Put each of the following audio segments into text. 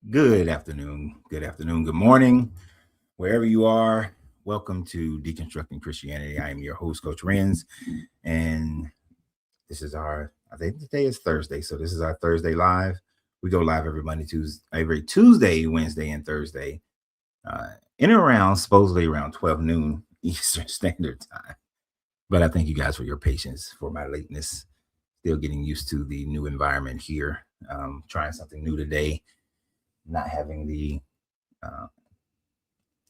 Good afternoon, good morning, wherever you are. Welcome to Deconstructing Christianity. I am your host, Coach Renz, and I think today is Thursday, so this is our Thursday live. We go live every Tuesday, Wednesday, and Thursday, uh, in and around, supposedly around 12 noon Eastern Standard Time. But I thank you guys for your patience for my lateness. Still getting used to the new environment here. Trying something new today, not having the uh,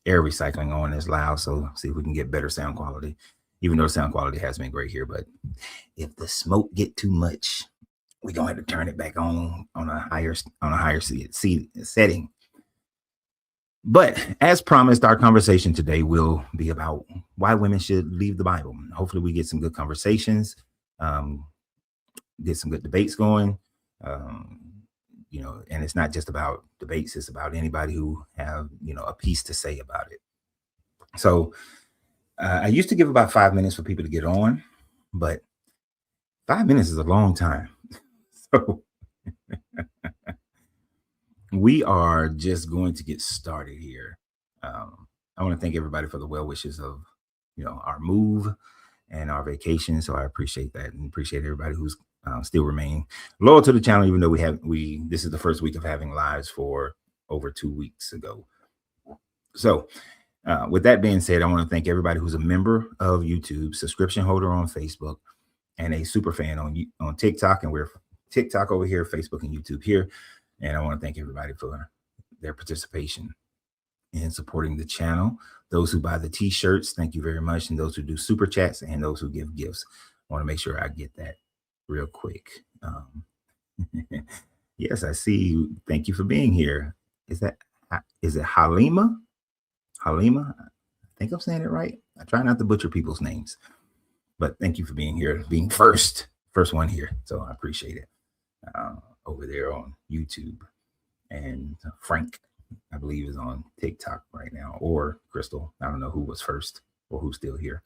air recycling on is loud, so see if we can get better sound quality. Even though sound quality has been great here, but if the smoke get too much, we gonna have to turn it back on a higher setting. But as promised, our conversation today will be about why women should leave the Bible. Hopefully, we get some good conversations, um, get some good debates going. Um, and it's not just about debates; it's about anybody who have a piece to say about it. So I used to give about 5 minutes for people to get on, but 5 minutes is a long time. So we are just going to get started here. I want to thank everybody for the well wishes of, our move and our vacation. So I appreciate that and appreciate everybody who's still remaining loyal to the channel, even though this is the first week of having lives for over 2 weeks ago. So with that being said, I want to thank everybody who's a member of YouTube, subscription holder on Facebook, and a super fan on TikTok. And we're TikTok over here, Facebook and YouTube here. And I want to thank everybody for their participation in supporting the channel. Those who buy the t-shirts, thank you very much. And those who do super chats and those who give gifts. I want to make sure I get that real quick. Yes, I see you. Thank you for being here. Is it Halima? Halima? I think I'm saying it right. I try not to butcher people's names. But thank you for being here, being first one here. So I appreciate it. Over there on YouTube. And Frank, I believe, is on TikTok right now, or Crystal. I don't know who was first or who's still here.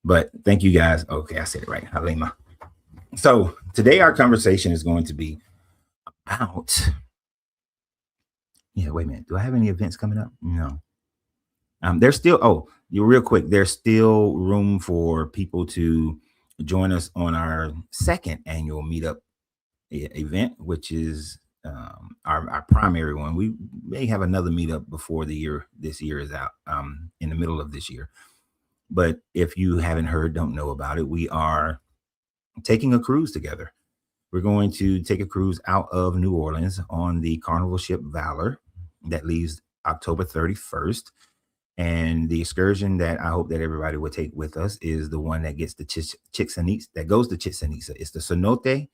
But thank you guys. Okay, I said it right. Halima. So today our conversation is going to be about. Yeah, wait a minute. Do I have any events coming up? No. There's still, you real quick, there's still room for people to join us on our second annual meetup event, which is our primary one. We may have another meetup before this year is out, in the middle of this year. But if you haven't heard, don't know about it, we are taking a cruise together. We're going to take a cruise out of New Orleans on the Carnival ship Valor that leaves October 31st. And the excursion that I hope that everybody will take with us is the one that gets the Chichen Itza, that goes to Chichen Itza. It's the Cenote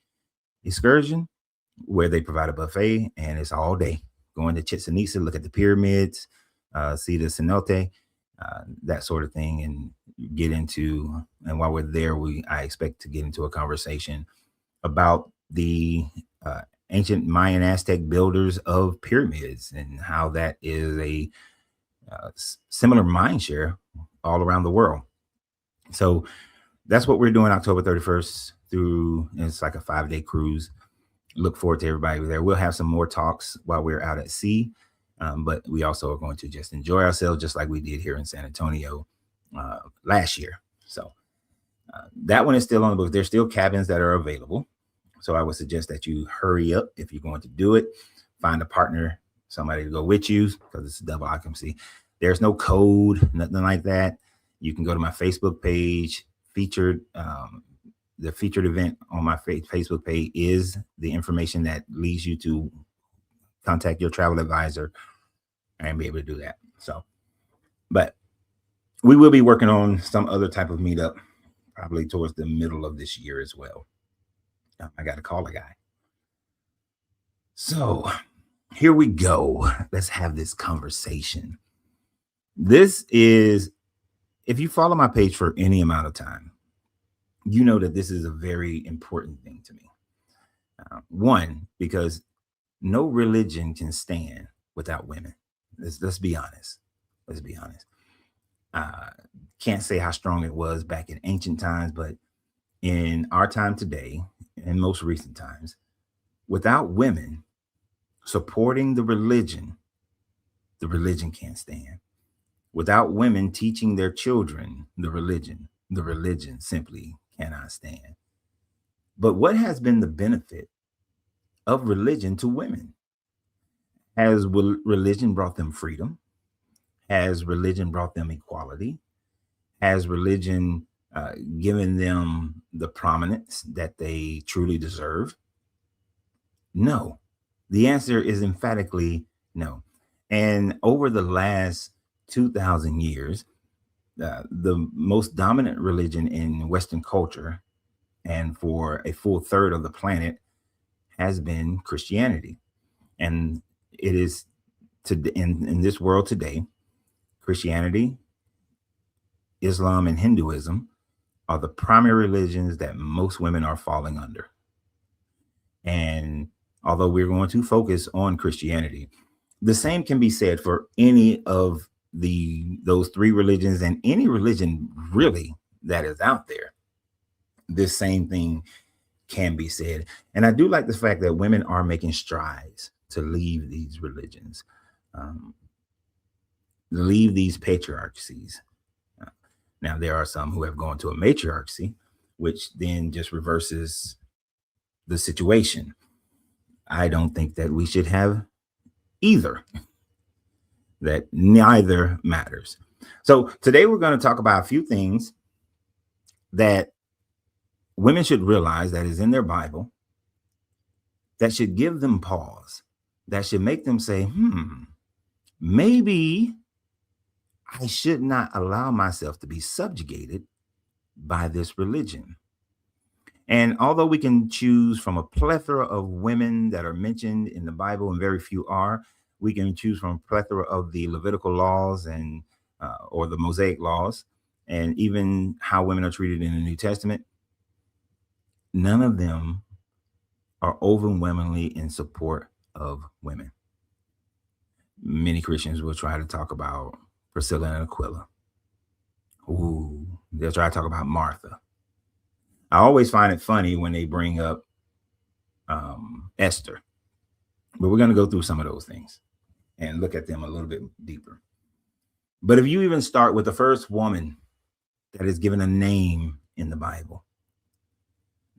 excursion, where they provide a buffet and it's all day. Going to Chichen Itza, look at the pyramids, see the cenote, that sort of thing, and and while we're there, I expect to get into a conversation about the ancient Mayan Aztec builders of pyramids and how that is a similar mind share all around the world. So that's what we're doing October 31st through, it's like a 5-day cruise. Look forward to everybody there. We'll have some more talks while we're out at sea, but we also are going to just enjoy ourselves just like we did here in San Antonio last year. So that one is still on the books. There's still cabins that are available. So I would suggest that you hurry up if you're going to do it. Find a partner, somebody to go with you, because it's double occupancy. There's no code, nothing like that. You can go to my Facebook page, the featured event on my Facebook page is the information that leads you to contact your travel advisor and be able to do that. So, but we will be working on some other type of meetup probably towards the middle of this year as well. I got to call a guy. So here we go. Let's have this conversation. This is, if you follow my page for any amount of time, you know that this is a very important thing to me. One, because no religion can stand without women. Let's be honest. Let's be honest. Can't say how strong it was back in ancient times, but in our time today, in most recent times, without women, supporting the religion can't stand. Without women teaching their children the religion simply cannot stand. But what has been the benefit of religion to women? Has religion brought them freedom? Has religion brought them equality? Has religion given them the prominence that they truly deserve? No. The answer is emphatically no. And over the last 2,000 years, the most dominant religion in Western culture and for a full third of the planet has been Christianity. And it is in this world today, Christianity, Islam, and Hinduism are the primary religions that most women are falling under. And although we're going to focus on Christianity, the same can be said for any of those three religions and any religion really that is out there. This same thing can be said. And I do like the fact that women are making strides to leave these religions, leave these patriarchies. Now, there are some who have gone to a matriarchy, which then just reverses the situation. I don't think that we should have either, that neither matters. So today we're going to talk about a few things that women should realize that is in their Bible, that should give them pause, that should make them say, maybe I should not allow myself to be subjugated by this religion. And although we can choose from a plethora of women that are mentioned in the Bible, and very few are, we can choose from a plethora of the Levitical laws and or the Mosaic laws, and even how women are treated in the New Testament. None of them are overwhelmingly in support of women. Many Christians will try to talk about Priscilla and Aquila. Ooh, they'll try to talk about Martha. I always find it funny when they bring up Esther, but we're going to go through some of those things and look at them a little bit deeper. But if you even start with the first woman that is given a name in the Bible,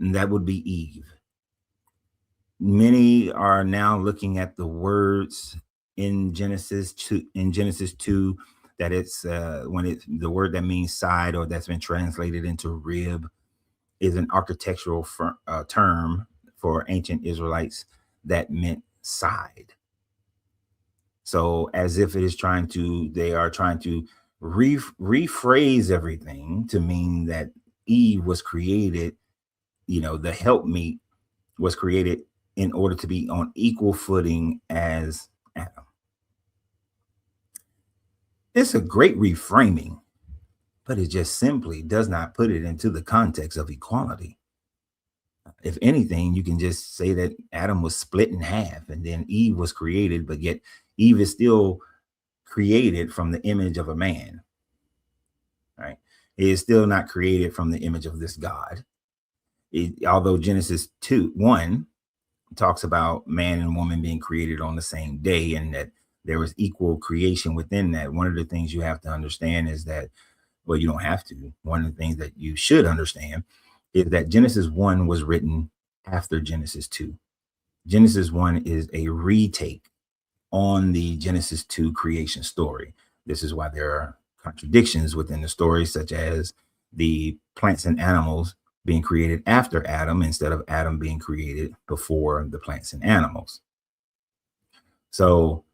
and that would be Eve. Many are now looking at the words in Genesis 2, that it's the word that means side, or that's been translated into rib, is an architectural term for ancient Israelites that meant side. So as if they are trying to rephrase everything to mean that Eve was created, the helpmeet was created in order to be on equal footing as Adam. It's a great reframing, but it just simply does not put it into the context of equality. If anything, you can just say that Adam was split in half and then Eve was created, but yet Eve is still created from the image of a man, right? It is still not created from the image of this God. Although Genesis 1 talks about man and woman being created on the same day and that there was equal creation within that, one of the things you have to understand is that, well, you don't have to. One of the things that you should understand is that Genesis 1 was written after Genesis 2. Genesis 1 is a retake on the Genesis 2 creation story. This is why there are contradictions within the story, such as the plants and animals being created after Adam instead of Adam being created before the plants and animals. So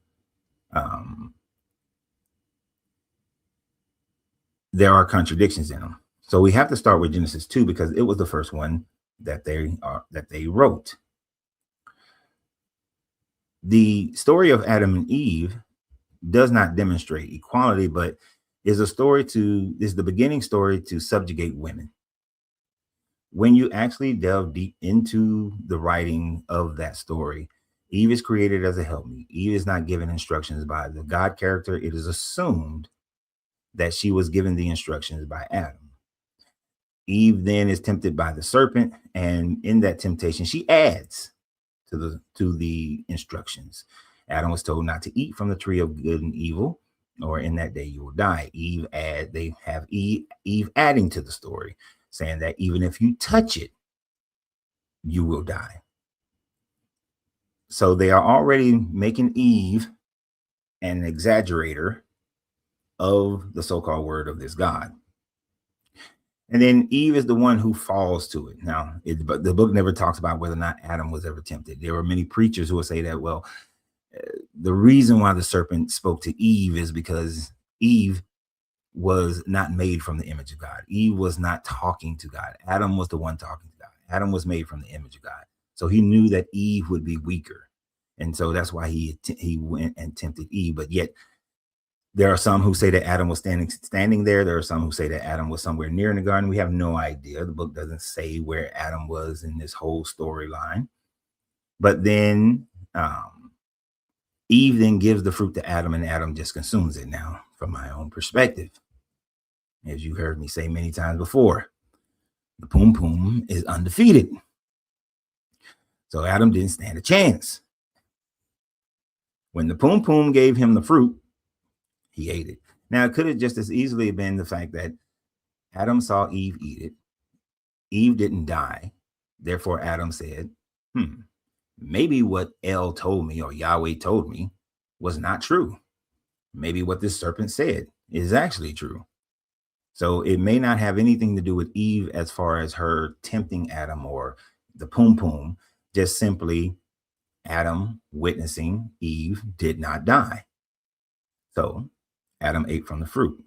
there are contradictions in them. So we have to start with Genesis 2 because it was the first one that they wrote. The story of Adam and Eve does not demonstrate equality, but is the beginning story to subjugate women. When you actually delve deep into the writing of that story, Eve is created as a helpmeet. Eve is not given instructions by the God character. It is assumed that she was given the instructions by Adam. Eve then is tempted by the serpent, and in that temptation, she adds to the instructions. Adam was told not to eat from the tree of good and evil, or in that day you will die. They have Eve adding to the story, saying that even if you touch it, you will die. So they are already making Eve an exaggerator of the so-called word of this God. And then Eve is the one who falls to it. Now, but the book never talks about whether or not Adam was ever tempted. There are many preachers who will say that, well, the reason why the serpent spoke to Eve is because Eve was not made from the image of God. Eve was not talking to God. Adam was the one talking to God. Adam was made from the image of God. So he knew that Eve would be weaker. And so that's why he went and tempted Eve. But yet there are some who say that Adam was standing there. There are some who say that Adam was somewhere near in the garden. We have no idea. The book doesn't say where Adam was in this whole storyline. But then Eve then gives the fruit to Adam, and Adam just consumes it. Now, from my own perspective, as you heard me say many times before, the Pum Pum is undefeated. So Adam didn't stand a chance. When the Pum Pum gave him the fruit, he ate it. Now, it could have just as easily been the fact that Adam saw Eve eat it. Eve didn't die. Therefore, Adam said, maybe what El told me or Yahweh told me was not true. Maybe what this serpent said is actually true. So it may not have anything to do with Eve as far as her tempting Adam or the Pum Pum, just simply Adam witnessing Eve did not die. So Adam ate from the fruit,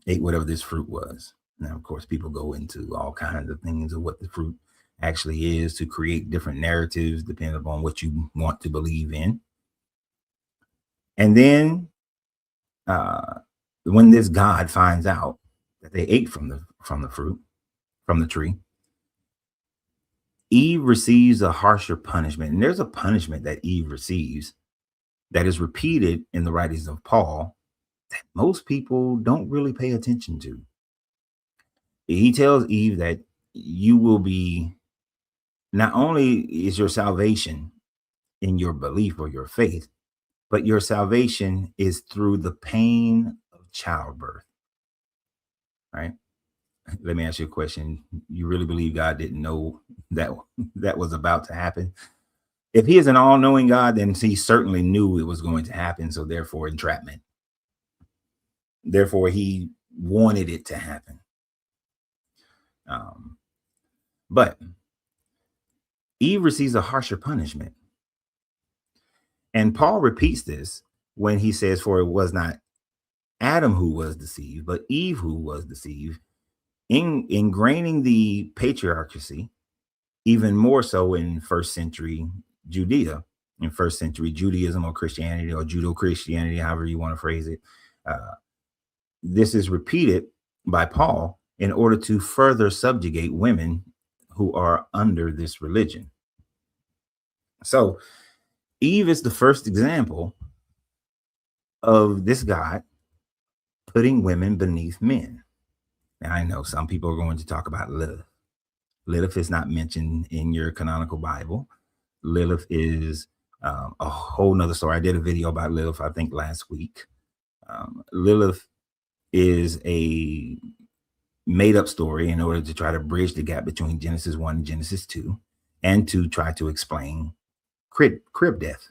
ate whatever this fruit was. Now, of course, people go into all kinds of things of what the fruit actually is to create different narratives depending upon what you want to believe in. And then when this God finds out that they ate from the fruit, from the tree, Eve receives a harsher punishment. And there's a punishment that Eve receives that is repeated in the writings of Paul that most people don't really pay attention to. He tells Eve that you will be, not only is your salvation in your belief or your faith, but your salvation is through the pain of childbirth. Right? Let me ask you a question. You really believe God didn't know that that was about to happen? If he is an all-knowing God, then he certainly knew it was going to happen. So therefore, entrapment. Therefore, he wanted it to happen. But Eve receives a harsher punishment. And Paul repeats this when he says, for it was not Adam who was deceived, but Eve who was deceived, ingraining the patriarchy even more so in first century Judea, in first century Judaism or Christianity or Judo-Christianity, however you want to phrase it. This is repeated by Paul in order to further subjugate women who are under this religion. So Eve is the first example of this God putting women beneath men. Now, I know some people are going to talk about Lilith. Lilith is not mentioned in your canonical Bible. Lilith is a whole nother story. I did a video about Lilith, I think, last week. Lilith is a made-up story in order to try to bridge the gap between Genesis 1 and Genesis 2, and to try to explain crib death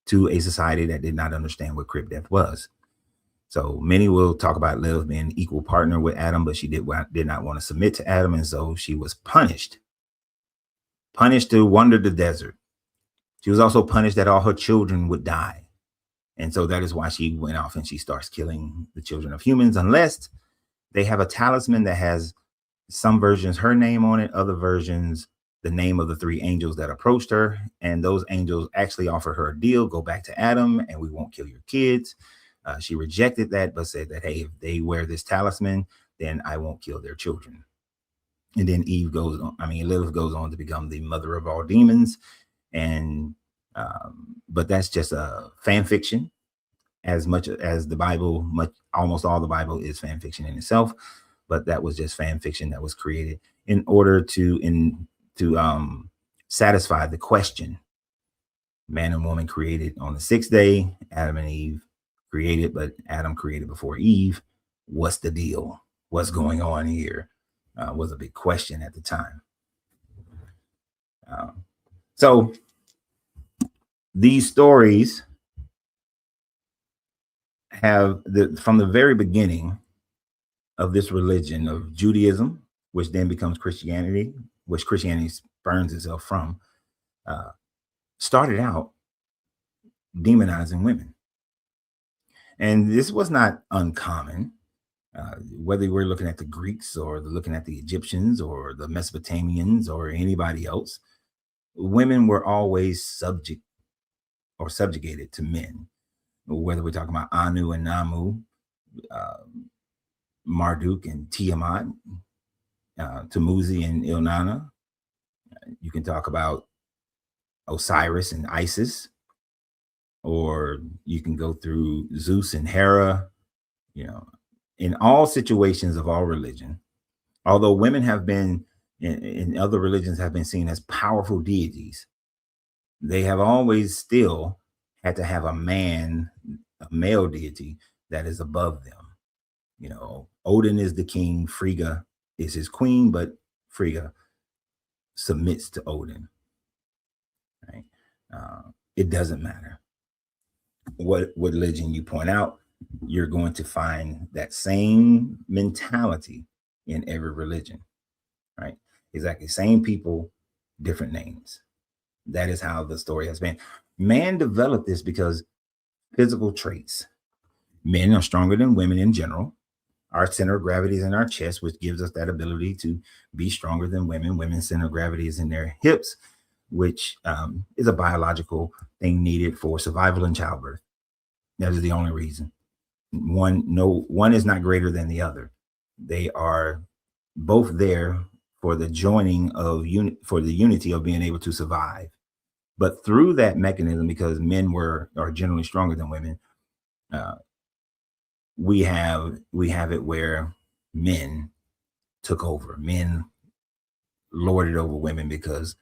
to a society that did not understand what crib death was. So many will talk about Lilith being an equal partner with Adam, but she did not want to submit to Adam, and so she was punished to wander the desert. She was also punished that all her children would die. And so that is why she went off and she starts killing the children of humans, unless they have a talisman that has some versions her name on it, other versions the name of the three angels that approached her. And those angels actually offer her a deal: go back to Adam and we won't kill your kids. She rejected that, but said that, hey, if they wear this talisman, then I won't kill their children. And then Lilith goes on to become the mother of all demons. And but that's just a fan fiction, as much as the Bible, almost all the Bible is fan fiction in itself. But that was just fan fiction that was created in order to satisfy the question. Man and woman created on the sixth day. Adam and Eve created, but Adam created before Eve. What's the deal? What's going on here? Was a big question at the time. So these stories have from the very beginning of this religion of Judaism, which then becomes Christianity, which Christianity spurns itself from, started out demonizing women. And this was not uncommon, whether we're looking at the Greeks or looking at the Egyptians or the Mesopotamians or anybody else. Women were always subjugated to men, whether we're talking about Anu and Namu, Marduk and Tiamat, Tamuzi and Ilnana. You can talk about Osiris and Isis, or you can go through Zeus and Hera. In all situations of all religion, although women have been in other religions have been seen as powerful deities, they have always still had to have a male deity that is above them. Odin is the king, Frigga is his queen, but Frigga submits to Odin. Right? It doesn't matter what religion you point out, you're going to find that same mentality in every religion, right? Exactly. Same people, different names. That is how the story has been. Man developed this because physical traits. Men are stronger than women in general. Our center of gravity is in our chest, which gives us that ability to be stronger than women. Women's center of gravity is in their hips, which is a biological thing needed for survival and childbirth. That is the only reason. One is not greater than the other. They are both there for the joining of for the unity of being able to survive. But through that mechanism, because men are generally stronger than women, we have it where men took over. Men lorded over women because,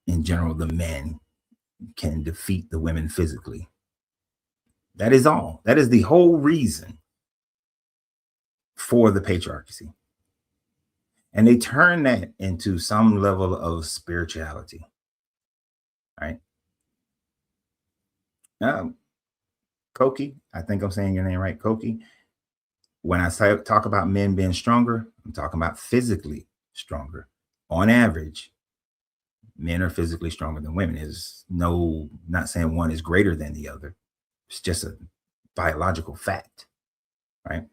in general, the men can defeat the women physically. That is all. That is the whole reason for the patriarchy. And they turn that into some level of spirituality. Right? Koki, I think I'm saying your name right, Koki. When I talk about men being stronger, I'm talking about physically stronger. On average, men are physically stronger than women. Not saying one is greater than the other. It's just a biological fact, right?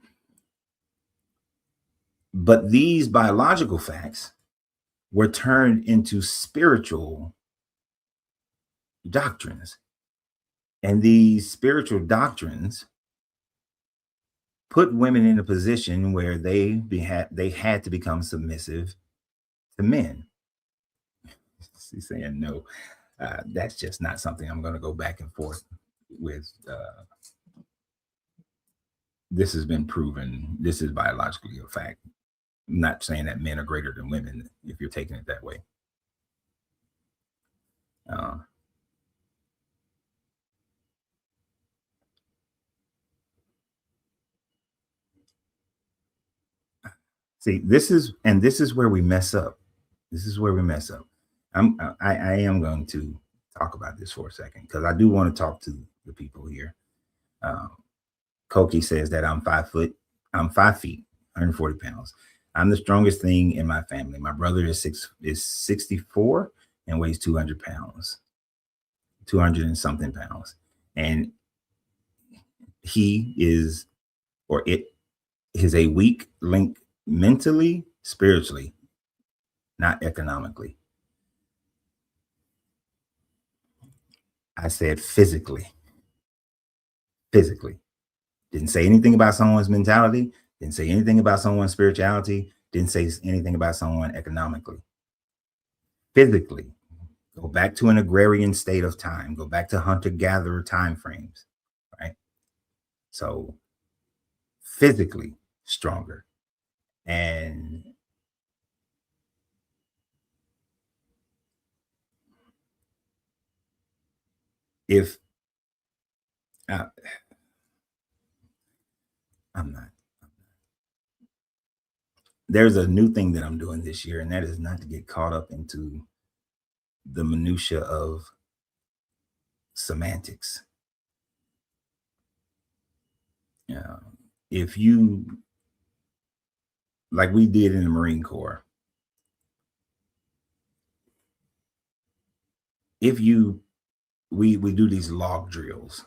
But these biological facts were turned into spiritual doctrines. And these spiritual doctrines put women in a position where they had to become submissive to men. She's saying no. That's just not something I'm going to go back and forth with. This has been proven. This is biologically a fact. I'm not saying that men are greater than women if you're taking it that way. See, this is where we mess up. This is where we mess up. I am going to talk about this for a second because I do want to talk to the people here. Koki says that I'm 5 feet, 140 pounds. I'm the strongest thing in my family. My brother is 64 and weighs 200 pounds, 200 and something pounds. And he is, or it is a weak link mentally, spiritually, not economically. I said physically. Physically. Didn't say anything about someone's mentality. Didn't say anything about someone's spirituality. Didn't say anything about someone economically. Physically. Go back to an agrarian state of time. Go back to hunter-gatherer time frames, right? So physically stronger. And If uh, I'm not, there's a new thing that I'm doing this year, and that is not to get caught up into the minutia of semantics. Uh, if you, like we did in the Marine Corps, if you, we do these log drills.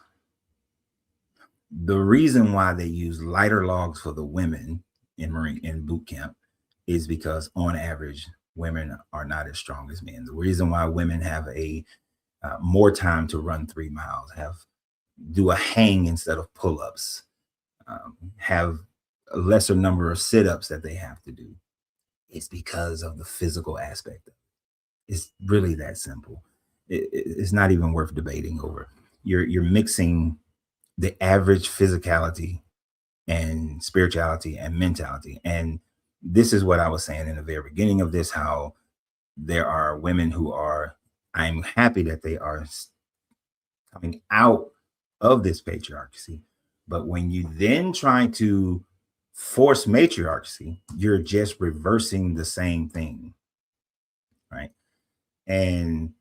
The reason why they use lighter logs for the women in boot camp is because on average women are not as strong as men. The reason why women have a more time to run 3 miles, have do a hang instead of pull-ups, have a lesser number of sit-ups that they have to do. It's because of the physical aspect. It's really that simple. It's not even worth debating over. You're mixing the average physicality and spirituality and mentality. And this is what I was saying in the very beginning of this, how there are women who are, I'm happy that they are coming out of this patriarchy. But when you then try to force matriarchy, you're just reversing the same thing, right? And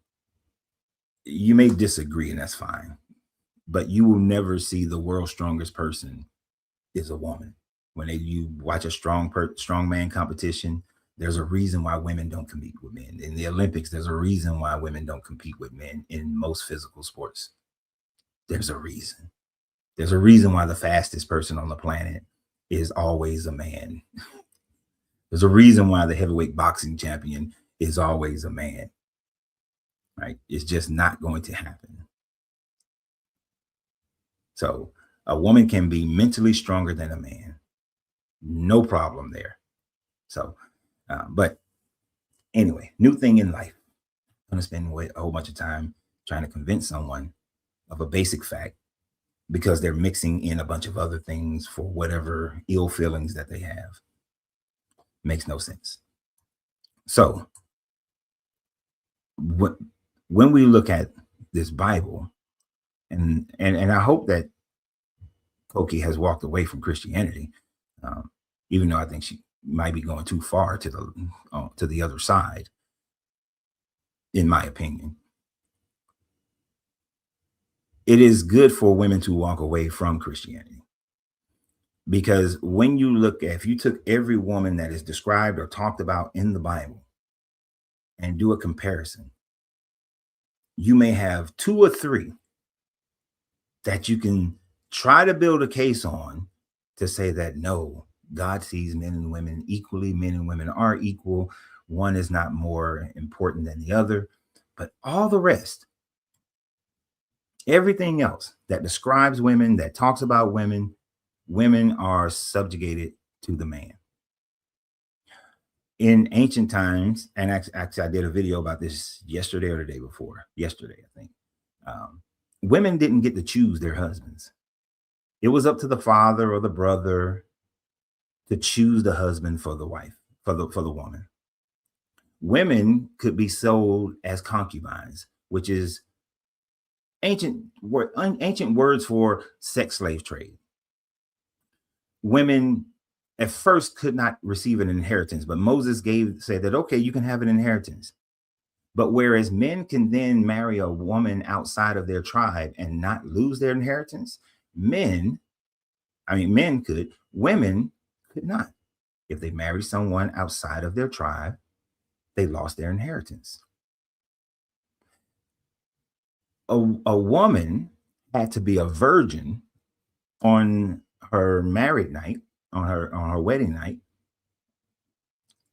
you may disagree, and that's fine, but you will never see the world's strongest person is a woman. When you watch a strong man competition, there's a reason why women don't compete with men. In the Olympics, there's a reason why women don't compete with men in most physical sports. There's a reason. There's a reason why the fastest person on the planet is always a man. There's a reason why the heavyweight boxing champion is always a man. Right? It's just not going to happen. So a woman can be mentally stronger than a man. No problem there. So, but anyway, new thing in life. I'm going to spend a whole bunch of time trying to convince someone of a basic fact because they're mixing in a bunch of other things for whatever ill feelings that they have. Makes no sense. So, when we look at this Bible, and I hope that Koki has walked away from Christianity, even though I think she might be going too far to the other side, in my opinion. It is good for women to walk away from Christianity, because when you look at, if you took every woman that is described or talked about in the Bible and do a comparison, you may have 2 or 3 that you can try to build a case on to say that no, God sees men and women equally. Men and women are equal. One is not more important than the other. But all the rest, everything else that describes women, that talks about women, women are subjugated to the man. In ancient times, and actually I did a video about this yesterday or the day before, yesterday, I think. Women didn't get to choose their husbands. It was up to the father or the brother to choose the husband for the wife, for the woman. Women could be sold as concubines, which is ancient words for sex slave trade. Women at first could not receive an inheritance, but Moses said that, okay, you can have an inheritance. But whereas men can then marry a woman outside of their tribe and not lose their inheritance, men could, women could not. If they marry someone outside of their tribe, they lost their inheritance. A woman had to be a virgin on her married night, on her wedding night.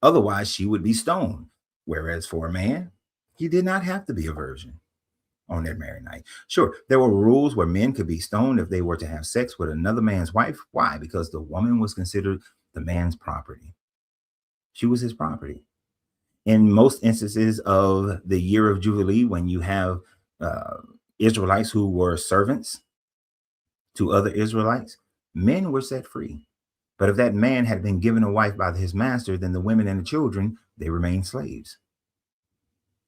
Otherwise, she would be stoned. Whereas for a man, he did not have to be a virgin on their married night. Sure, there were rules where men could be stoned if they were to have sex with another man's wife. Why? Because the woman was considered the man's property. She was his property. In most instances of the year of Jubilee, when you have Israelites who were servants to other Israelites, men were set free. But if that man had been given a wife by his master, then the women and the children, they remained slaves.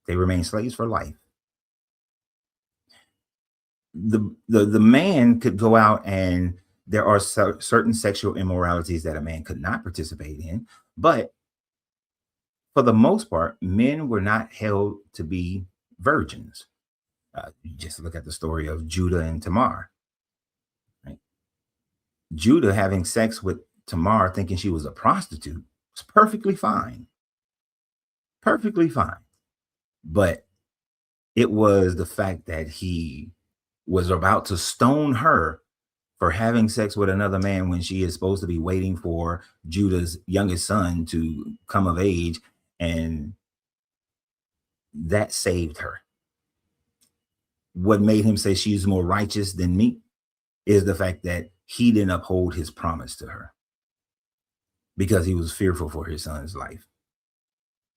They remained slaves for life. the man could go out, and there are certain sexual immoralities that a man could not participate in, but for the most part, men were not held to be virgins. You just look at the story of Judah and Tamar. Right? Judah having sex with Tamar, thinking she was a prostitute, was perfectly fine, perfectly fine. But it was the fact that he was about to stone her for having sex with another man when she is supposed to be waiting for Judah's youngest son to come of age, and that saved her. What made him say she's more righteous than me is the fact that he didn't uphold his promise to her because he was fearful for his son's life,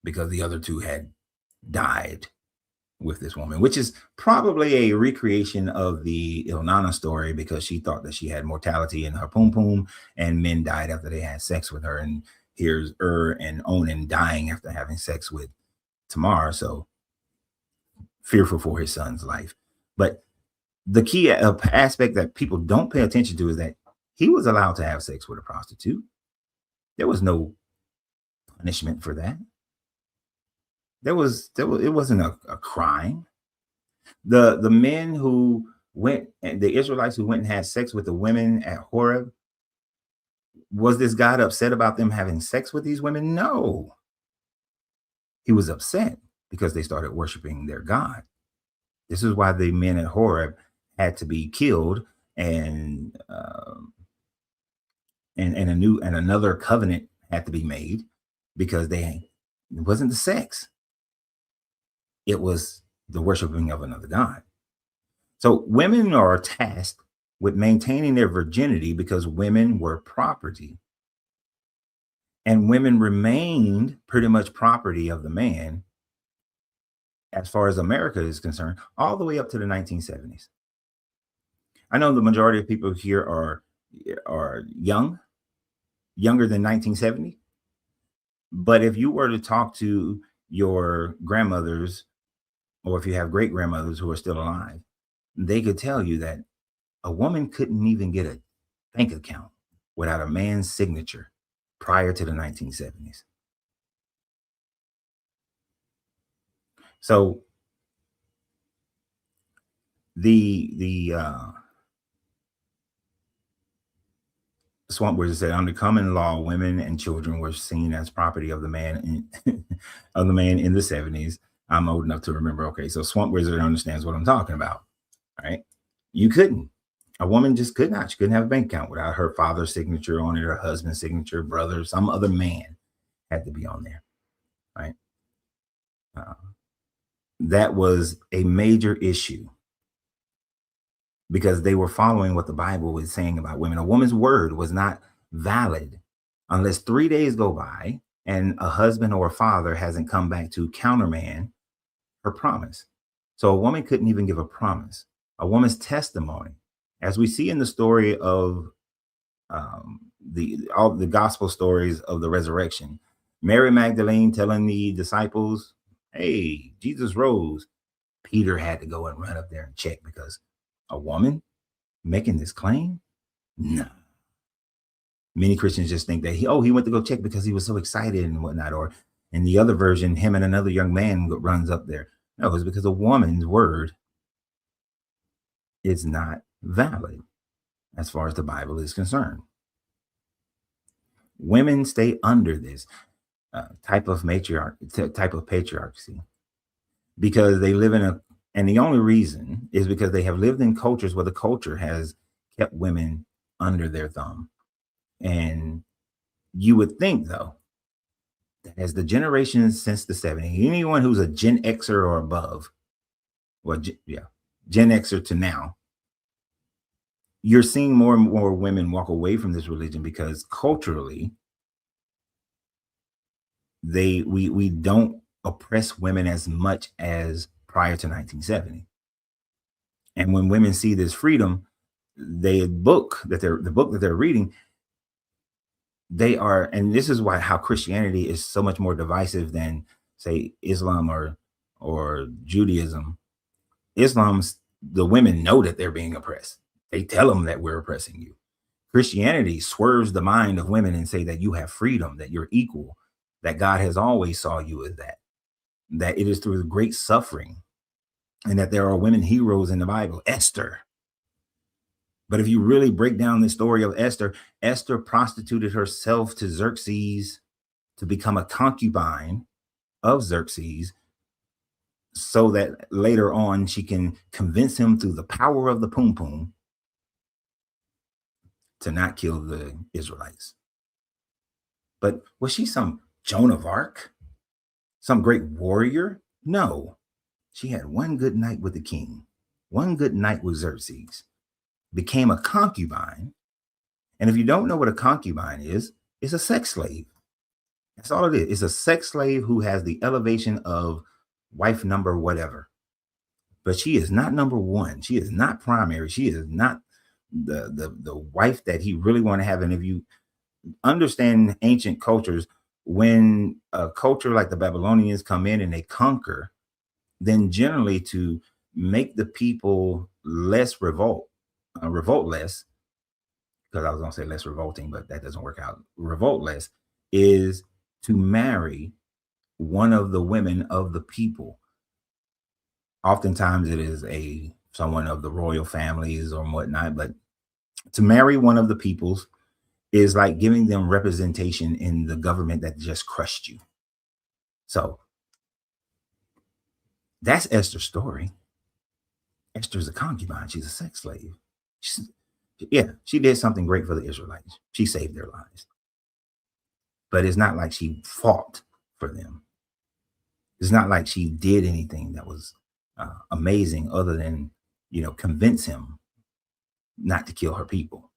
because the other two had died with this woman, which is probably a recreation of the Ilnana story, because she thought that she had mortality in her pum pum, and men died after they had sex with her. And here's and Onan dying after having sex with Tamar, so fearful for his son's life. But the key aspect that people don't pay attention to is that he was allowed to have sex with a prostitute. There was no punishment for that. It wasn't a crime. The men who went, and the Israelites who went and had sex with the women at Horeb, was this God upset about them having sex with these women? No. He was upset because they started worshiping their God. This is why the men at Horeb had to be killed, and another covenant had to be made, because it wasn't the sex. It was the worshiping of another God. So women are tasked with maintaining their virginity because women were property. And women remained pretty much property of the man, as far as America is concerned, all the way up to the 1970s. I know the majority of people here are younger than 1970. But if you were to talk to your grandmothers, or if you have great grandmothers who are still alive, they could tell you that a woman couldn't even get a bank account without a man's signature prior to the 1970s. So the Swamp Wizard said, under common law, women and children were seen as property of the man in, of the man in the 70s. I'm old enough to remember. Okay, so Swamp Wizard understands what I'm talking about. Right? You couldn't. A woman just could not. She couldn't have a bank account without her father's signature on it, her husband's signature, brother, some other man had to be on there. Right? That was a major issue, because they were following what the Bible was saying about women. A woman's word was not valid unless 3 days go by and a husband or a father hasn't come back to countermand her promise. So a woman couldn't even give a promise. A woman's testimony, as we see in the story of all the gospel stories of the resurrection, Mary Magdalene telling the disciples, hey, Jesus rose. Peter had to go and run up there and check, because a woman making this claim? No. Many Christians just think that he went to go check because he was so excited and whatnot. Or in the other version, him and another young man runs up there. No, it's because a woman's word is not valid as far as the Bible is concerned. Women stay under this type of patriarchy, because they live and the only reason is because they have lived in cultures where the culture has kept women under their thumb. And you would think, though, that as the generations since the 70s, anyone who's a Gen Xer or above, Gen Xer to now, you're seeing more and more women walk away from this religion, because culturally, we don't oppress women as much as prior to 1970. And when women see this freedom, the book that they're reading, they are, and this is why how Christianity is so much more divisive than, say, Islam or Judaism. Islam's the women know that they're being oppressed. They tell them that we're oppressing you. Christianity swerves the mind of women and say that you have freedom, that you're equal, that God has always saw you as that it is through the great suffering, and that there are women heroes in the Bible. Esther. But if you really break down the story of Esther, Esther prostituted herself to Xerxes to become a concubine of Xerxes, so that later on she can convince him through the power of the pum pum to not kill the Israelites. But was she some Joan of Arc? Some great warrior? No. She had one good night with the king, one good night with Xerxes, became a concubine. And if you don't know what a concubine is, it's a sex slave. That's all it is. It's a sex slave who has the elevation of wife number whatever. But she is not number one. She is not primary. She is not the wife that he really want to have. And if you understand ancient cultures, when a culture like the Babylonians come in and they conquer, then generally to make the people less revolt less, because I was going to say less revolting, but that doesn't work out. Revolt less is to marry one of the women of the people. Oftentimes it is someone of the royal families or whatnot, but to marry one of the peoples is like giving them representation in the government that just crushed you. So that's Esther's story. Esther's a concubine. She's a sex slave. She did something great for the Israelites. She saved their lives. But it's not like she fought for them. It's not like she did anything that was amazing other than, convince him not to kill her people.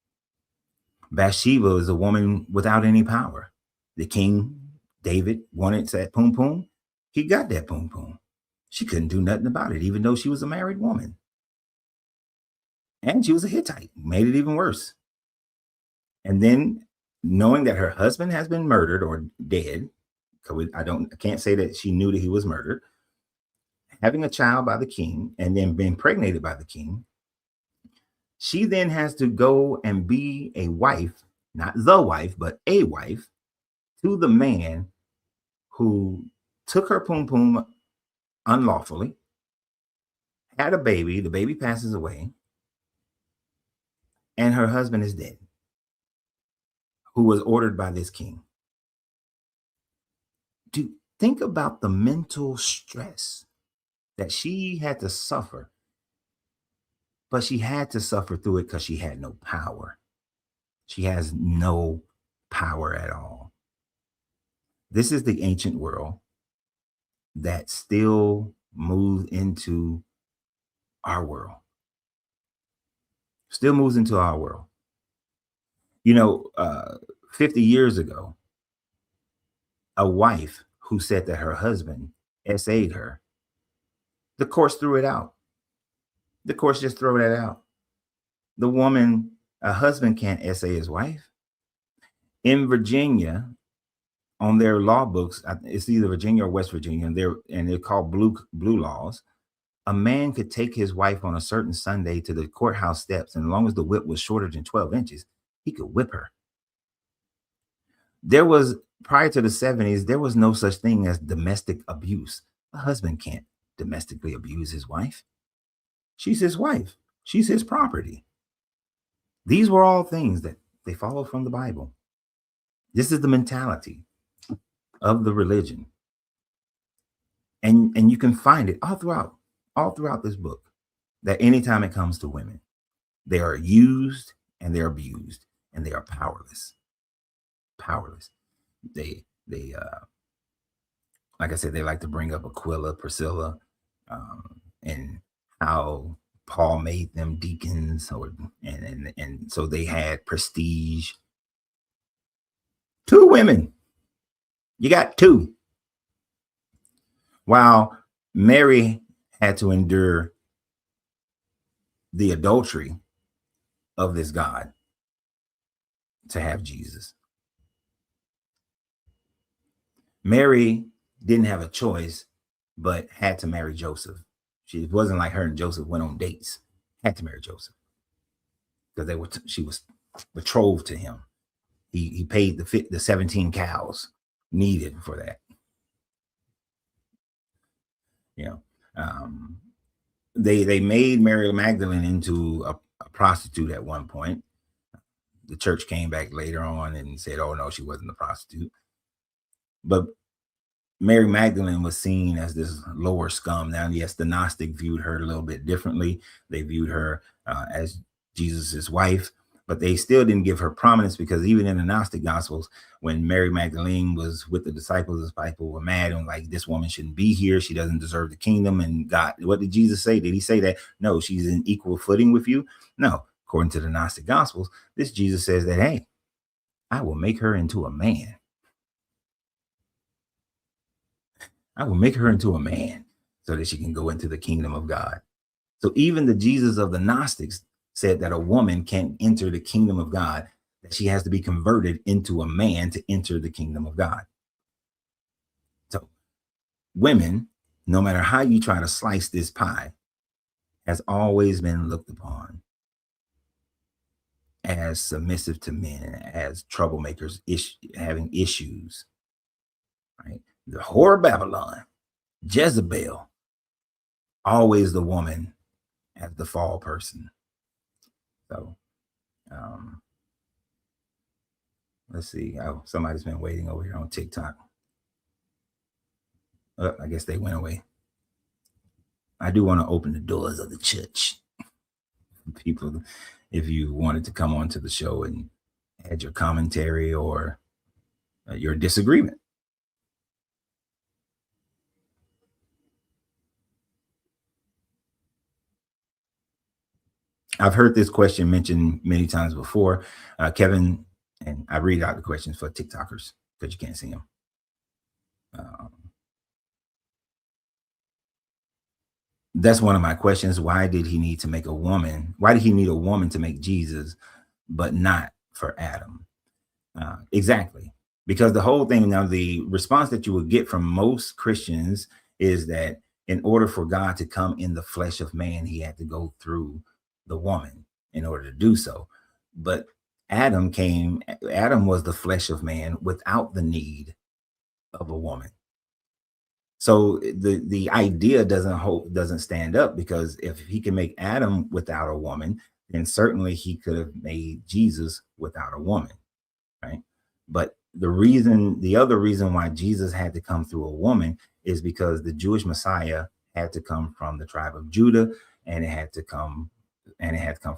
Bathsheba is a woman without any power. The king, David, wanted that pum pum. He got that pum pum. She couldn't do nothing about it, even though she was a married woman. And she was a Hittite, made it even worse. And then knowing that her husband has been murdered or dead, I can't say that she knew that he was murdered, having a child by the king and then being impregnated by the king, she then has to go and be a wife, not the wife, but a wife to the man who took her pum pum unlawfully, had a baby, the baby passes away, and her husband is dead, who was ordered by this king. Think about the mental stress that she had to suffer, but she had to suffer through it because she had no power. She has no power at all. This is the ancient world that still moves into our world. Still moves into our world. 50 years ago, a wife who said that her husband SA'd her, the courts threw it out. The courts just throw that out. The woman, a husband can't SA his wife. In Virginia, on their law books, it's either Virginia or West Virginia, and they're called blue laws. A man could take his wife on a certain Sunday to the courthouse steps, and as long as the whip was shorter than 12 inches, he could whip her. Prior to the 70s, there was no such thing as domestic abuse. A husband can't domestically abuse his wife. She's his wife. She's his property. These were all things that they follow from the Bible. This is the mentality of the religion. And you can find it all throughout this book, that anytime it comes to women, they are used and they're abused and they are powerless. Powerless. They like I said, they like to bring up Aquila, Priscilla, and how Paul made them deacons, and so they had prestige. 2 women. You got 2. While Mary had to endure the adultery of this God to have Jesus. Mary didn't have a choice, but had to marry Joseph. She wasn't like her and Joseph went on dates. Had to marry Joseph because she was betrothed to him. He paid the 17 cows needed for that. You know, they made Mary Magdalene into a prostitute at one point. The church came back later on and said, "Oh no, she wasn't a prostitute." But Mary Magdalene was seen as this lower scum. Now, yes, the Gnostic viewed her a little bit differently. They viewed her as Jesus's wife, but they still didn't give her prominence, because even in the Gnostic Gospels, when Mary Magdalene was with the disciples were mad and like, this woman shouldn't be here. She doesn't deserve the kingdom. And God, what did Jesus say? Did he say that, no, she's in equal footing with you? No. According to the Gnostic Gospels, this Jesus says that, hey, I will make her into a man. I will make her into a man so that she can go into the kingdom of God. So even the Jesus of the Gnostics said that a woman can't enter the kingdom of God, that she has to be converted into a man to enter the kingdom of God. So women, no matter how you try to slice this pie, has always been looked upon as submissive to men, as troublemakers, having issues, right? The whore of Babylon, Jezebel, always the woman as the fall person. So let's see. Oh, somebody's been waiting over here on TikTok. I guess they went away. I do want to open the doors of the church. People, if you wanted to come onto the show and add your commentary or your disagreement. I've heard this question mentioned many times before, Kevin, and I read out the questions for TikTokers because you can't see them. That's one of my questions. Why did he need to make a woman? Why did he need a woman to make Jesus, but not for Adam? Exactly. Because the whole thing, now the response that you will get from most Christians is that in order for God to come in the flesh of man, he had to go through the woman in order to do so. But Adam was the flesh of man without the need of a woman. So the idea doesn't stand up, because if he can make Adam without a woman, then certainly he could have made Jesus without a woman, right? But the other reason why Jesus had to come through a woman is because the Jewish Messiah had to come from the tribe of Judah, and it had to come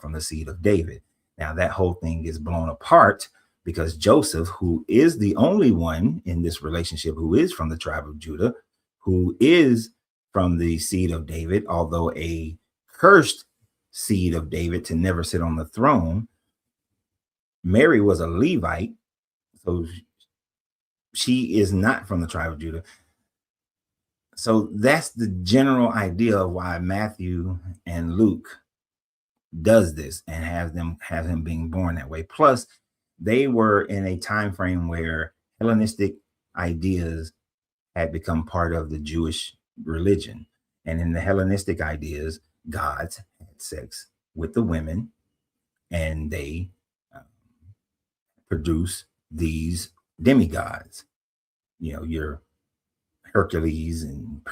from the seed of David. Now that whole thing is blown apart because Joseph, who is the only one in this relationship who is from the tribe of Judah, who is from the seed of David, although a cursed seed of David to never sit on the throne, Mary was a Levite, so she is not from the tribe of Judah. So that's the general idea of why Matthew and Luke does this and have him being born that way. Plus, they were in a time frame where Hellenistic ideas had become part of the Jewish religion. And in the Hellenistic ideas, gods had sex with the women, and they produce these demigods. You know, your Hercules and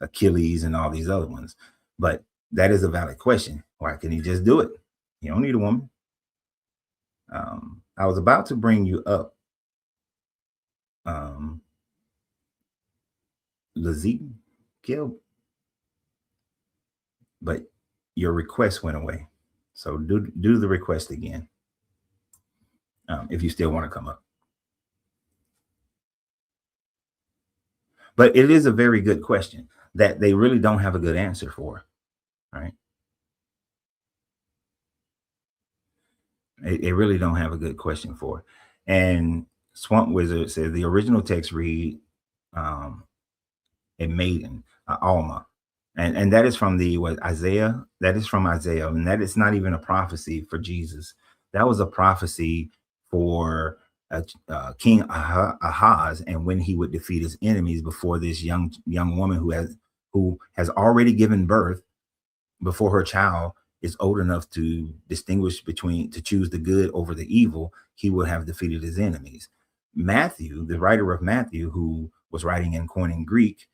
Achilles and all these other ones. But that is a valid question. Why can't he just do it? You don't need a woman. I was about to bring you up Ezekiel, but your request went away. So do the request again, if you still want to come up. But it is a very good question that they really don't have a good answer for, right? They really don't have a good question for. And Swamp Wizard says the original text read a maiden, Alma. And that is from Isaiah. That is from Isaiah. And that is not even a prophecy for Jesus. That was a prophecy for King Ahaz, and when he would defeat his enemies before this young woman who has who has already given birth before her child is old enough to distinguish between, to choose the good over the evil, he would have defeated his enemies. Matthew, the writer of Matthew, who was writing in Koine Greek,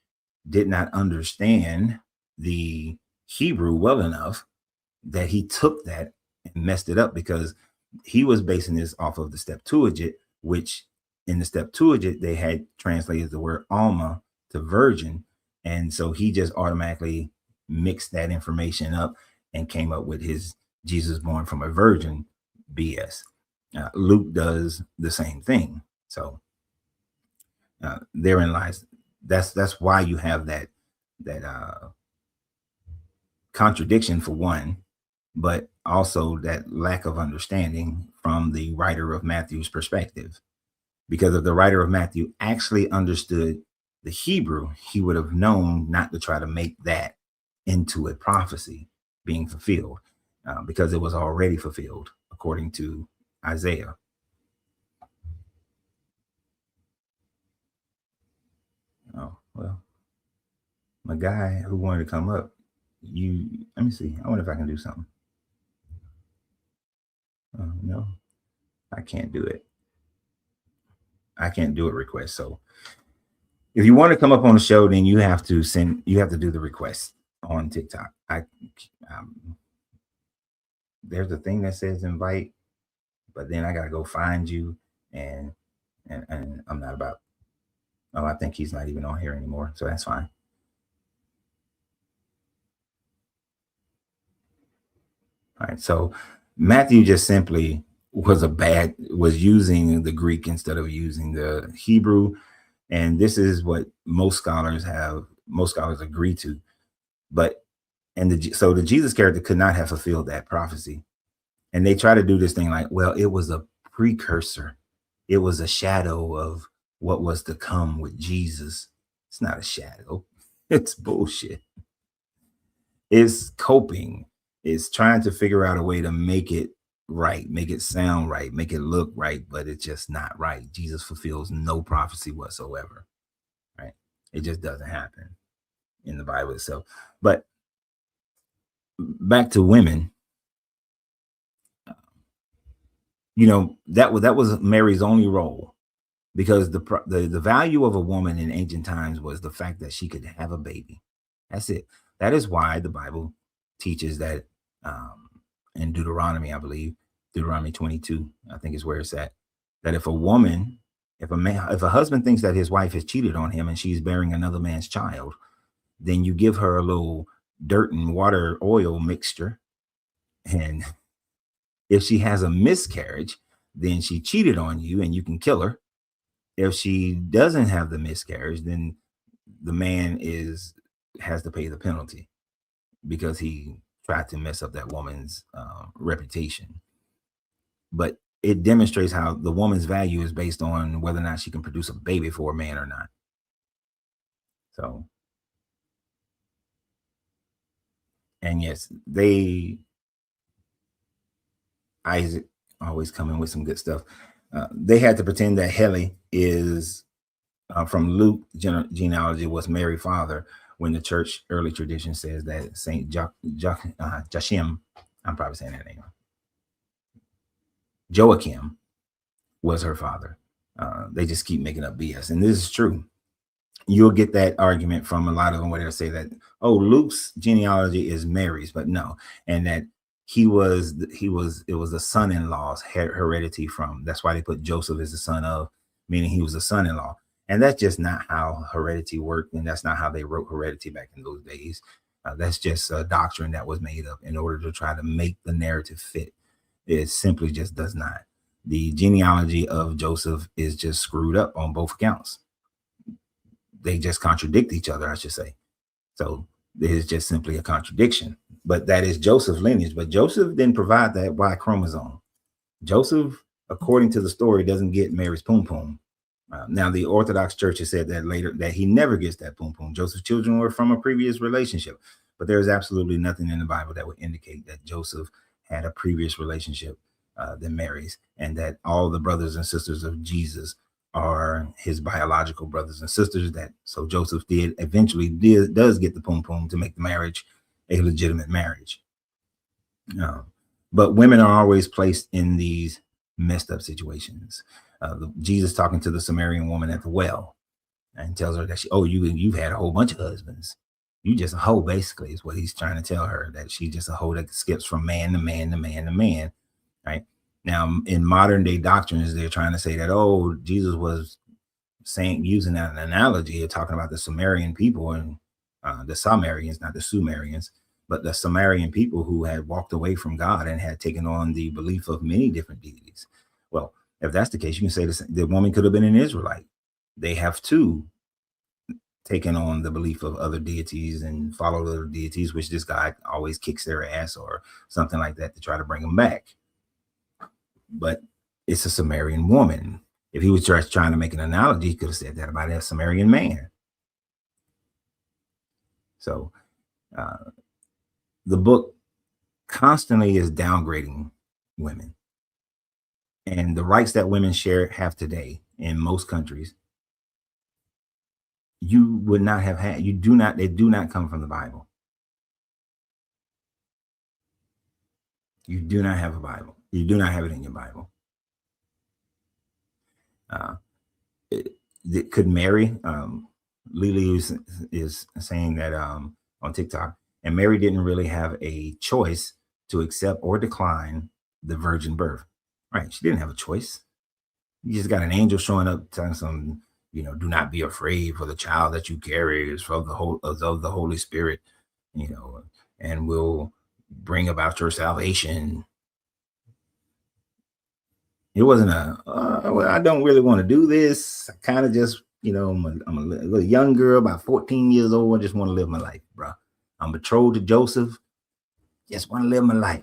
did not understand the Hebrew well enough that he took that and messed it up, because he was basing this off of the Septuagint, which in the Septuagint they had translated the word Alma to virgin. And so he just automatically mixed that information up and came up with his Jesus born from a virgin BS. Luke does the same thing. So therein lies, that's why you have that contradiction for one, but also that lack of understanding from the writer of Matthew's perspective. Because if the writer of Matthew actually understood the Hebrew, he would have known not to try to make that into a prophecy being fulfilled, because it was already fulfilled according to Isaiah. Oh, well, my guy who wanted to come up, let me see. I wonder if I can do something. No, I can't do it. I can't do a request. So if you want to come up on the show, then you have to do the request on TikTok. There's a thing that says invite, but then I gotta go find you, and I'm not about. Oh, I think he's not even on here anymore, so that's fine. All right, so Matthew just simply was using the Greek instead of using the Hebrew, and this is what most scholars agree to. But so the Jesus character could not have fulfilled that prophecy, and they try to do this thing like, well, it was a precursor, it was a shadow of what was to come with Jesus. It's not a shadow. It's bullshit. It's coping. It's trying to figure out a way to make it right, make it sound right, make it look right, but it's just not right. Jesus fulfills no prophecy whatsoever, right? It just doesn't happen in the Bible itself. But back to women, that was Mary's only role, because the value of a woman in ancient times was the fact that she could have a baby. That's it. That is why the Bible teaches that in Deuteronomy, I believe, Deuteronomy 22, I think is where it's at, that if a husband thinks that his wife has cheated on him and she's bearing another man's child, then you give her a little dirt and water oil mixture, and if she has a miscarriage, then she cheated on you and you can kill her. If she doesn't have the miscarriage, then the man has to pay the penalty because he tried to mess up that woman's reputation. But it demonstrates how the woman's value is based on whether or not she can produce a baby for a man or not. So, and yes, Isaac always coming with some good stuff. They had to pretend that Heli is from Luke genealogy was Mary's father, when the church early tradition says that Saint Joachim, I'm probably saying that name, Joachim was her father. They just keep making up BS, and this is true. You'll get that argument from a lot of them where they'll say that, oh, Luke's genealogy is Mary's, but no, and that it was the son-in-law's heredity from. That's why they put Joseph as the son of, meaning he was a son-in-law. And that's just not how heredity worked, and that's not how they wrote heredity back in those days. That's just a doctrine that was made up in order to try to make the narrative fit. It simply just does not. The genealogy of Joseph is just screwed up on both accounts. They just contradict each other, I should say. So it is just simply a contradiction. But that is Joseph's lineage. But Joseph didn't provide that Y chromosome. Joseph, according to the story, doesn't get Mary's pum pum. Now, the Orthodox Church has said that later, that he never gets that pum pum. Joseph's children were from a previous relationship, but there is absolutely nothing in the Bible that would indicate that Joseph had a previous relationship than Mary's, and that all the brothers and sisters of Jesus are his biological brothers and sisters. That so Joseph eventually does get the poom poom to make the marriage a legitimate marriage. But women are always placed in these messed up situations. Jesus talking to the Samaritan woman at the well and tells her that you've had a whole bunch of husbands. You just a hoe, basically, is what he's trying to tell her, that she's just a hoe that skips from man to man to man to man. Right now, in modern day doctrines, they're trying to say that, oh, Jesus was using that an analogy of talking about the Sumerian people and the Sumerians, not the Sumerians, but the Sumerian people who had walked away from God and had taken on the belief of many different deities. Well, if that's the case, you can say the woman could have been an Israelite. They have too taken on the belief of other deities and followed other deities, which this guy always kicks their ass or something like that to try to bring them back. But it's a Sumerian woman. If he was just trying to make an analogy, he could have said that about a Sumerian man. So the book constantly is downgrading women, and the rights that women have today in most countries, you would not have had. They do not come from the Bible. You do not have a Bible. You do not have it in your Bible. Could Mary, Lily is saying that on TikTok, and Mary didn't really have a choice to accept or decline the virgin birth. Right? She didn't have a choice. You just got an angel showing up telling some, do not be afraid, for the child that you carry is of the Holy Spirit, and will bring about your salvation. It wasn't well, I don't really want to do this. I kind of just, I'm a little young girl, about 14 years old. I just want to live my life, bro. I'm betrothed to Joseph. Just want to live my life.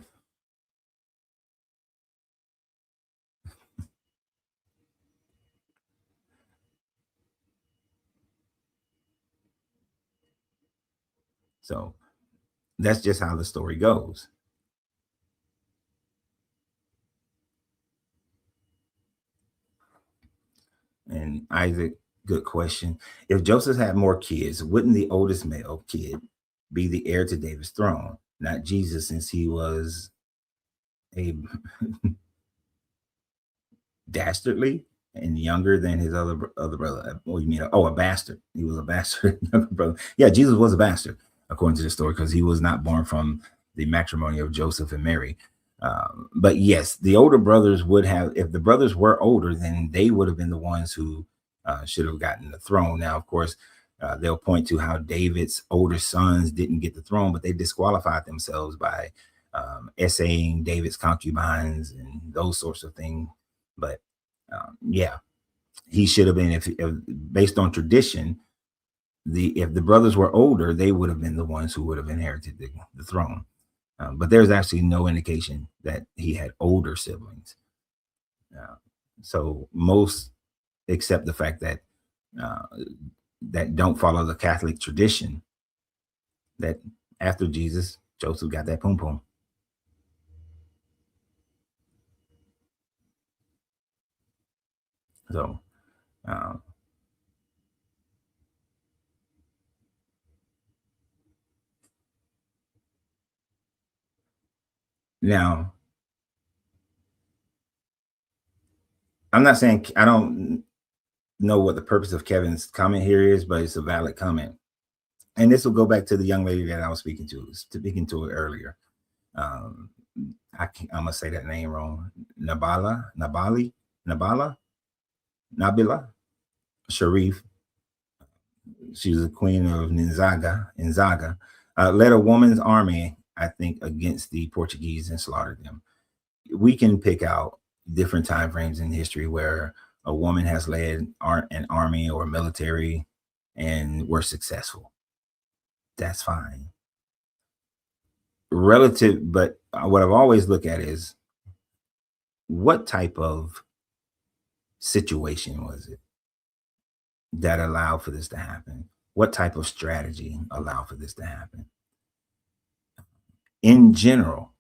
So that's just how the story goes. And Isaac, good question. If Joseph had more kids, wouldn't the oldest male kid be the heir to David's throne, not Jesus, since he was a dastardly and younger than his other brother? What do you mean? Oh, a bastard. He was a bastard younger brother. Yeah, Jesus was a bastard, according to the story, because he was not born from the matrimony of Joseph and Mary. But yes, the older brothers would have, if the brothers were older, then they would have been the ones who should have gotten the throne. Now, of course, they'll point to how David's older sons didn't get the throne, but they disqualified themselves by essaying David's concubines and those sorts of things. But yeah, he should have been, if based on tradition, if the brothers were older, they would have been the ones who would have inherited the throne. But there's actually no indication that he had older siblings. So most accept the fact that that don't follow the Catholic tradition, that after Jesus, Joseph got that poom poom. So now, I'm not saying, I don't know what the purpose of Kevin's comment here is, but it's a valid comment. And this will go back to the young lady that I was speaking to earlier. I'm gonna say that name wrong. Nabila Sharif. She was the queen of Nzaga, led a woman's army, I think, against the Portuguese and slaughtered them. We can pick out different time frames in history where a woman has led an army or military and were successful. That's fine. Relative, but what I've always looked at is, what type of situation was it that allowed for this to happen? What type of strategy allowed for this to happen? In general,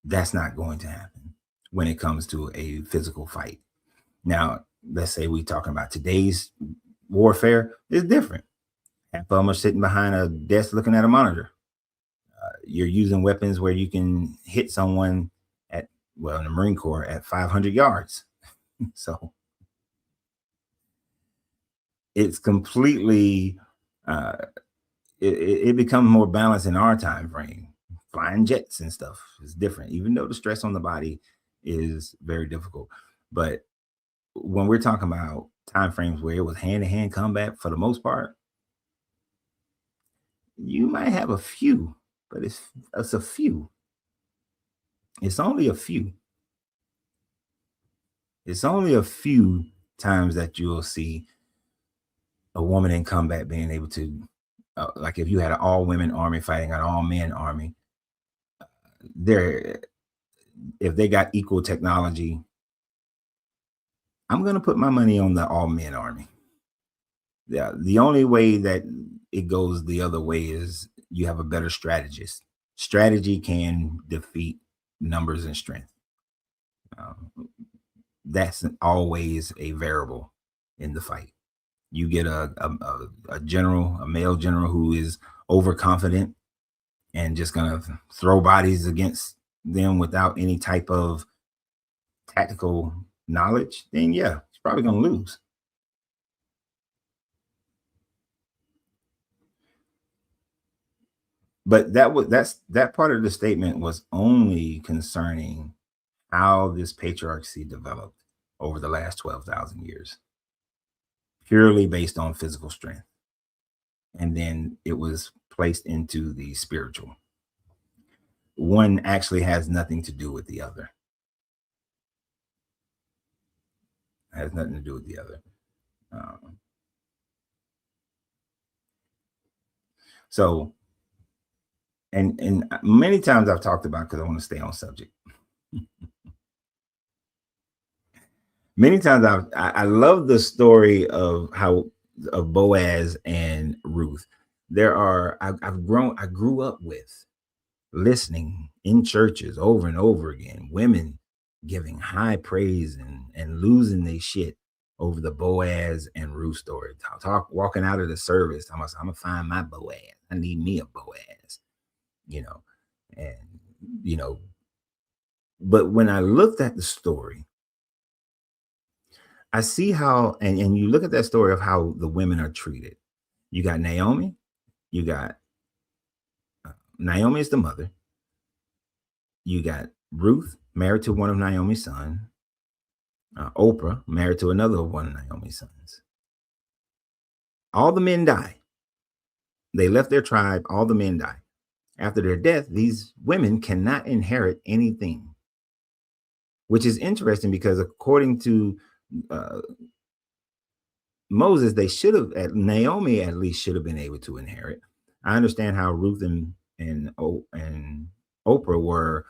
that's not going to happen when it comes to a physical fight. Now, let's say we talking about today's warfare, is different. Half of them are sitting behind a desk looking at a monitor. You're using weapons where you can hit someone at, well, in the Marine Corps at 500 yards. So it's completely, uh, it becomes more balanced in our time frame. Flying jets and stuff is different, even though the stress on the body is very difficult. But when we're talking about time frames where it was hand-to-hand combat for the most part, you might have a few, but it's a few. It's only a few. It's only a few times that you'll see a woman in combat being able to, like if you had an all women army fighting an all men army, there, if they got equal technology, I'm going to put my money on the all men army. Yeah, the only way that it goes the other way is you have a better strategist. Strategy can defeat numbers and strength. That's always a variable in the fight. You get a general, a male general who is overconfident and just gonna throw bodies against them without any type of tactical knowledge, then yeah, he's probably gonna lose. But that part of the statement was only concerning how this patriarchy developed over the last 12,000 years, purely based on physical strength. And then it was placed into the spiritual. One actually has nothing to do with the other. Has nothing to do with the other. Um, so, and many times I've talked about, because I want to stay on subject. Many times I love the story of how of Boaz and Ruth. There are I grew up with listening in churches over and over again, women giving high praise and losing their shit over the Boaz and Ruth story. Walking out of the service, I'm gonna find my Boaz. I need me a Boaz, you know, and you know. But when I looked at the story, I see how, and you look at that story of how the women are treated. You got Naomi, you got Naomi is the mother. You got Ruth, married to one of Naomi's sons. Oprah, married to another one of Naomi's sons. All the men die. They left their tribe. All the men die. After their death, these women cannot inherit anything, which is interesting because according to uh, Moses, they should have, Naomi at least should have been able to inherit. I understand how Ruth and Oprah were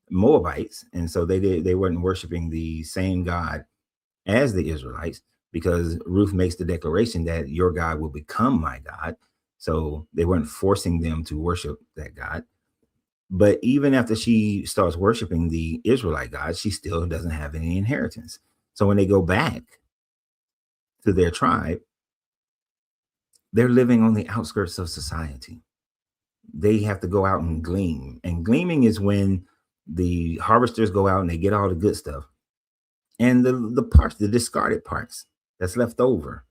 Moabites, and so they weren't worshiping the same God as the Israelites, because Ruth makes the declaration that your God will become my God. So they weren't forcing them to worship that God. But even after she starts worshiping the Israelite God, she still doesn't have any inheritance. So when they go back to their tribe, they're living on the outskirts of society. They have to go out and glean. And gleaming is when the harvesters go out and they get all the good stuff. And the parts, the discarded parts that's left over,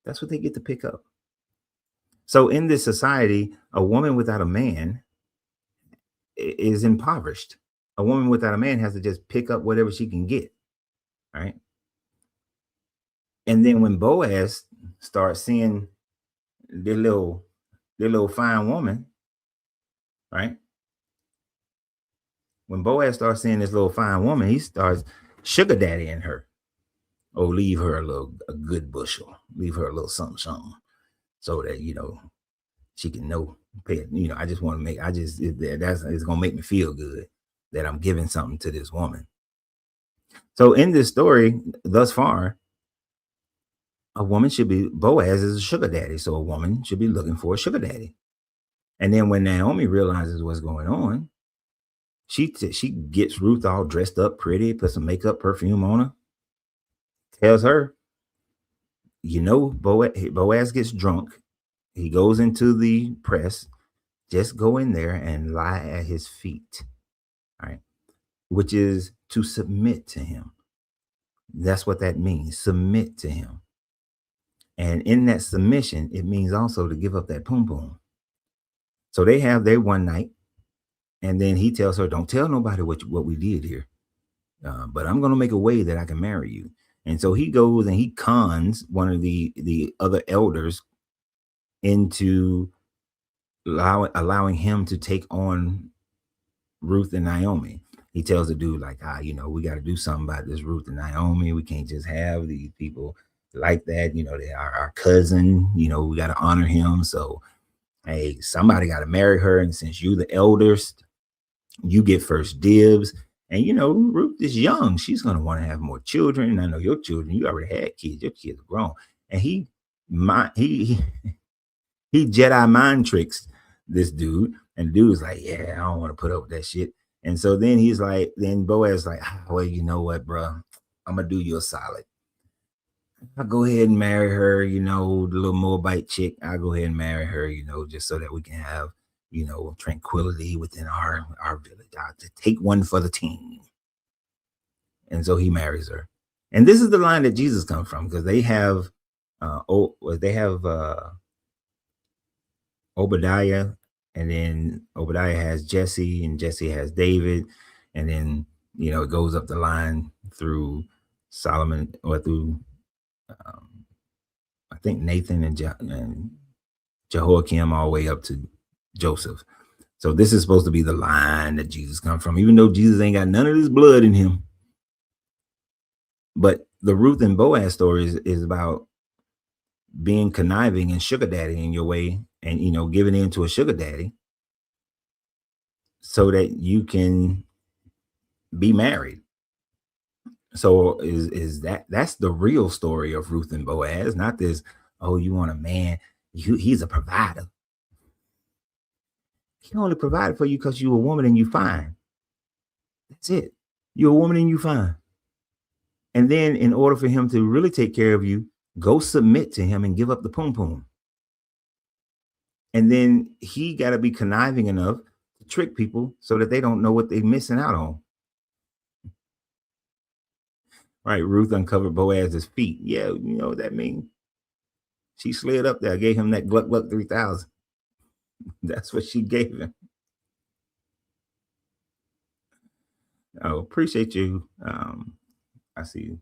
that's what they get to pick up. So in this society, a woman without a man is impoverished. A woman without a man has to just pick up whatever she can get. Right. And then when Boaz starts seeing their little fine woman, right? When Boaz starts seeing this little fine woman, he starts sugar daddying her. Oh, leave her a good bushel, leave her a little something, so that she can know. Pay it. I just want to make. That's it's gonna make me feel good that I'm giving something to this woman. So in this story, thus far, a woman should be Boaz is a sugar daddy, so a woman should be looking for a sugar daddy. And then when Naomi realizes what's going on, she gets Ruth all dressed up pretty, put some makeup, perfume on her, tells her, Boaz gets drunk. He goes into the press. Just go in there and lie at his feet. All right. Which is to submit to him. That's what that means. Submit to him. And in that submission, it means also to give up that poom poom. So they have their one night, and then he tells her, "Don't tell nobody what we did here, but I'm going to make a way that I can marry you." And so he goes and he cons one of the other elders into allowing him to take on Ruth and Naomi. He tells the dude like, we got to do something about this Ruth and Naomi. We can't just have these people like that. They are our cousin. We got to honor him. So, hey, somebody got to marry her. And since you the elders, you get first dibs. And, Ruth is young. She's going to want to have more children. And I know your children, you already had kids. Your kids are grown. And he Jedi mind tricks this dude. And the dude's like, yeah, I don't want to put up with that shit. And so then then Boaz is like, well, you know what, bro? I'm going to do you a solid. I'll go ahead and marry her, the little Moabite chick. I'll go ahead and marry her, just so that we can have, tranquility within our village. I'll take one for the team. And so he marries her. And this is the line that Jesus comes from, because they have Obadiah, and then Obadiah has Jesse, and Jesse has David, and then it goes up the line through Solomon, or through I think Nathan and Jehoiakim, all the way up to Joseph. So this is supposed to be the line that Jesus comes from, even though Jesus ain't got none of this blood in him. But the Ruth and Boaz story is about being conniving and sugar daddy in your way, and giving in to a sugar daddy so that you can be married. So that's the real story of Ruth and Boaz, not this, oh, you want a man, he's a provider. He only provided for you because you're a woman and you fine. That's it. You're a woman and you fine. And then in order for him to really take care of you, go submit to him and give up the poom poom. And then he got to be conniving enough to trick people so that they don't know what they're missing out on. Right. Ruth uncovered Boaz's feet. Yeah. You know what that means? She slid up there, gave him that Gluck Gluck 3000. That's what she gave him. Oh, appreciate you. I see you.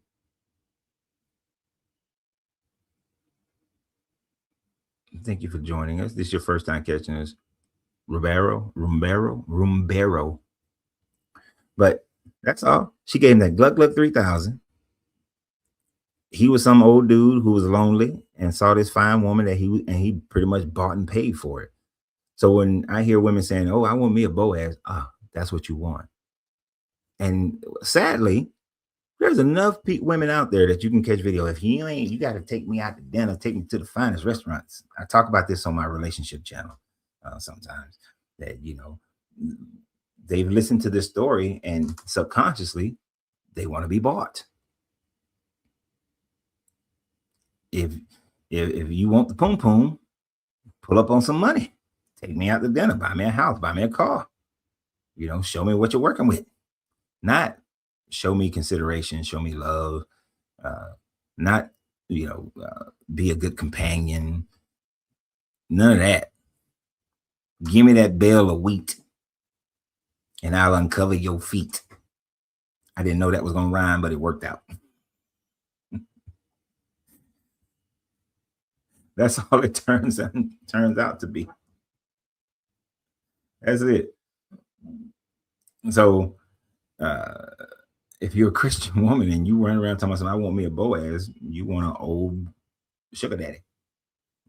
Thank you for joining us. This is your first time catching us. Rumbero. But that's all. She gave him that Gluck Gluck 3000. He was some old dude who was lonely and saw this fine woman that he pretty much bought and paid for it. So when I hear women saying, "Oh, I want me a Boaz," that's what you want. And sadly, there's enough women out there that you can catch video. If you ain't, you got to take me out to dinner, take me to the finest restaurants. I talk about this on my relationship channel sometimes, that they've listened to this story and subconsciously they want to be bought. If you want the poom poom, pull up on some money, take me out to dinner, buy me a house, buy me a car. Show me what you're working with. Not show me consideration, show me love, not be a good companion. None of that. Give me that bale of wheat and I'll uncover your feet. I didn't know that was gonna rhyme, but it worked out. That's all it turns out to be. That's it. So if you're a Christian woman and you run around talking about, I want me a Boaz, you want an old sugar daddy.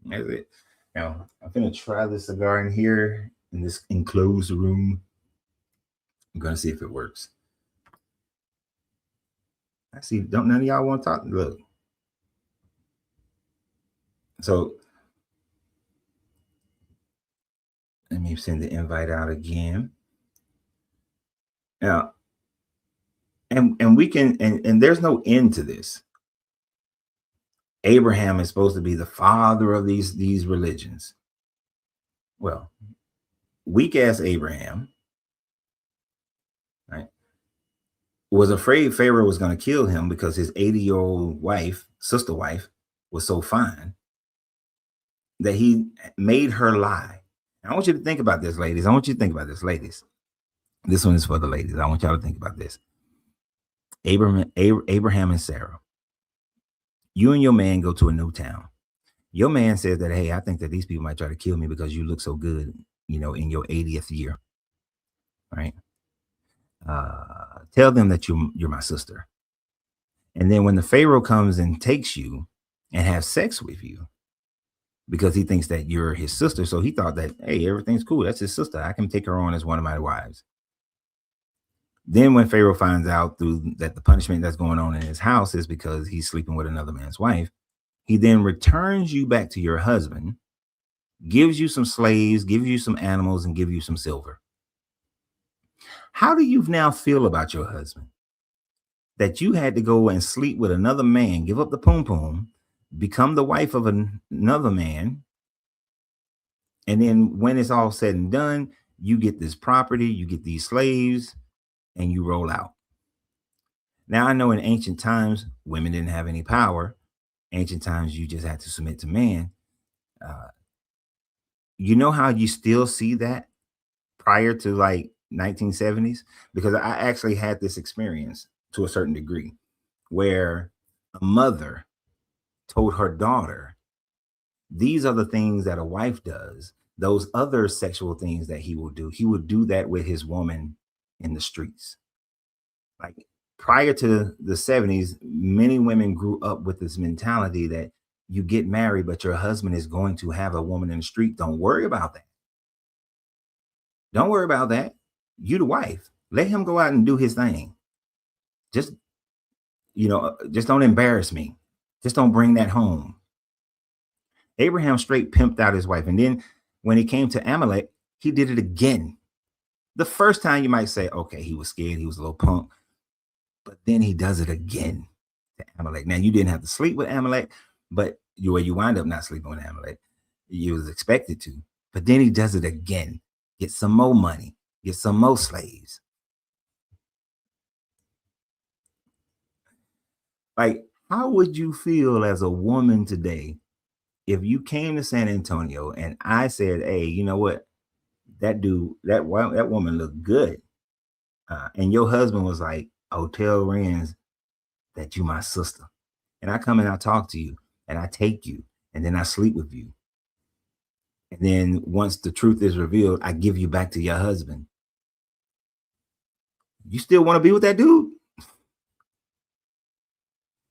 That's it. Now I'm gonna try this cigar in here in this enclosed room. I'm gonna see if it works. I see. Don't none of y'all want to talk? Look. So let me send the invite out again. Now, and we can, and there's no end to this. Abraham is supposed to be the father of these religions. Well, weak ass Abraham, right, was afraid Pharaoh was going to kill him because his 80-year-old wife, sister wife, was so fine that he made her lie. And I want you to think about this, ladies. I want you to think about this, ladies. This one is for the ladies. I want y'all to think about this. Abraham and Sarah. You and your man go to a new town. Your man says that, hey, I think that these people might try to kill me because you look so good, in your 80th year, right? Tell them that you're my sister. And then when the Pharaoh comes and takes you and has sex with you, because he thinks that you're his sister, so he thought that, hey, everything's cool. That's his sister. I can take her on as one of my wives. Then when Pharaoh finds out through that the punishment that's going on in his house is because he's sleeping with another man's wife, he then returns you back to your husband, gives you some slaves, gives you some animals, and give you some silver. How do you now feel about your husband? That you had to go and sleep with another man, give up the poom poom, become the wife of another man, and then when it's all said and done, you get this property, you get these slaves, and you roll out. Now, I know in ancient times, women didn't have any power. Ancient times, you just had to submit to man. Uh, you know how you still see that prior to like 1970s? Because I actually had this experience to a certain degree where a mother told her daughter, these are the things that a wife does. Those other sexual things that he will do that with his woman in the streets. Like prior to the 70s, many women grew up with this mentality that you get married, but your husband is going to have a woman in the street. Don't worry about that. Don't worry about that. You the wife. Let him go out and do his thing. Just, just don't embarrass me. Just don't bring that home. Abraham straight pimped out his wife. And then when he came to Amalek, he did it again. The first time you might say, okay, he was scared. He was a little punk. But then he does it again to Amalek. Now, you didn't have to sleep with Amalek, but you wind up not sleeping with Amalek. You was expected to. But then he does it again. Get some more money. Get some more slaves. Like, how would you feel as a woman today if you came to San Antonio and I said, hey, you know what? That dude, that woman looked good. And your husband was like, oh, tell Renz that you my sister. And I come and I talk to you and I take you and then I sleep with you. And then once the truth is revealed, I give you back to your husband. You still want to be with that dude?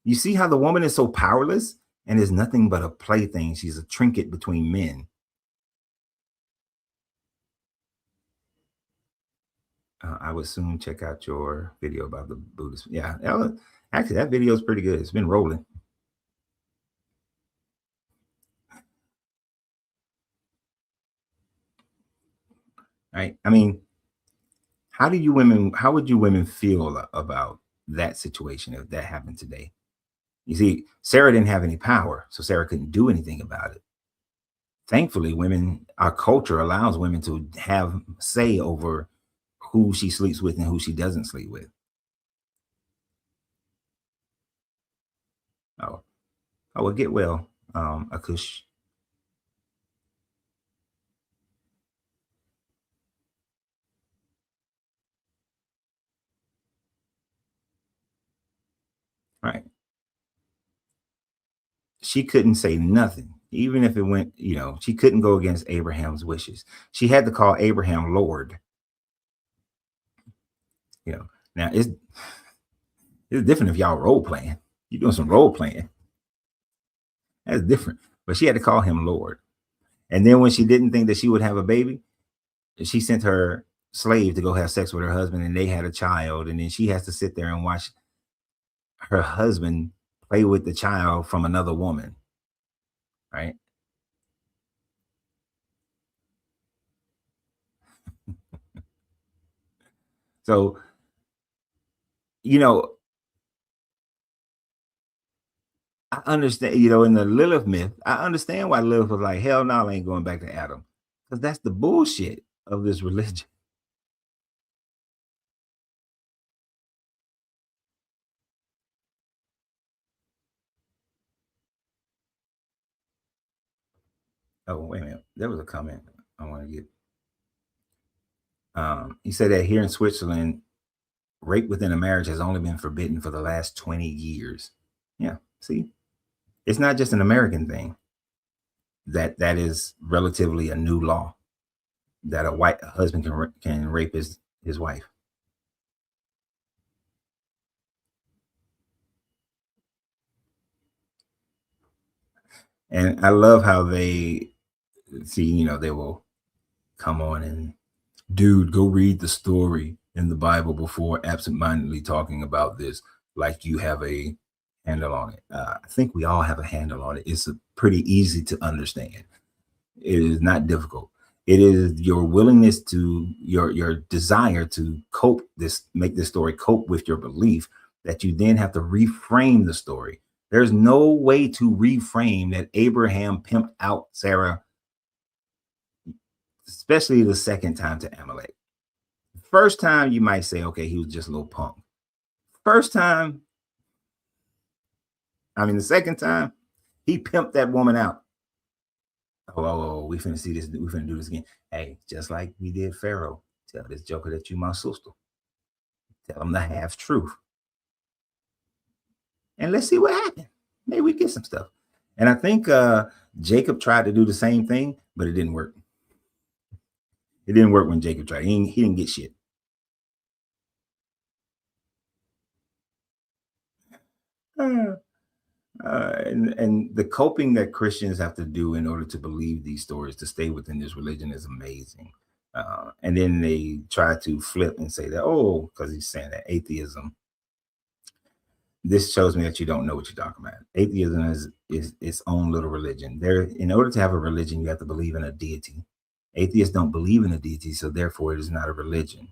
You see how the woman is so powerless and is nothing but a plaything. She's a trinket between men. I would soon check out your video about the Buddhist. Yeah, actually, that video is pretty good. It's been rolling. Right? I mean, how would you women feel about that situation if that happened today? You see, Sarah didn't have any power, so Sarah couldn't do anything about it. Thankfully, our culture allows women to have say over who she sleeps with and who she doesn't sleep with. Oh, well, get well, Akush. Right. She couldn't say nothing, even if it went, she couldn't go against Abraham's wishes. She had to call Abraham Lord. Now it's different if y'all role playing. You're doing some role playing. That's different. But she had to call him Lord. And then when she didn't think that she would have a baby, she sent her slave to go have sex with her husband, and they had a child. And then she has to sit there and watch her husband play with the child from another woman. Right. So, you know, I understand, in the Lilith myth, I understand why Lilith was like, hell no, I ain't going back to Adam. Because that's the bullshit of this religion. Oh, wait a minute. There was a comment I want to get. He said that here in Switzerland, rape within a marriage has only been forbidden for the last 20 years. Yeah, see, it's not just an American thing. That is relatively a new law that a white husband can rape his wife. And I love how they see, they will come on and, dude, go read the story in the Bible before absentmindedly talking about this like you have a handle on it. I think we all have a handle on it. It's pretty easy to understand. It is not difficult. It is your willingness to your desire to make this story cope with your belief that you then have to reframe the story. There's no way to reframe that Abraham pimped out Sarah, especially the second time to Amalek. First time, you might say, okay, he was just a little punk. First time, the second time, he pimped that woman out. Oh, we finna see this. We finna do this again. Hey, just like we did Pharaoh. Tell this joker that you my sister. Tell him the half truth. And let's see what happened. Maybe we get some stuff. And I think Jacob tried to do the same thing, but it didn't work. It didn't work when Jacob tried. He didn't get shit. And the coping that Christians have to do in order to believe these stories, to stay within this religion, is amazing. And then they try to flip and say that, oh, because he's saying that atheism. This shows me that you don't know what you're talking about. Atheism is its own little religion. In order to have a religion, you have to believe in a deity. Atheists don't believe in a deity, so therefore it is not a religion.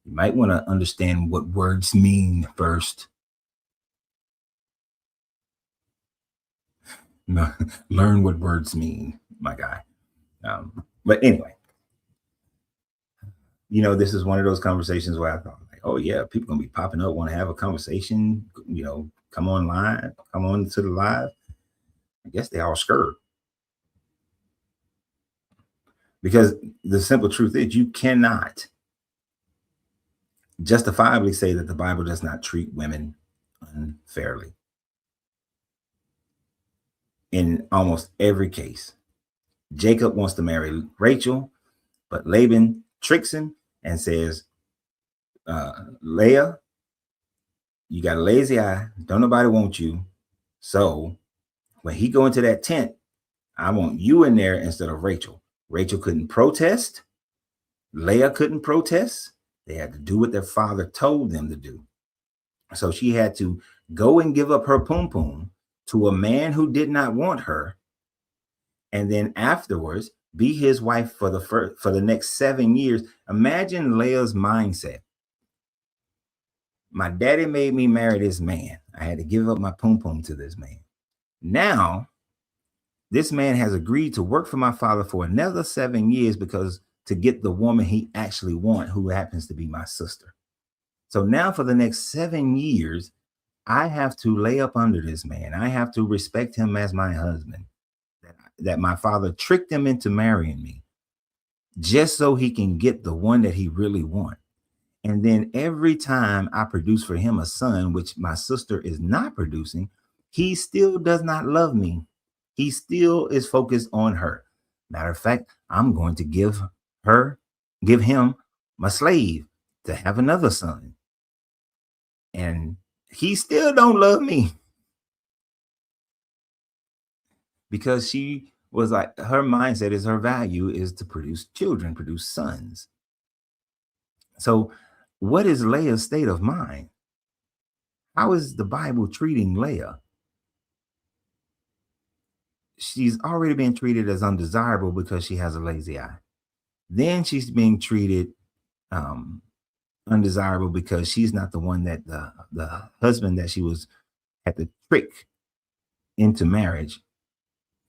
You might want to understand what words mean first. Learn what words mean, my guy. But anyway, this is one of those conversations where I thought, like, oh yeah, people gonna be popping up, want to have a conversation. Come online, come on to the live. I guess they all scared, because the simple truth is you cannot justifiably say that the Bible does not treat women unfairly. In almost every case, Jacob wants to marry Rachel, but Laban tricks him and says, Leah, you got a lazy eye. Don't nobody want you. So when he go into that tent, I want you in there instead of Rachel. Rachel couldn't protest. Leah couldn't protest. They had to do what their father told them to do. So she had to go and give up her pum pum to a man who did not want her, and then afterwards be his wife for the next 7 years. Imagine Leah's mindset. My daddy made me marry this man. I had to give up my pum pum to this man. Now, this man has agreed to work for my father for another 7 years because to get the woman he actually wants, who happens to be my sister. So now for the next 7 years, I have to lay up under this man. I have to respect him as my husband. That my father tricked him into marrying me just so he can get the one that he really wants. And then every time I produce for him a son, which my sister is not producing, he still does not love me. He still is focused on her. Matter of fact, I'm going to give him my slave to have another son. And he still don't love me. Because she was like, her mindset is her value is to produce children, produce sons. So what is Leah's state of mind? How is the Bible treating Leah? She's already been treated as undesirable because she has a lazy eye. Then she's being treated undesirable because she's not the one that the husband that she had to trick into marriage,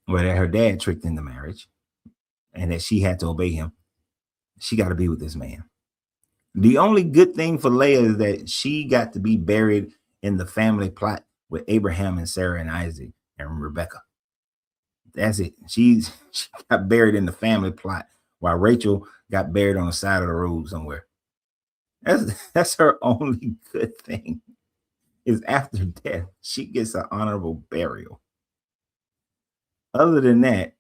or that her dad tricked into marriage, and that she had to obey him, she got to be with this man. The only good thing for Leah is that she got to be buried in the family plot with Abraham and Sarah and Isaac and Rebecca. That's it. She got buried in the family plot while Rachel got buried on the side of the road somewhere. That's her only good thing, is after death, she gets an honorable burial. Other than that,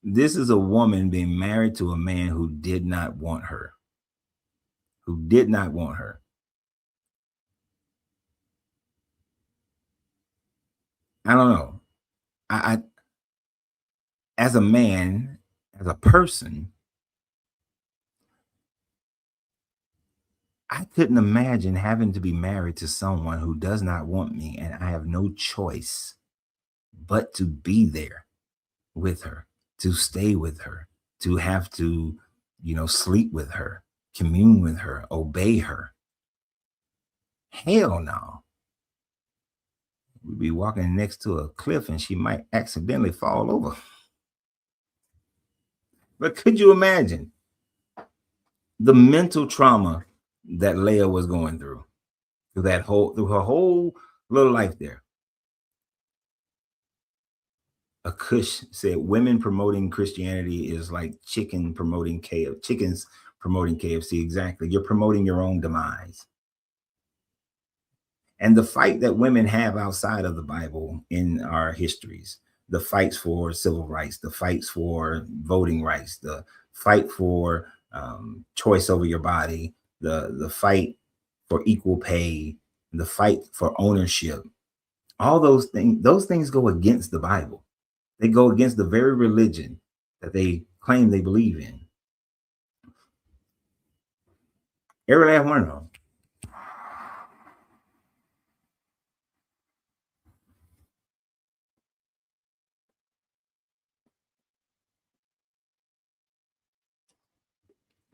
this is a woman being married to a man who did not want her. Who did not want her. I don't know. I as a man, as a person, I couldn't imagine having to be married to someone who does not want me, and I have no choice but to be there with her, to stay with her, to have to, sleep with her, commune with her, obey her. Hell no. We'd be walking next to a cliff and she might accidentally fall over. But could you imagine the mental trauma that Leah was going through through her whole little life there? A Kush said, women promoting Christianity is like chickens promoting KFC. Exactly. You're promoting your own demise. And the fight that women have outside of the Bible in our histories, the fights for civil rights, the fights for voting rights, the fight for choice over your body, the fight for equal pay, the fight for ownership, all those things go against the Bible. They go against the very religion that they claim they believe in. Every last one of them.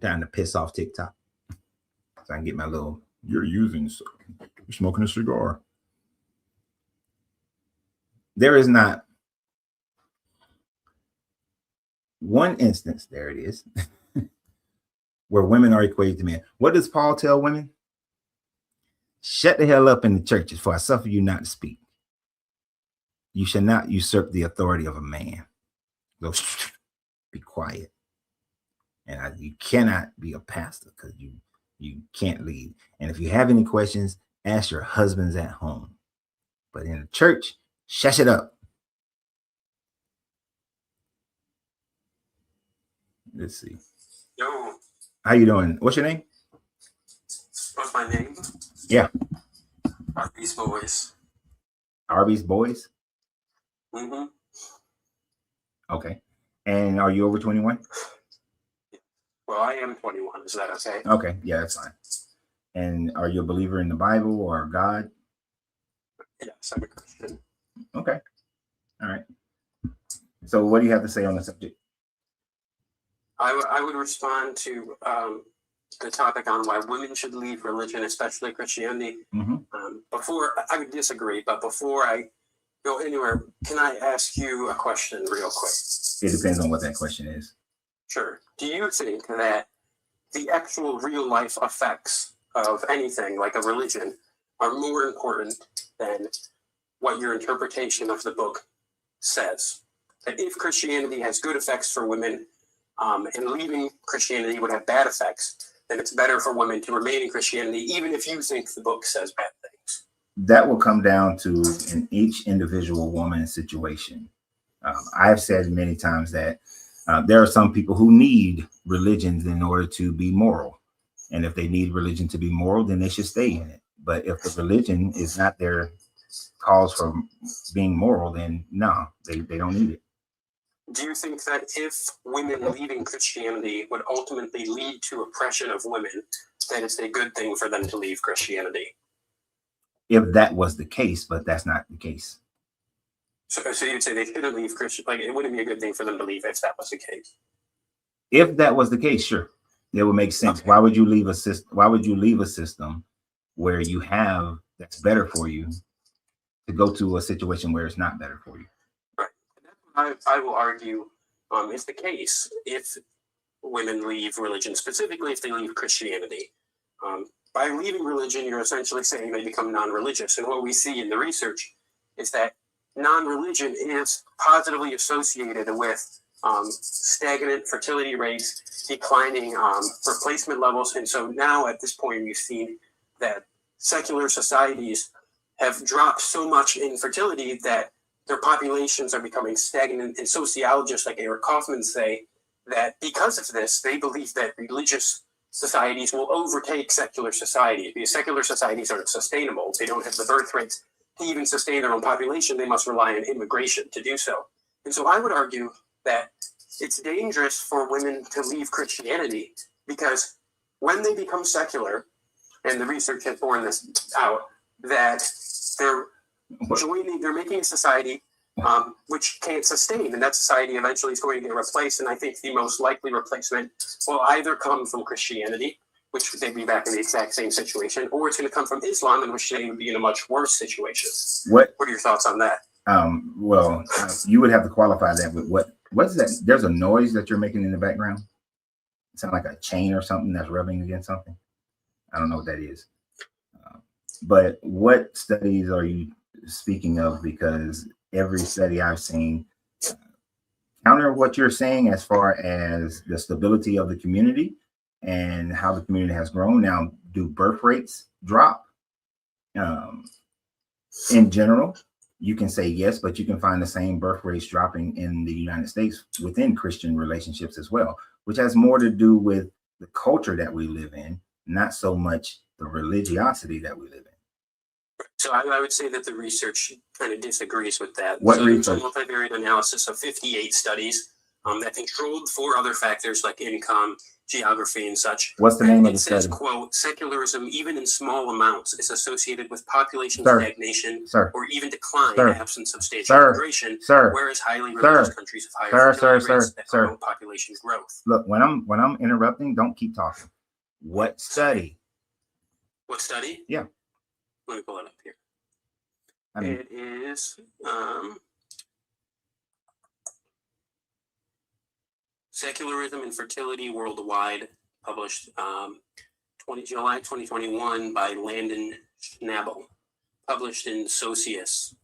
Time to piss off TikTok so I can get my little, you're smoking a cigar. There is not one instance, there it is, where women are equated to men. What does Paul tell women? Shut the hell up in the churches, for I suffer you not to speak. You shall not usurp the authority of a man. Go be quiet. And you cannot be a pastor because you can't lead. And if you have any questions, ask your husbands at home. But in the church, shush it up. Let's see. Yo. How you doing? What's your name? What's my name? Yeah. Arby's Boys. Arby's Boys? Mm-hmm. Okay. And are you over 21? Well, I am 21. Is that okay? Okay. Yeah, that's fine. And are you a believer in the Bible or God? Yes, I'm a Christian. Okay. All right. So what do you have to say on the subject? I would respond to the topic on why women should leave religion, especially Christianity. Mm-hmm. Before I would disagree, but before I go anywhere, can I ask you a question real quick? It depends on what that question is. Sure. Do you think that the actual real life effects of anything like a religion are more important than what your interpretation of the book says? That if Christianity has good effects for women, and leaving Christianity would have bad effects, then it's better for women to remain in Christianity, even if you think the book says bad things. That will come down to each individual woman's situation. I've said many times that there are some people who need religions in order to be moral. And if they need religion to be moral, then they should stay in it. But if the religion is not their cause for being moral, then no, they don't need it. Do you think that if women leaving Christianity would ultimately lead to oppression of women, that it's a good thing for them to leave Christianity? If that was the case, but that's not the case. So you'd say they shouldn't leave Christian, like it wouldn't be a good thing for them to leave if that was the case? If that was the case, sure, it would make sense. Okay. Why would you leave a system? Why would you leave a system where you have that's better for you to go to a situation where it's not better for you. Right. And that's what I will argue is the case if women leave religion, specifically if they leave Christianity. By leaving religion, you're essentially saying they become non-religious. And what we see in the research is that non-religion is positively associated with stagnant fertility rates, declining replacement levels. And so now at this point, we've seen that secular societies have dropped so much in fertility that their populations are becoming stagnant. And sociologists like Eric Kaufman say that because of this, they believe that religious societies will overtake secular societies because secular societies aren't sustainable. They don't have the birth rates to even sustain their own population. They must rely on immigration to do so. And so I would argue that it's dangerous for women to leave Christianity because when they become secular, and the research has borne this out, that they're making a society which can't sustain, and that society eventually is going to get replaced. And I think the most likely replacement will either come from Christianity, which they'd be back in the exact same situation, or it's going to come from Islam, in which they would be in a much worse situation. What are your thoughts on that? Well, you would have to qualify that with what's that? There's a noise that you're making in the background. It sounds like a chain or something that's rubbing against something. I don't know what that is. But what studies are you speaking of? Because every study I've seen counter what you're saying as far as the stability of the community and how the community has grown. Now, do birth rates drop? In general, you can say yes, but you can find the same birth rates dropping in the United States within Christian relationships as well, which has more to do with the culture that we live in, not so much the religiosity that we live in. So I would say that the research kind of disagrees with that. What so research? It's a multivariate analysis of 58 studies that controlled 4 other factors like income, geography, and such. What's the name of the study? It says, study? quote, secularism, even in small amounts, is associated with population stagnation or even decline in absence of substantial immigration, whereas highly religious countries have higher fertility rates that promote population growth. Look, when I'm interrupting, don't keep talking. What study? What study? Yeah. Let me pull it up here. It is Secularism and Fertility Worldwide, published July 2021 by Landon Schnabel, published in Socius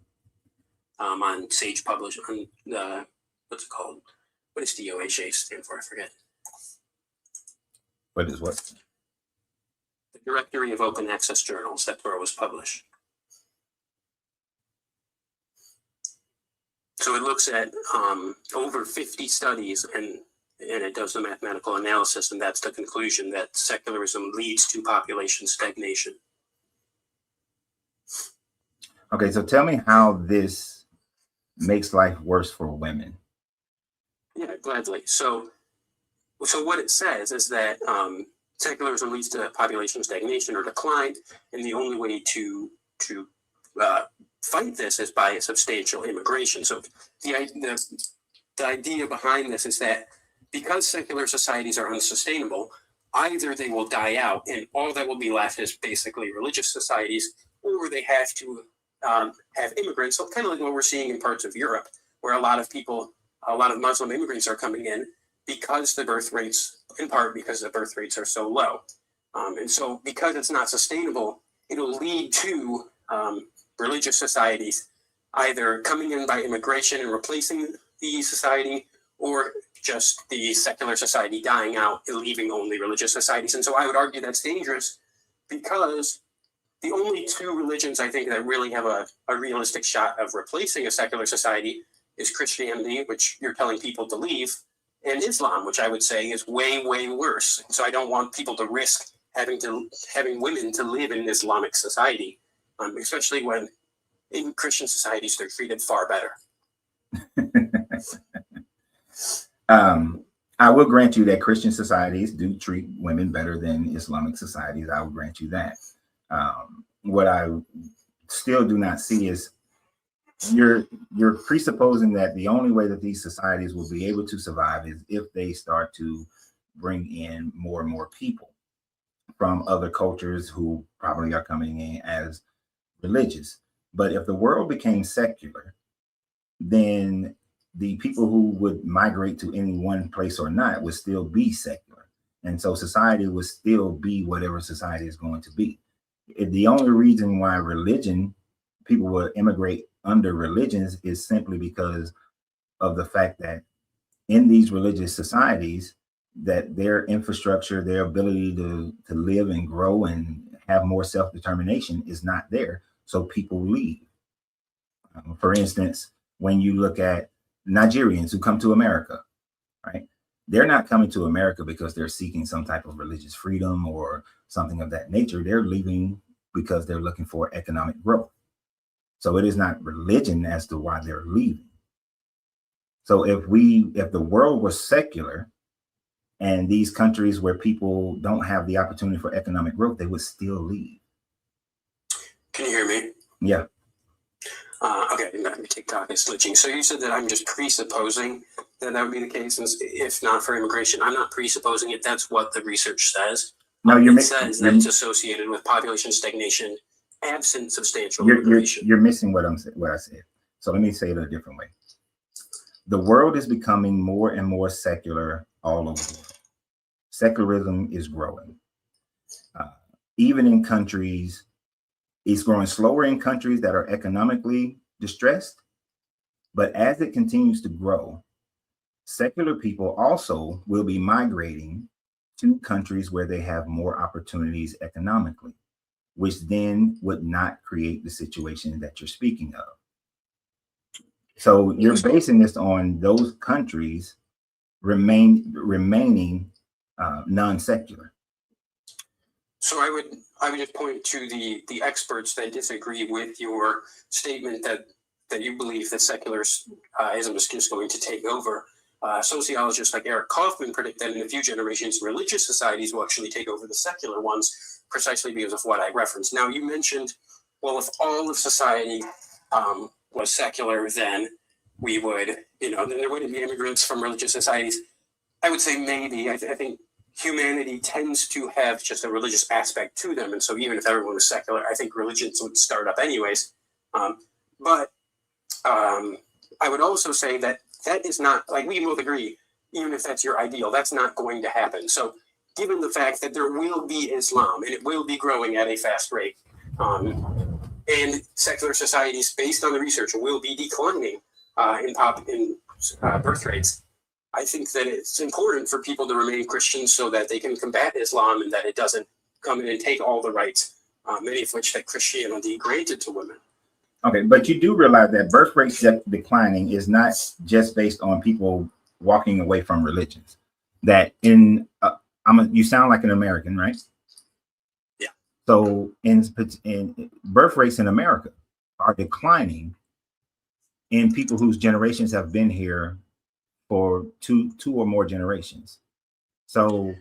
on Sage Publish on the, what's it called? What does DOHA stand for? I forget. What is what? The Directory of Open Access Journals. That's where it was published. So it looks at over 50 studies and it does the mathematical analysis, and that's the conclusion that secularism leads to population stagnation. Okay, so tell me how this makes life worse for women. Yeah, gladly. So what it says is that secularism leads to population stagnation or decline, and the only way to fight this is by a substantial immigration. So the idea behind this is that because secular societies are unsustainable, either they will die out and all that will be left is basically religious societies, or they have to have immigrants. So kind of like what we're seeing in parts of Europe, where a lot of Muslim immigrants are coming in because the birth rates, in part because the birth rates are so low. And so because it's not sustainable, it'll lead to religious societies either coming in by immigration and replacing the society, or just the secular society dying out and leaving only religious societies. And so I would argue that's dangerous because the only 2 religions I think that really have a realistic shot of replacing a secular society is Christianity, which you're telling people to leave, and Islam, which I would say is way, way worse. So I don't want people to risk having women to live in an Islamic society, especially when in Christian societies they're treated far better. I will grant you that Christian societies do treat women better than Islamic societies. I will grant you that. What I still do not see is you're presupposing that the only way that these societies will be able to survive is if they start to bring in more and more people from other cultures who probably are coming in as religious. But if the world became secular, then the people who would migrate to any one place or not would still be secular. And so society would still be whatever society is going to be. The only reason why people will immigrate under religions is simply because of the fact that in these religious societies, that their infrastructure, their ability to live and grow and have more self-determination is not there. So people leave. For instance, when you look at Nigerians who come to America, right? They're not coming to America because they're seeking some type of religious freedom or something of that nature. They're leaving because they're looking for economic growth. So it is not religion as to why they're leaving. So if the world was secular and these countries where people don't have the opportunity for economic growth, they would still leave. Can you hear me? Yeah. Okay, TikTok is glitching. So you said that I'm just presupposing that would be the case, if not for immigration. I'm not presupposing it. That's what the research says. No, it says that it's associated with population stagnation, absent substantial immigration. You're missing what I said. So let me say it a different way. The world is becoming more and more secular all over the world. Secularism is growing. Even in countries, it's growing slower in countries that are economically distressed. But as it continues to grow, secular people also will be migrating to countries where they have more opportunities economically, which then would not create the situation that you're speaking of. So you're basing this on those countries remaining non-secular. So I would just point to the experts that disagree with your statement that you believe that secularism is just going to take over. Sociologists like Eric Kaufman predict that in a few generations, religious societies will actually take over the secular ones, precisely because of what I referenced. Now, you mentioned, well, if all of society was secular, then we would, then there wouldn't be immigrants from religious societies. I would say maybe. I think humanity tends to have just a religious aspect to them. And so even if everyone was secular, I think religions would start up anyways. But I would also say that is not, like we both agree, even if that's your ideal, that's not going to happen. So given the fact that there will be Islam and it will be growing at a fast rate, and secular societies, based on the research, will be declining in birth rates, I think that it's important for people to remain Christians so that they can combat Islam and that it doesn't come in and take all the rights, many of which that Christianity granted to women. Okay, but you do realize that birth rates declining is not just based on people walking away from religions. That you sound like an American, right? Yeah. So in birth rates in America are declining in people whose generations have been here for two or more generations. So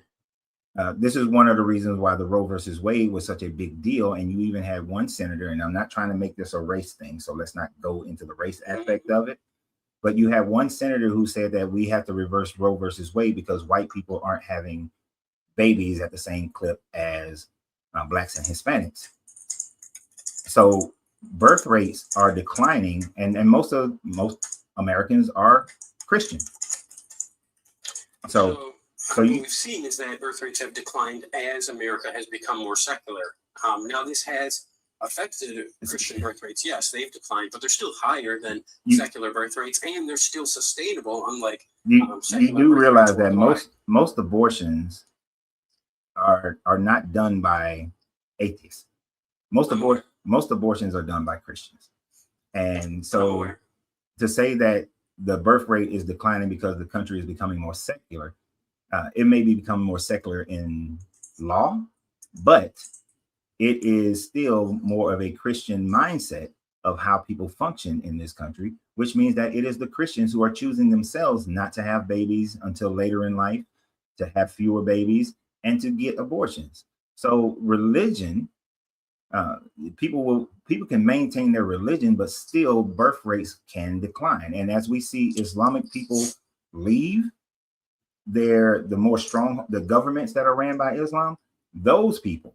this is one of the reasons why the Roe versus Wade was such a big deal. And you even had one senator, and I'm not trying to make this a race thing, so let's not go into the race aspect of it. But you have one senator who said that we have to reverse Roe versus Wade because white people aren't having babies at the same clip as Blacks and Hispanics. So birth rates are declining, and most Americans are Christian. So what we've seen is that birth rates have declined as America has become more secular. Now, this has affected Christian birth rates. Yes, they've declined, but they're still higher than secular birth rates, and they're still sustainable, unlike you do realize that most abortions are not done by atheists. Most abortions are done by Christians. And so to say that the birth rate is declining because the country is becoming more secular, it may be becoming more secular in law, but it is still more of a Christian mindset of how people function in this country, which means that it is the Christians who are choosing themselves not to have babies until later in life, to have fewer babies, and to get abortions. So religion, people can maintain their religion, but still birth rates can decline. And as we see Islamic people leave the governments that are ran by Islam, those people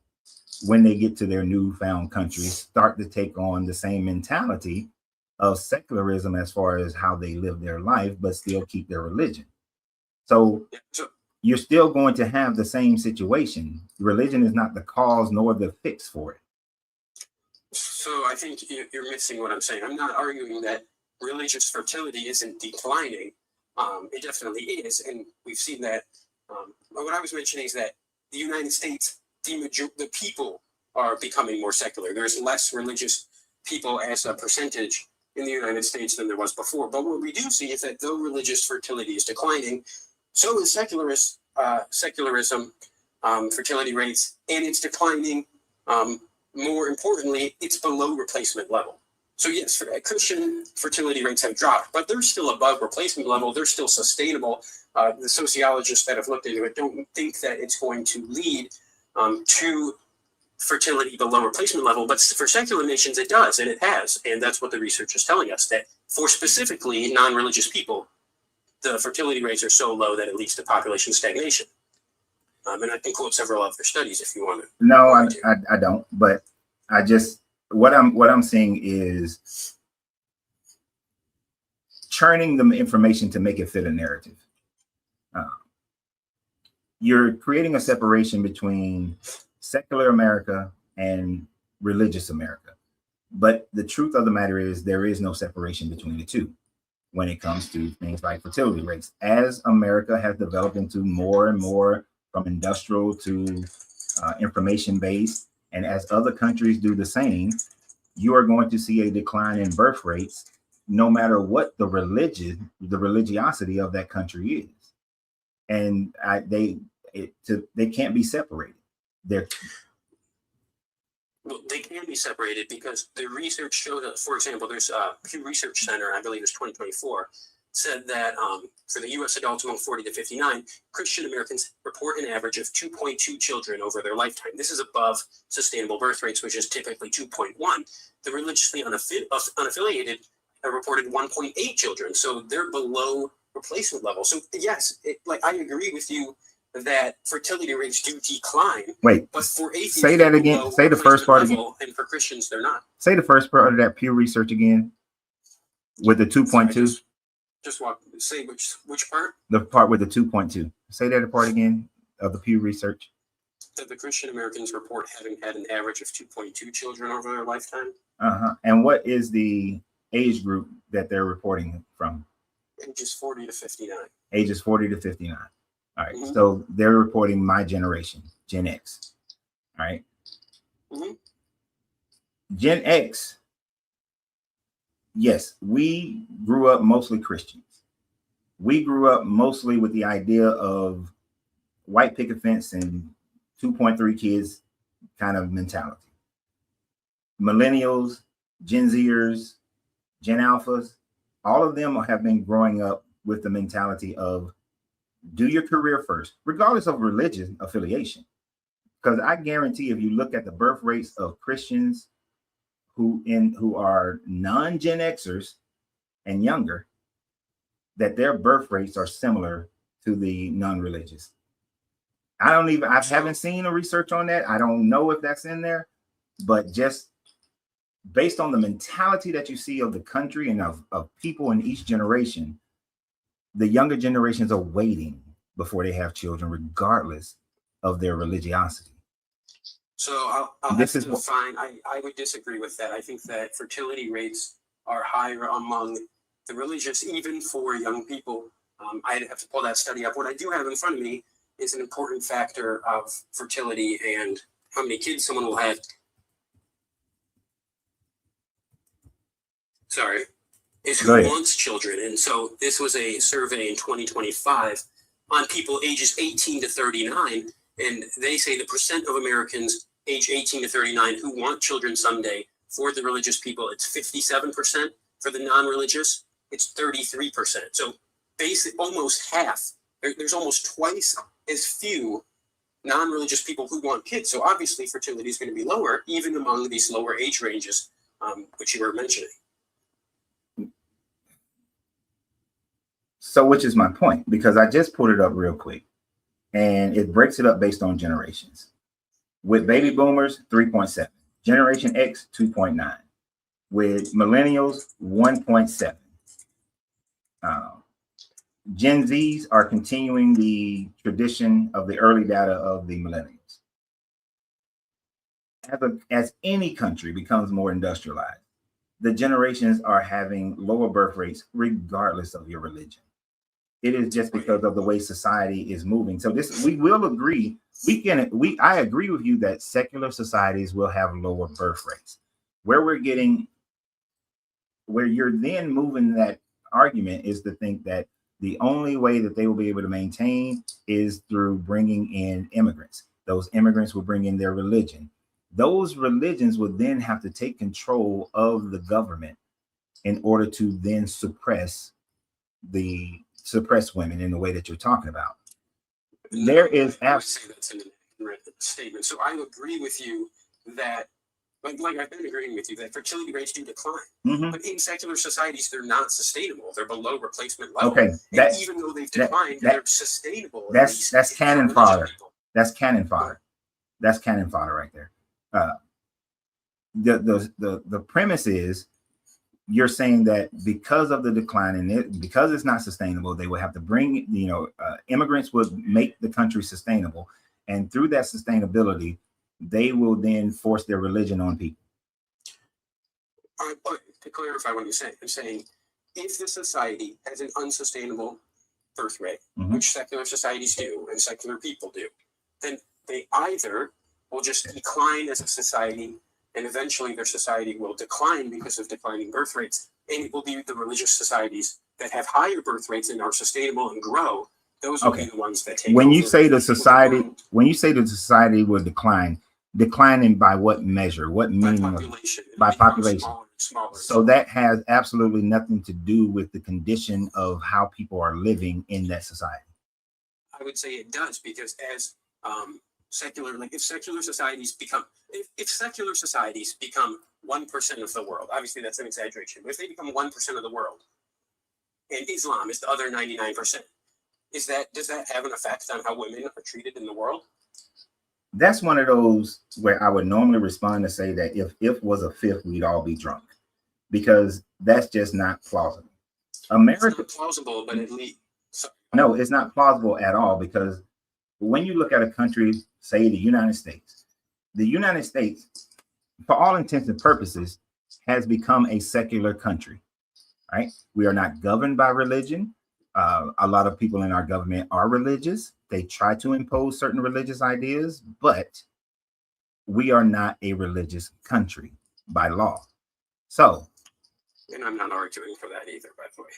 when they get to their newfound countries, start to take on the same mentality of secularism as far as how they live their life, but still keep their religion. So you're still going to have the same situation. Religion is not the cause nor the fix for it. So I think you're missing what I'm saying. I'm not arguing that religious fertility isn't declining. It definitely is, and we've seen that. But what I was mentioning is that the United States, the people are becoming more secular. There's less religious people as a percentage in the United States than there was before. But what we do see is that though religious fertility is declining, so is secularism, fertility rates, and it's declining. More importantly, it's below replacement level. So yes, Christian fertility rates have dropped, but they're still above replacement level. They're still sustainable. The sociologists that have looked into it don't think that it's going to lead to fertility below replacement level, but for secular nations it does, and it has. And that's what the research is telling us, that for specifically non-religious people, the fertility rates are so low that it leads to population stagnation. And I can quote several other studies if you want to. No, I don't. But I just what I'm seeing is churning the information to make it fit a narrative. You're creating a separation between secular America and religious America. But the truth of the matter is there is no separation between the two when it comes to things like fertility rates. As America has developed into more and more from industrial to information-based, and as other countries do the same, you are going to see a decline in birth rates, no matter what the religiosity of that country is. And they can't be separated. Well, they can be separated because the research showed that, for example, there's a Pew Research Center, I believe it was 2024, said that for the U.S. adults among 40 to 59, Christian Americans report an average of 2.2 children over their lifetime. This is above sustainable birth rates, which is typically 2.1. The religiously unaffiliated reported 1.8 children, so they're below replacement level. So yes, I agree with you that fertility rates do decline. Wait, but for atheists, say that again. Say the first part again. And for Christians, they're not. Say the first part of that Pew Research again with the 2.2. Say which part? The part with the 2.2. Say that part again of the Pew Research. That the Christian Americans report having had an average of 2.2 children over their lifetime. And what is the age group that they're reporting from? Ages 40 to 59. Ages 40 to 59. All right. Mm-hmm. So they're reporting my generation, Gen X. All right. Mm-hmm. Gen X. Yes, we grew up mostly Christians. We grew up mostly with the idea of white picket fence and 2.3 kids kind of mentality. Millennials, Gen Zers, Gen Alphas, all of them have been growing up with the mentality of do your career first, regardless of religious affiliation. Because I guarantee if you look at the birth rates of Christians who are non-Gen Xers and younger, that their birth rates are similar to the non-religious. I haven't seen a research on that. I don't know if that's in there, but just based on the mentality that you see of the country and of people in each generation, the younger generations are waiting before they have children, regardless of their religiosity. So I'll have to define. I would disagree with that. I think that fertility rates are higher among the religious, even for young people. I'd have to pull that study up. What I do have in front of me is an important factor of fertility and how many kids someone will have. Sorry. Is who wants children. And so this was a survey in 2025 on people ages 18 to 39. And they say the percent of Americans age 18 to 39 who want children someday, for the religious people, it's 57%. For the non-religious, it's 33%. So basically almost half. There's almost twice as few non-religious people who want kids. So obviously fertility is going to be lower, even among these lower age ranges, which you were mentioning. So which is my point, because I just pulled it up real quick and it breaks it up based on generations. With baby boomers, 3.7. Generation X, 2.9. With millennials, 1.7. Gen Zs are continuing the tradition of the early data of the millennials. As any country becomes more industrialized, the generations are having lower birth rates regardless of your religion. It is just because of the way society is moving. So this, we will agree. I agree with you that secular societies will have lower birth rates. Where you're then moving that argument is to think that the only way that they will be able to maintain is through bringing in immigrants. Those immigrants will bring in their religion. Those religions would then have to take control of the government in order to then suppress women in the way that you're talking about. There is I would say that's an inaccurate statement. So I agree with you that, like I've been agreeing with you, that fertility rates do decline. Mm-hmm. But in secular societies, they're not sustainable. They're below replacement level. Okay, and even though they've declined, they're sustainable. That's cannon fodder. That's cannon fodder. That's cannon fodder right there. The premise is you're saying that because of the decline in it, because it's not sustainable, they will have to bring, immigrants would make the country sustainable. And through that sustainability, they will then force their religion on people. But to clarify what you're saying, I'm saying if the society has an unsustainable birth rate, Mm-hmm. which secular societies do and secular people do, then they either will just decline as a society, and eventually their society will decline because of declining birth rates, and it will be the religious societies that have higher birth rates and are sustainable and grow. Those will be the ones that take. When you say the society will declining by what measure? What meaning? By population. Smaller. So that has absolutely nothing to do with the condition of how people are living in that society. I would say it does, because as if secular societies become 1% of the world, obviously that's an exaggeration, but if they become 1% of the world and Islam is the other 99%, does that have an effect on how women are treated in the world? That's one of those where I would normally respond to say that if was a fifth, we'd all be drunk, because that's just not plausible. America, it's not plausible, but at least no, it's not plausible at all, because when you look at a country, say the United States, for all intents and purposes, has become a secular country, right? We are not governed by religion. A lot of people in our government are religious. They try to impose certain religious ideas, but we are not a religious country by law. So, and I'm not arguing for that either, by the way.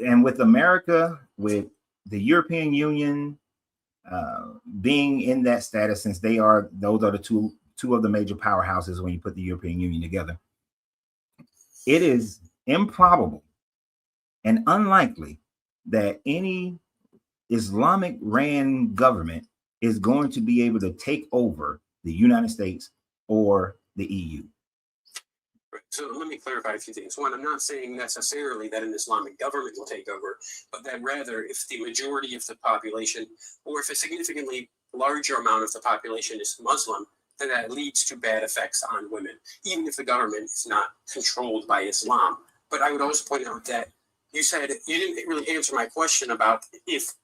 And with America, with the European Union being in that status, since those are the two of the major powerhouses when you put the European Union together, it is improbable and unlikely that any Islamic ran government is going to be able to take over the United States or the EU. So let me clarify a few things. One, I'm not saying necessarily that an Islamic government will take over, but that rather if the majority of the population, or if a significantly larger amount of the population is Muslim, then that leads to bad effects on women, even if the government is not controlled by Islam. But I would also point out that you said you didn't really answer my question about if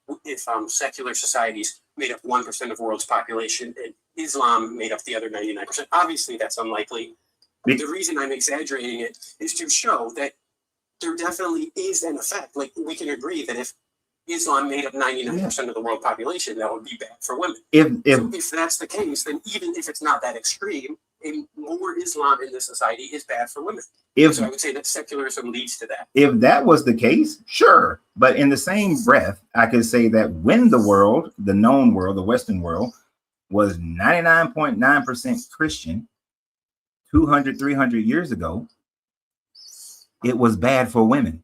secular societies made up 1% of the world's population and Islam made up the other 99%. Obviously, that's unlikely. The reason I'm exaggerating it is to show that there definitely is an effect. Like, we can agree that if Islam made up 99% of the world population, that would be bad for women. If that's the case, then even if it's not that extreme, more Islam in this society is bad for women. So I would say that secularism leads to that. If that was the case, sure. But in the same breath, I could say that when the world, the known world, the Western world, was 99.9% Christian 200, 300 years ago, it was bad for women.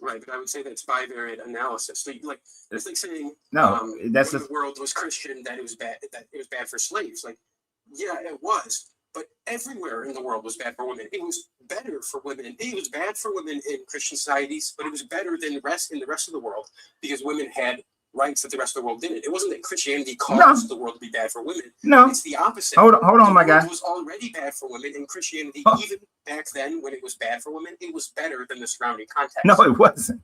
Right, but I would say that's bivariate analysis. So it's like saying that's when the world was Christian, that it was bad for slaves. Like, yeah, it was, but everywhere in the world was bad for women. It was better for women. It was bad for women in Christian societies, but it was better than in the rest of the world, because women had rights that the rest of the world didn't. It wasn't that Christianity caused the world to be bad for women. No, it's the opposite. Hold on, my guy. It was already bad for women, and Christianity, even back then when it was bad for women, it was better than the surrounding context. No, it wasn't.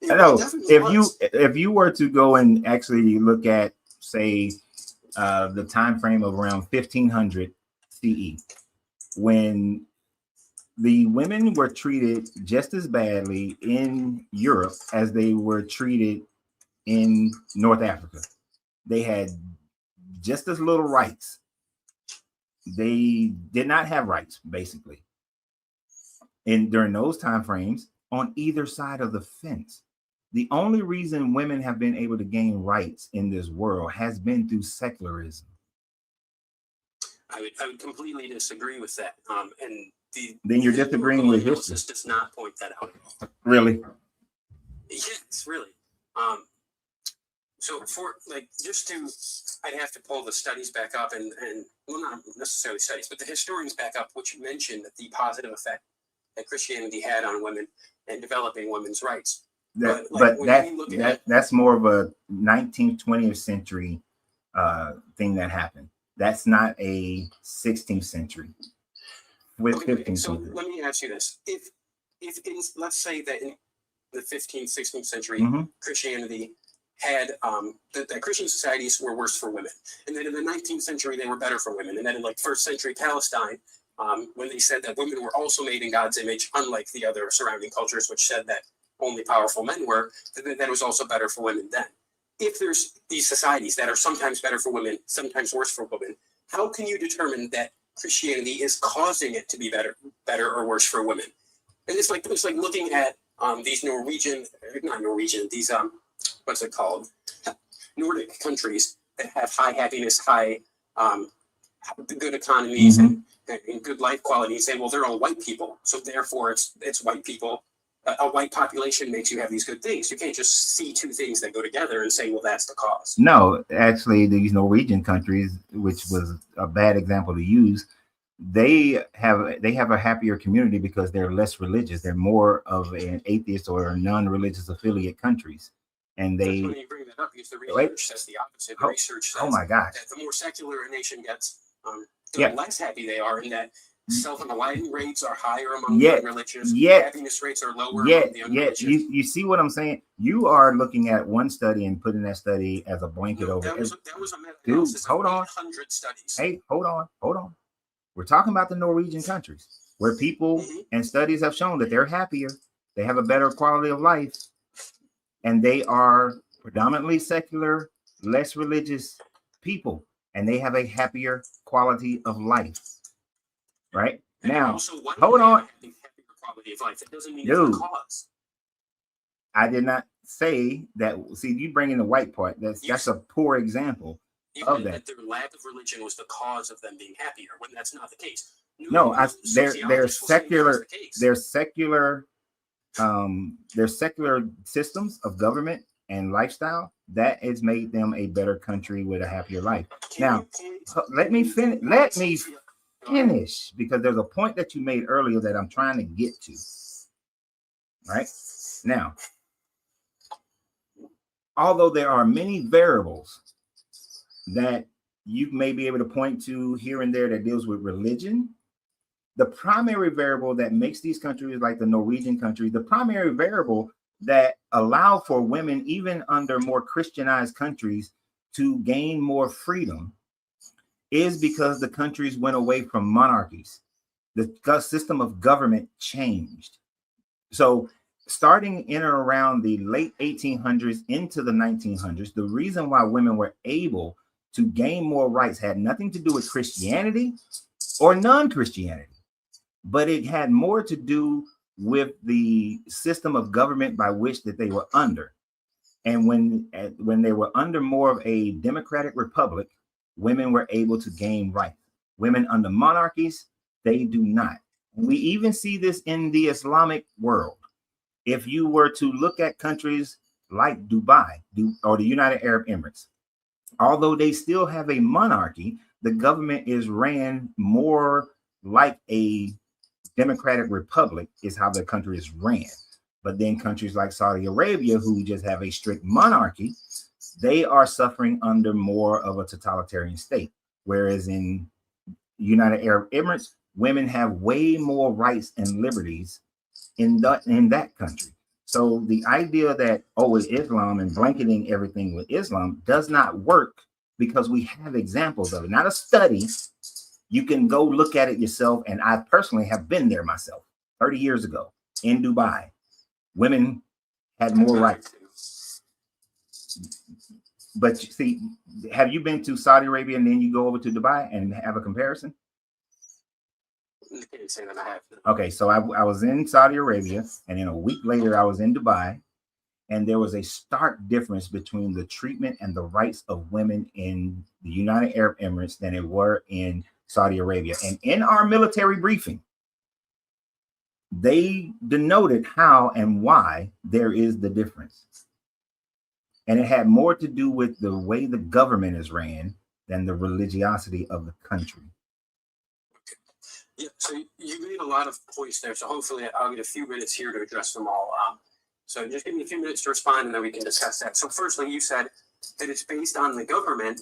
No, if you were to go and actually look at, say, the time frame of around 1500 CE, when the women were treated just as badly in Europe as they were treated in North Africa. They had just as little rights. They did not have rights, basically. And during those time frames, on either side of the fence. The only reason women have been able to gain rights in this world has been through secularism. I would completely disagree with that. Then you're disagreeing with history. Does not point that out. Really? Yes, really. So for I'd have to pull the studies back up and well, not necessarily studies, but the historians back up, which mentioned that the positive effect that Christianity had on women and developing women's rights. That's more of a 19th, 20th century thing that happened. That's not a 16th century. So let me ask you this: if let's say that in the 15th, 16th century, Christianity had that Christian societies were worse for women, and then in the 19th century they were better for women, and then in like first century Palestine, when they said that women were also made in God's image, unlike the other surrounding cultures, which said that only powerful men were, that was also better for women then. If there's these societies that are sometimes better for women, sometimes worse for women, how can you determine that Christianity is causing it to be better or worse for women? And it's like looking at these these what's it called? Nordic countries that have high happiness, high good economies and good life quality, and say, well, they're all white people, so therefore it's white people. A white population makes you have these good things. You can't just see two things that go together and say, well, that's the cause. No, actually, these Norwegian countries, which was a bad example to use, they have a happier community because they're less religious. They're more of an atheist or non-religious affiliate countries. And they when you bring that up, because the research says the opposite. The research says that the more secular a nation gets, the less happy they are, and that self-enlightenment rates are higher among the religious. Happiness rates are lower among the unreligious. You see what I'm saying? You are looking at one study and putting that study as a blanket over. That was a meta-analysis of 800 studies. Hey, hold on. We're talking about the Norwegian countries where people and studies have shown that they're happier, they have a better quality of life, and they are predominantly secular, less religious people, and they have a happier quality of life. Right? And now, hold on. Quality of life. It doesn't mean it's the cause. I did not say that. See, you bring in the white part. That's a poor example of that. Their lack of religion was the cause of them being happier, when that's not the case. They're secular. Their secular systems of government and lifestyle that has made them a better country with a happier life. Let me finish, because there's a point that you made earlier that I'm trying to get to. Right now, although there are many variables that you may be able to point to here and there that deals with religion, the primary variable that makes these countries like the Norwegian country, the primary variable that allow for women, even under more Christianized countries, to gain more freedom is because the countries went away from monarchies. The system of government changed. So starting in or around the late 1800s into the 1900s, the reason why women were able to gain more rights had nothing to do with Christianity or non-Christianity, but it had more to do with the system of government by which that they were under. And when they were under more of a democratic republic, women were able to gain rights. Women under monarchies, they do not. We even see this in the Islamic world. If you were to look at countries like Dubai or the United Arab Emirates, although they still have a monarchy, the government is ran more like a democratic republic is how the country is ran. But then countries like Saudi Arabia, who just have a strict monarchy, they are suffering under more of a totalitarian state. Whereas in United Arab Emirates, women have way more rights and liberties in that country. So the idea that, oh, it's Islam and blanketing everything with Islam does not work, because we have examples of it. Not a study. You can go look at it yourself. And I personally have been there myself 30 years ago in Dubai. Women had more rights. But you see, have you been to Saudi Arabia and then you go over to Dubai and have a comparison? I can't say that I have. Okay, so I was in Saudi Arabia, and then a week later I was in Dubai, and there was a stark difference between the treatment and the rights of women in the United Arab Emirates than it were in Saudi Arabia. And in our military briefing, they denoted how and why there is the difference. And it had more to do with the way the government is ran than the religiosity of the country. Yeah, so you made a lot of points there. So hopefully I'll get a few minutes here to address them all. So just give me a few minutes to respond, and then we can discuss that. So firstly, you said that it's based on the government,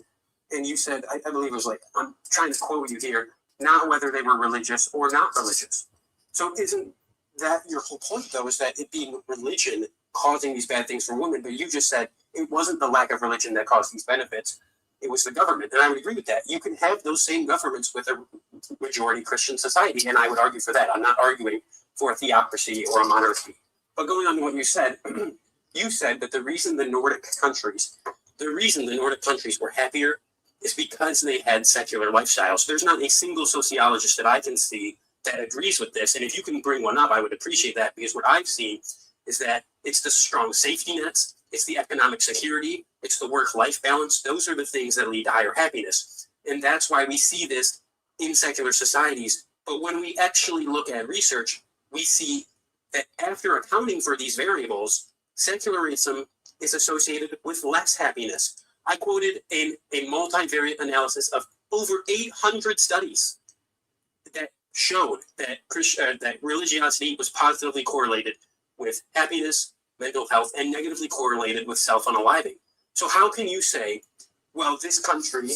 and you said, I believe it was like, I'm trying to quote you here, not whether they were religious or not religious. So isn't that your whole point, though, is that it being religion causing these bad things for women? But you just said it wasn't the lack of religion that caused these benefits. It was the government. And I would agree with that. You can have those same governments with a majority Christian society, and I would argue for that. I'm not arguing for a theocracy or a monarchy. But going on to what you said that the reason the Nordic countries were happier is because they had secular lifestyles. There's not a single sociologist that I can see that agrees with this. And if you can bring one up, I would appreciate that, because what I've seen is that it's the strong safety nets, it's the economic security, it's the work-life balance. Those are the things that lead to higher happiness. And that's why we see this in secular societies. But when we actually look at research, we see that after accounting for these variables, secularism is associated with less happiness. I quoted a multivariate analysis of over 800 studies that showed that that religiosity was positively correlated with happiness, mental health, and negatively correlated with self-unaliving. So how can you say, well, this country,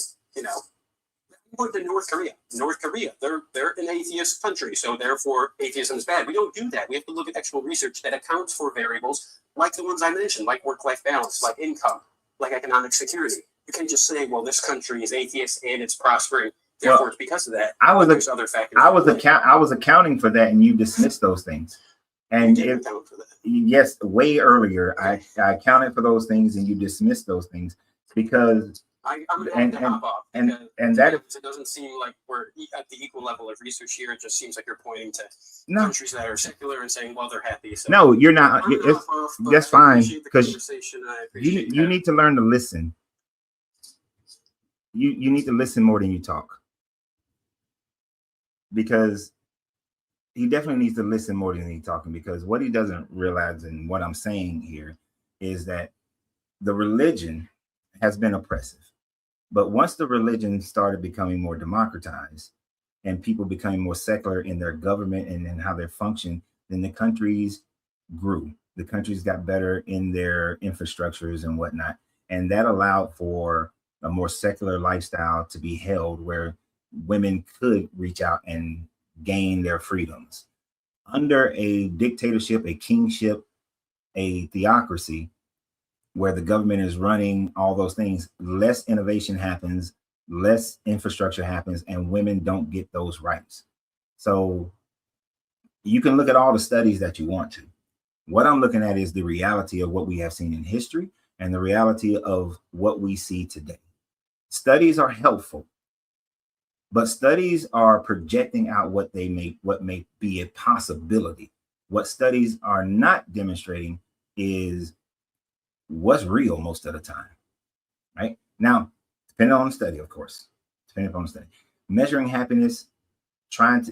going to North Korea. North Korea, they're an atheist country, so therefore atheism is bad. We don't do that. We have to look at actual research that accounts for variables like the ones I mentioned, like work-life balance, like income, like economic security. You can't just say, well, this country is atheist and it's prospering, therefore it's because of that. There's other factors. I was accounting for that, and you dismissed those things. And yes, way earlier, I accounted for those things, and you dismissed those things because I'm going to have to hop off. And that it doesn't seem like we're at the equal level of research here. It just seems like you're pointing to countries that are secular and saying, well, they're happy. So no, you're not. That's fine, because you need to learn to listen. You need to listen more than you talk, because he definitely needs to listen more than he's talking, because what he doesn't realize, and what I'm saying here, is that the religion has been oppressive. But once the religion started becoming more democratized and people becoming more secular in their government and in how they function, then the countries grew. The countries got better in their infrastructures and whatnot. And that allowed for a more secular lifestyle to be held, where women could reach out and gain their freedoms. Under a dictatorship, a kingship, a theocracy, where the government is running all those things, less innovation happens, less infrastructure happens, and women don't get those rights. So you can look at all the studies that you want to. What I'm looking at is the reality of what we have seen in history and the reality of what we see today. Studies are helpful, but studies are projecting out what may be a possibility. What studies are not demonstrating is what's real most of the time, right? Now, depending on the study, of course, measuring happiness,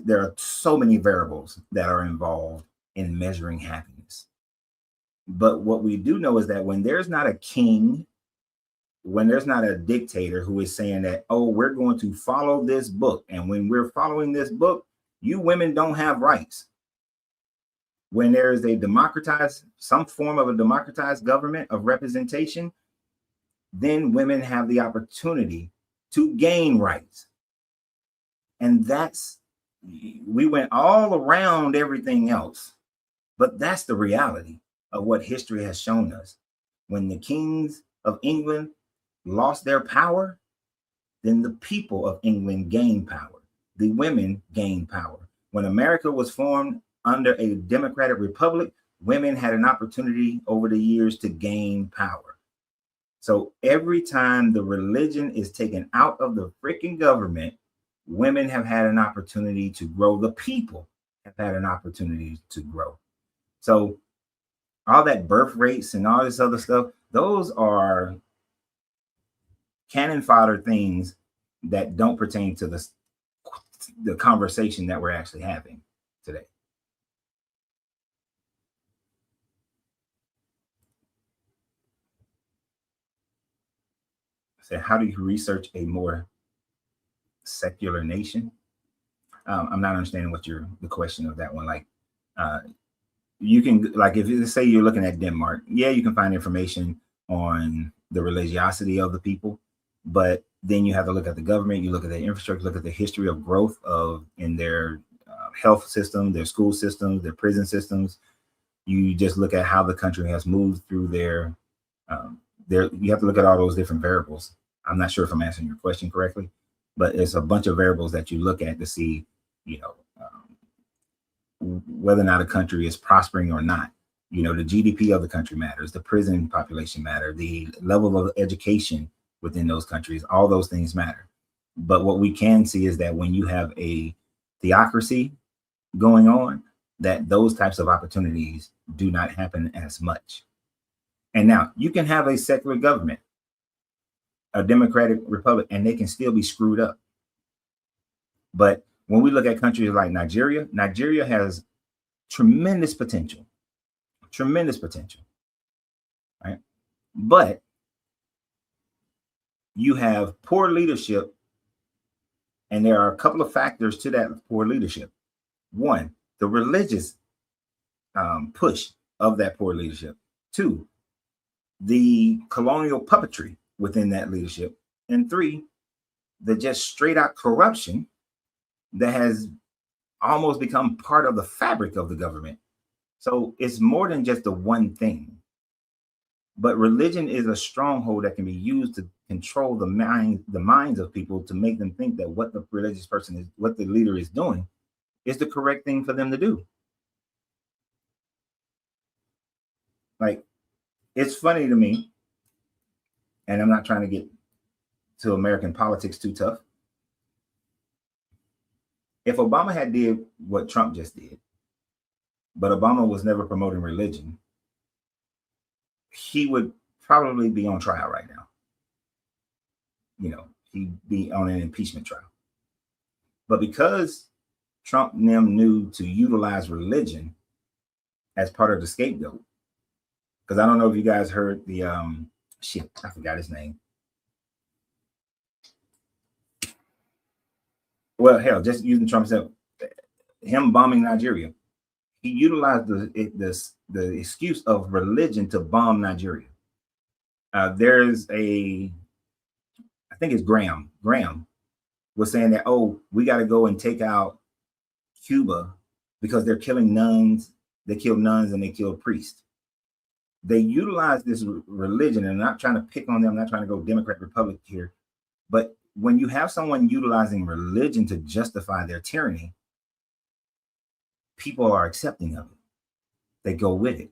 there are so many variables that are involved in measuring happiness. But what we do know is that when there's not a king, when there's not a dictator who is saying that, oh, we're going to follow this book, and when we're following this book, you women don't have rights. When there is some form of a democratized government of representation, then women have the opportunity to gain rights. And we went all around everything else, but that's the reality of what history has shown us. When the kings of England lost their power, then the people of England gained power. The women gained power. When America was formed under a democratic republic, women had an opportunity over the years to gain power. So every time the religion is taken out of the freaking government, women have had an opportunity to grow. The people have had an opportunity to grow. So all that birth rates and all this other stuff, those are cannon fodder things that don't pertain to the conversation that we're actually having today. So how do you research a more secular nation? I'm not understanding what the question of that one. Like, you can, like, if you say you're looking at Denmark, yeah, you can find information on the religiosity of the people, but then you have to look at the government, you look at the infrastructure, look at the history of growth in their health system, their school systems, their prison systems. You just look at how the country has moved through you have to look at all those different variables. I'm not sure if I'm answering your question correctly, but it's a bunch of variables that you look at to see, whether or not a country is prospering or not. The GDP of the country matters, the prison population matter, the level of education within those countries, all those things matter. But what we can see is that when you have a theocracy going on, that those types of opportunities do not happen as much. And now you can have a secular government, a democratic republic, and they can still be screwed up. But when we look at countries like Nigeria has tremendous potential, right? But you have poor leadership, and there are a couple of factors to that poor leadership. One, the religious push of that poor leadership. Two, the colonial puppetry within that leadership. And three, the just straight out corruption that has almost become part of the fabric of the government. So it's more than just the one thing. But religion is a stronghold that can be used to control the minds of people, to make them think that what the religious person is, what the leader is doing, is the correct thing for them to do. Like, it's funny to me, and I'm not trying to get to American politics too tough. If Obama had did what Trump just did, but Obama was never promoting religion, he would probably be on trial right now. He'd be on an impeachment trial. But because Trump and them knew to utilize religion as part of the scapegoat, because I don't know if you guys heard the I forgot his name. Well, hell, just using Trump's him bombing Nigeria, he utilized the excuse of religion to bomb Nigeria. There's I think it's Graham. Graham was saying that, we got to go and take out Cuba because they're killing nuns. They kill nuns and they kill priests. They utilize this religion, and I'm not trying to pick on them. I'm not trying to go Democrat, Republic here. But when you have someone utilizing religion to justify their tyranny, people are accepting of it. They go with it.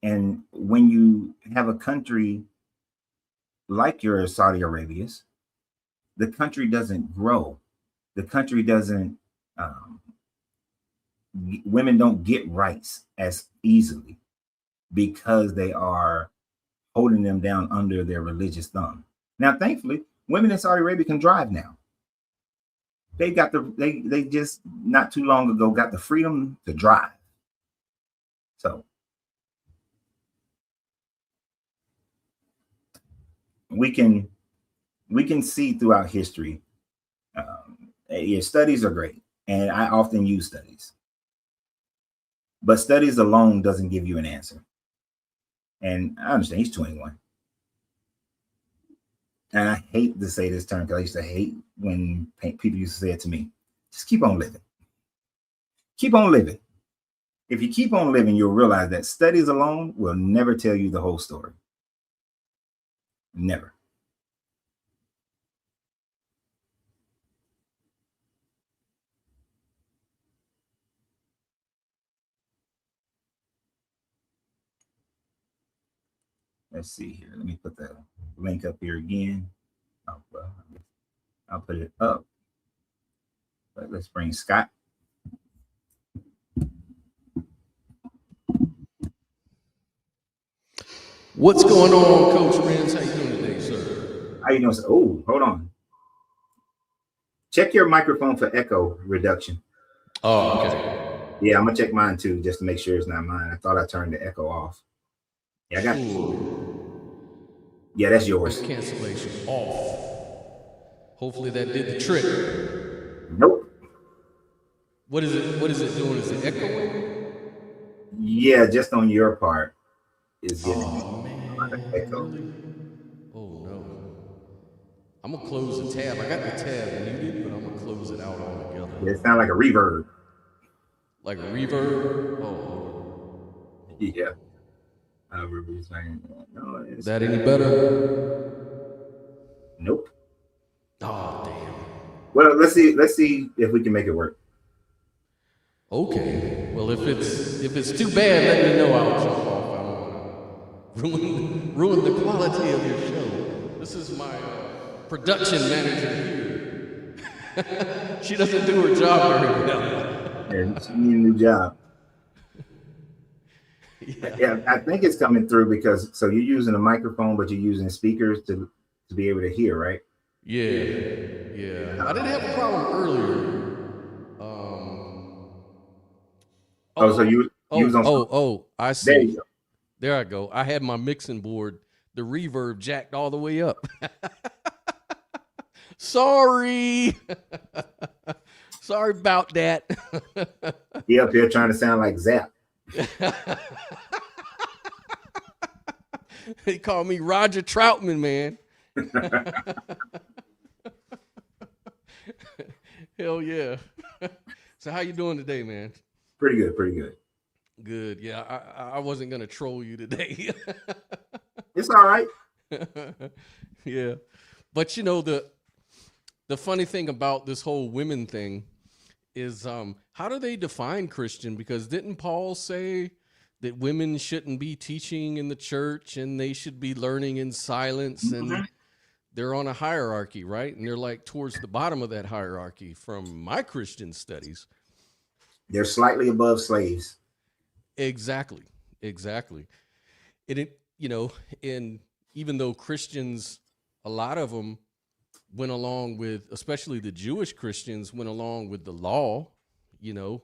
And when you have a country like your Saudi Arabia's, the country doesn't grow. The country doesn't, women don't get rights as easily because they are holding them down under their religious thumb. Now, thankfully, women in Saudi Arabia can drive now. They just not too long ago got the freedom to drive. So we can see throughout history. Studies are great, and I often use studies. But studies alone doesn't give you an answer. And I understand he's 21. And I hate to say this term because I used to hate when people used to say it to me. Just keep on living. Keep on living. If you keep on living, you'll realize that studies alone will never tell you the whole story. Never. Let's see here. Let me put the link up here again. Oh, well, I'll put it up. But let's bring Scott. What's going on, Coach Renz? How you doing today, sir? How you doing? Oh, hold on. Check your microphone for echo reduction. Oh, okay. Yeah, I'm gonna check mine too, just to make sure it's not mine. I thought I turned the echo off. Yeah, I got. Yeah, that's yours. Cancellation off. Hopefully that did the trick. Nope. What is it? What is it doing? Is it echoing? Yeah, just on your part is getting echo. Really? Oh no. I'm gonna close the tab. I got the tab muted, but I'm gonna close it out altogether. Yeah, it sounds like a reverb. Like a reverb? Oh. Yeah. No, is that any better? Nope. Oh damn. Well, let's see if we can make it work. Okay. Well, if it's too bad, let me know. I'll jump off. I don't want to ruin the quality of your show. This is my production manager here. She doesn't do her job very well. Yeah, she needs a new job. Yeah, I think it's coming through because so you're using a microphone, but you're using speakers to be able to hear, right? Yeah. I didn't have a problem earlier. So you was on. I see. There I go. I had my mixing board, the reverb jacked all the way up. Sorry. Sorry about that. He up here trying to sound like Zap. They call me Roger Troutman, man. Hell yeah. So how you doing today, man? Pretty good. Good. Yeah, I wasn't gonna troll you today. It's all right. Yeah. But you know, the funny thing about this whole women thing is how do they define Christian? Because didn't Paul say that women shouldn't be teaching in the church and they should be learning in silence? Mm-hmm. And they're on a hierarchy, right? And they're like towards the bottom of that hierarchy from my Christian studies. They're slightly above slaves. Exactly. It you know, and even though Christians, a lot of them went along with, especially the Jewish Christians, went along with the law, you know,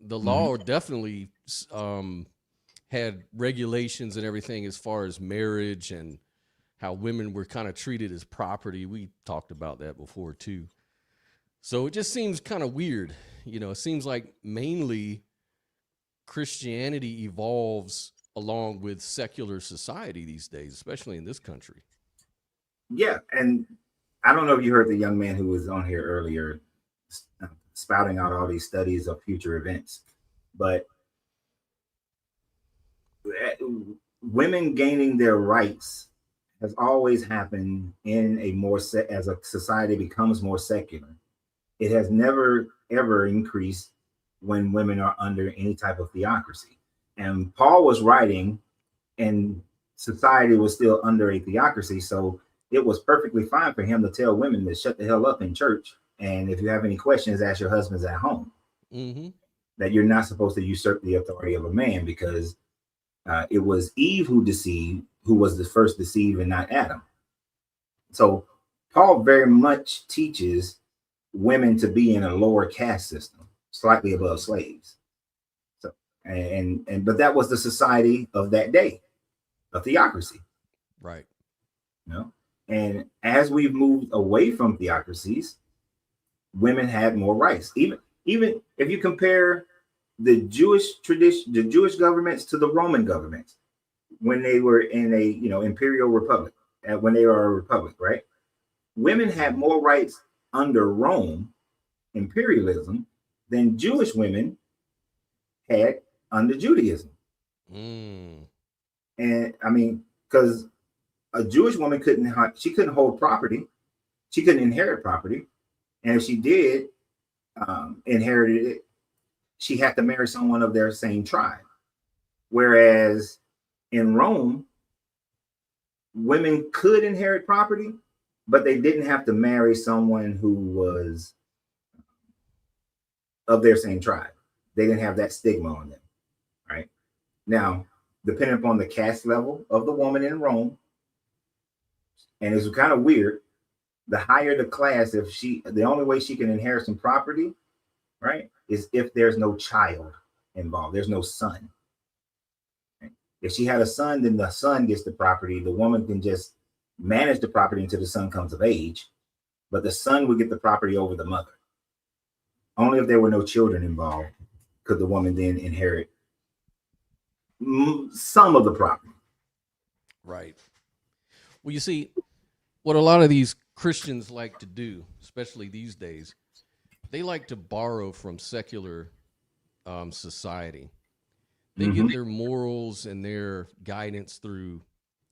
the law definitely had regulations and everything as far as marriage and how women were kind of treated as property. We talked about that before too. So it just seems kind of weird. You know, it seems like mainly Christianity evolves along with secular society these days, especially in this country. Yeah. And I don't know if you heard the young man who was on here earlier spouting out all these studies of future events, but women gaining their rights has always happened in a more as a society becomes more secular. It has never ever increased when women are under any type of theocracy. And Paul was writing and society was still under a theocracy. So it was perfectly fine for him to tell women to shut the hell up in church. And if you have any questions, ask your husbands at home. Mm-hmm. That you're not supposed to usurp the authority of a man because it was Eve who was the first deceived and not Adam. So Paul very much teaches women to be in a lower caste system, slightly above slaves. So but that was the society of that day, a theocracy. Right. You know? And as we've moved away from theocracies, women had more rights. Even if you compare the Jewish tradition, the Jewish governments to the Roman governments when they were in a imperial republic, when they were a republic, right? Women had more rights under Rome imperialism than Jewish women had under Judaism. Mm. And I mean, because a Jewish woman couldn't hold property, she couldn't inherit property, and if she did inherited it, she had to marry someone of their same tribe. Whereas in Rome, women could inherit property, but they didn't have to marry someone who was of their same tribe. They didn't have that stigma on them, right? Now, depending upon the caste level of the woman in Rome, and it's kind of weird, the higher the class, the only way she can inherit some property, right, is if there's no child involved. There's no son. Right? If she had a son, then the son gets the property. The woman can just manage the property until the son comes of age, but the son would get the property over the mother. Only if there were no children involved could the woman then inherit some of the property. Right. Well, you see, what a lot of these Christians like to do, especially these days, they like to borrow from secular society. They get their morals and their guidance through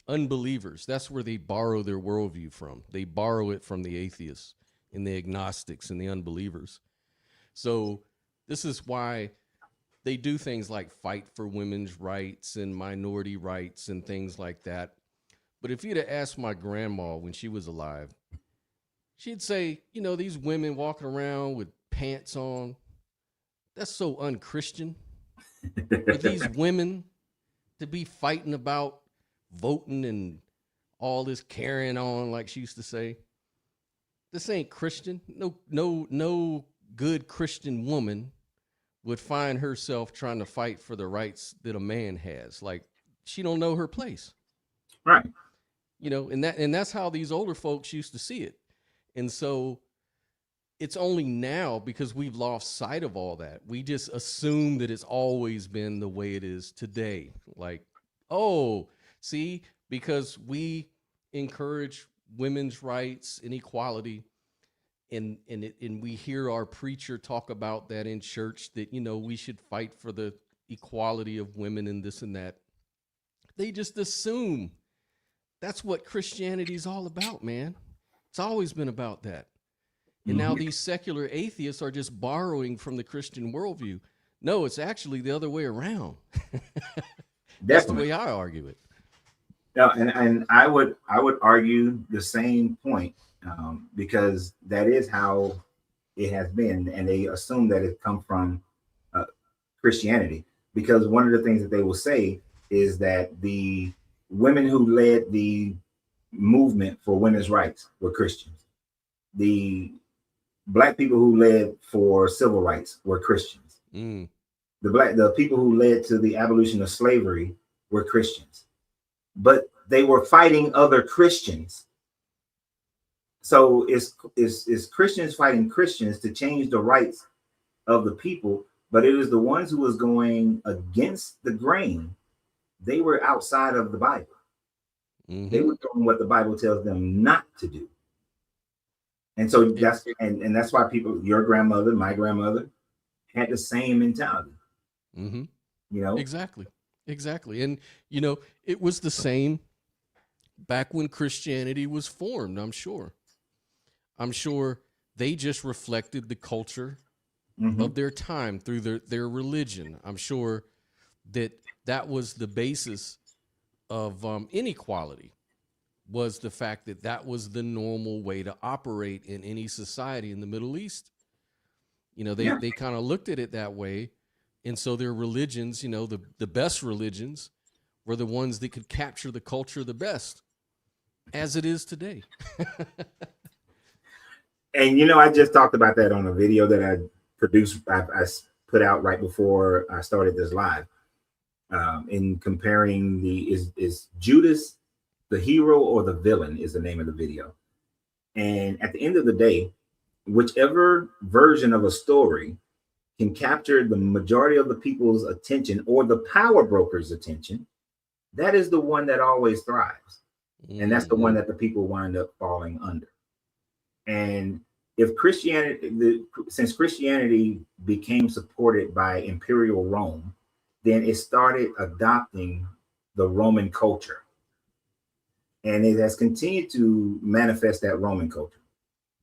unbelievers. That's where they borrow their worldview from. They borrow it from the atheists and the agnostics and the unbelievers. So this is why they do things like fight for women's rights and minority rights and things like that. But if you'd have asked my grandma when she was alive, she'd say, these women walking around with pants on, that's so unchristian. For these women to be fighting about voting and all this carrying on, like she used to say, this ain't Christian. No good Christian woman would find herself trying to fight for the rights that a man has. Like, she don't know her place. Right. And that's how these older folks used to see it. And so it's only now, because we've lost sight of all that, we just assume that it's always been the way it is today. Like, oh, see, because we encourage women's rights and equality, and we hear our preacher talk about that in church, that, we should fight for the equality of women and this and that. They just assume that's what Christianity is all about, man. It's always been about that. And now these secular atheists are just borrowing from the Christian worldview. No, it's actually the other way around. That's the way I argue it. No, and I would argue the same point, because that is how it has been, and they assume that it comes from Christianity. Because one of the things that they will say is that the women who led the movement for women's rights were Christians. The Black people who led for civil rights were Christians. The people who led to the abolition of slavery were Christians, but they were fighting other Christians. So it's Christians fighting Christians to change the rights of the people, but it is the ones who was going against the grain. They were outside of the Bible. They were doing what the Bible tells them not to do. And so that's why people, your grandmother, my grandmother, had the same mentality. Exactly. And it was the same back when Christianity was formed. I'm sure they just reflected the culture of their time through their religion. I'm sure that was the basis of inequality, was the fact that was the normal way to operate in any society in the Middle East. They kind of looked at it that way. And so their religions, the best religions were the ones that could capture the culture the best, as it is today. And, I just talked about that on a video that I produced, I put out right before I started this live, in comparing is Judas the hero or the villain is the name of the video. And at the end of the day, whichever version of a story can capture the majority of the people's attention or the power broker's attention, that is the one that always thrives. And that's the one that the people wind up falling under. And if Christianity, since Christianity became supported by imperial Rome, then it started adopting the Roman culture. And it has continued to manifest that Roman culture.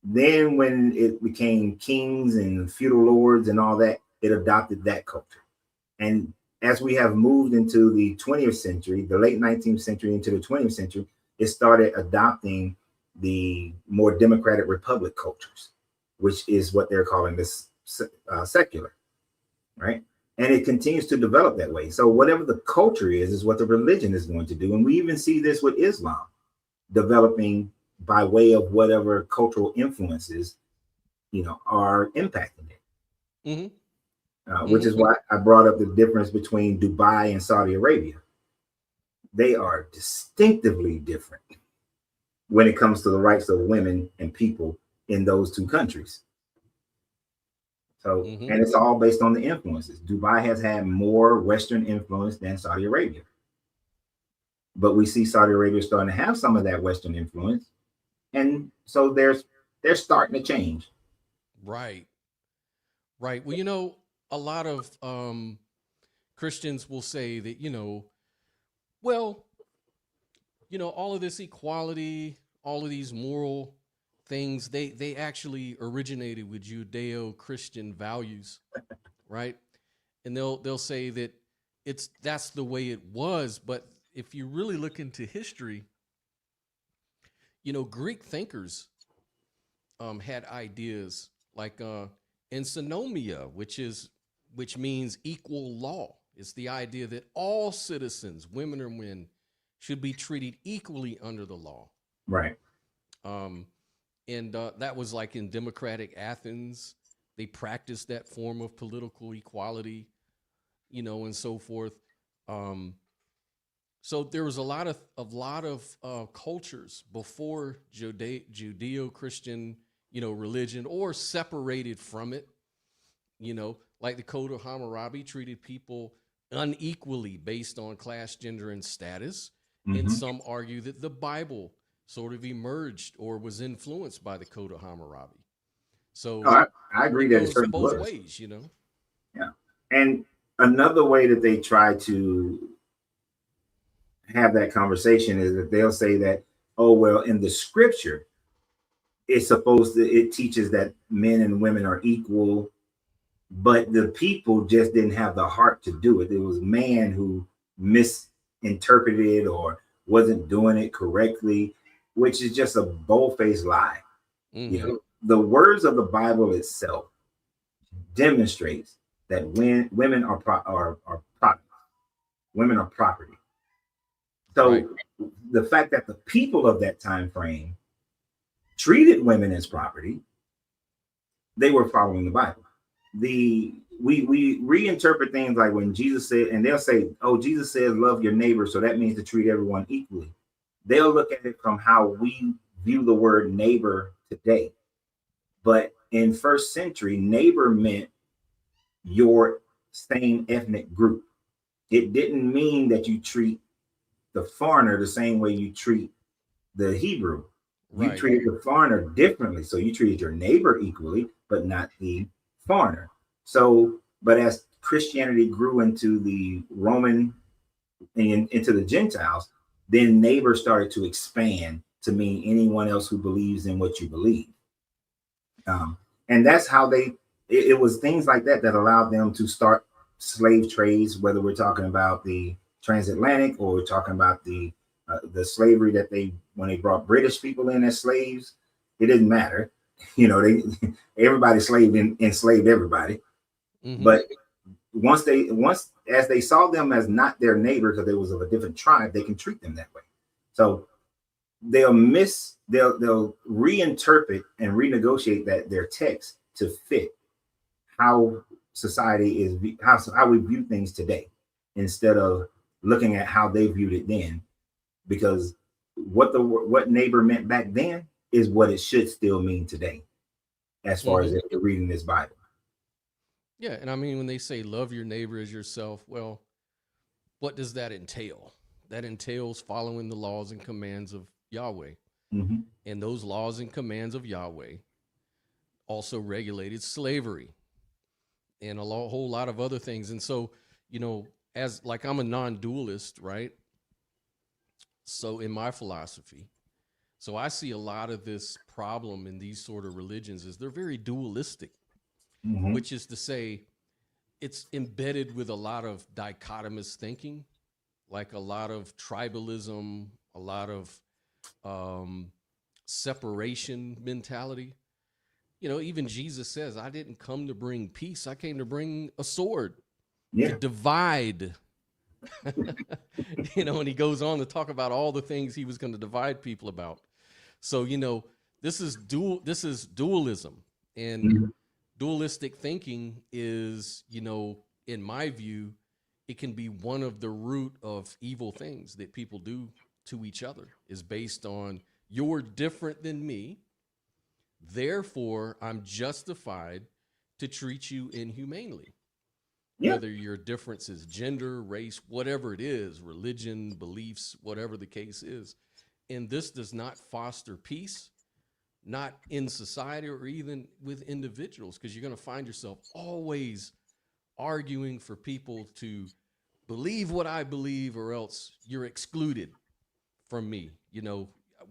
Then when it became kings and feudal lords and all that, it adopted that culture. And as we have moved into the 20th century, the late 19th century into the 20th century, it started adopting the more democratic republic cultures, which is what they're calling this secular, right? And it continues to develop that way. So whatever the culture is what the religion is going to do. And we even see this with Islam developing by way of whatever cultural influences, are impacting it. Which is why I brought up the difference between Dubai and Saudi Arabia. They are distinctively different when it comes to the rights of women and people in those two countries. So, and it's all based on the influences. Dubai has had more Western influence than Saudi Arabia. But we see Saudi Arabia starting to have some of that Western influence. And so they're starting to change. Right. Well, a lot of Christians will say that, all of this equality, all of these moral things, they actually originated with Judeo-Christian values, right? And they'll say that that's the way it was. But if you really look into history, Greek thinkers had ideas like ensonomia, which means equal law. It's the idea that all citizens, women or men, should be treated equally under the law. Right. And that was like in democratic Athens. They practiced that form of political equality, and so forth. So there was a lot of cultures before Judeo-Christian, religion, or separated from it, like the Code of Hammurabi treated people unequally based on class, gender, and status. And some argue that the Bible sort of emerged or was influenced by the Code of Hammurabi. So I agree that it's both ways, Yeah. And another way that they try to have that conversation is that they'll say that, oh, well, in the scripture, it teaches that men and women are equal, but the people just didn't have the heart to do it. It was man who misinterpreted or wasn't doing it correctly, which is just a bold-faced lie. The words of the Bible itself demonstrates that women are property. Women are property. So the fact that the people of that time frame treated women as property, they were following the Bible. We reinterpret things like when Jesus said, and they'll say, oh, Jesus says love your neighbor, so that means to treat everyone equally. They'll look at it from how we view the word neighbor today. But in first century, neighbor meant your same ethnic group. It didn't mean that you treat the foreigner the same way you treat the Hebrew. You treated the foreigner differently. So you treated your neighbor equally, but not the foreigner. So, but as Christianity grew into the Roman and into the Gentiles, then neighbor started to expand to mean anyone else who believes in what you believe. And that's how it was things like that allowed them to start slave trades, whether we're talking about the transatlantic or we're talking about the slavery that when they brought British people in as slaves, it didn't matter. Everybody enslaved everybody. But once as they saw them as not their neighbor because they was of a different tribe, they can treat them that way. So they'll reinterpret and renegotiate their text to fit how society is, how we view things today, instead of looking at how they viewed it then, because what neighbor meant back then is what it should still mean today, as far as reading this Bible. Yeah, and I mean when they say love your neighbor as yourself, well, what does that entail? That entails following the laws and commands of Yahweh. Hmm. And those laws and commands of Yahweh also regulated slavery and whole lot of other things. And so, as like I'm a non-dualist, right? So in my philosophy, so I see a lot of this problem in these sort of religions is they're very dualistic, Hmm. which is to say it's embedded with a lot of dichotomous thinking, like a lot of tribalism, a lot of um, separation mentality. Even Jesus says, I didn't come to bring peace. I came to bring a sword to Yeah. divide. And he goes on to talk about all the things he was going to divide people about. So, this is dualism. And Mhm. dualistic thinking is, in my view, it can be one of the root of evil things that people do to each other is based on you're different than me. Therefore, I'm justified to treat you inhumanely, Yeah. whether your difference is gender, race, whatever it is, religion, beliefs, whatever the case is. And this does not foster peace, not in society or even with individuals, because you're going to find yourself always arguing for people to believe what I believe, or else you're excluded from me.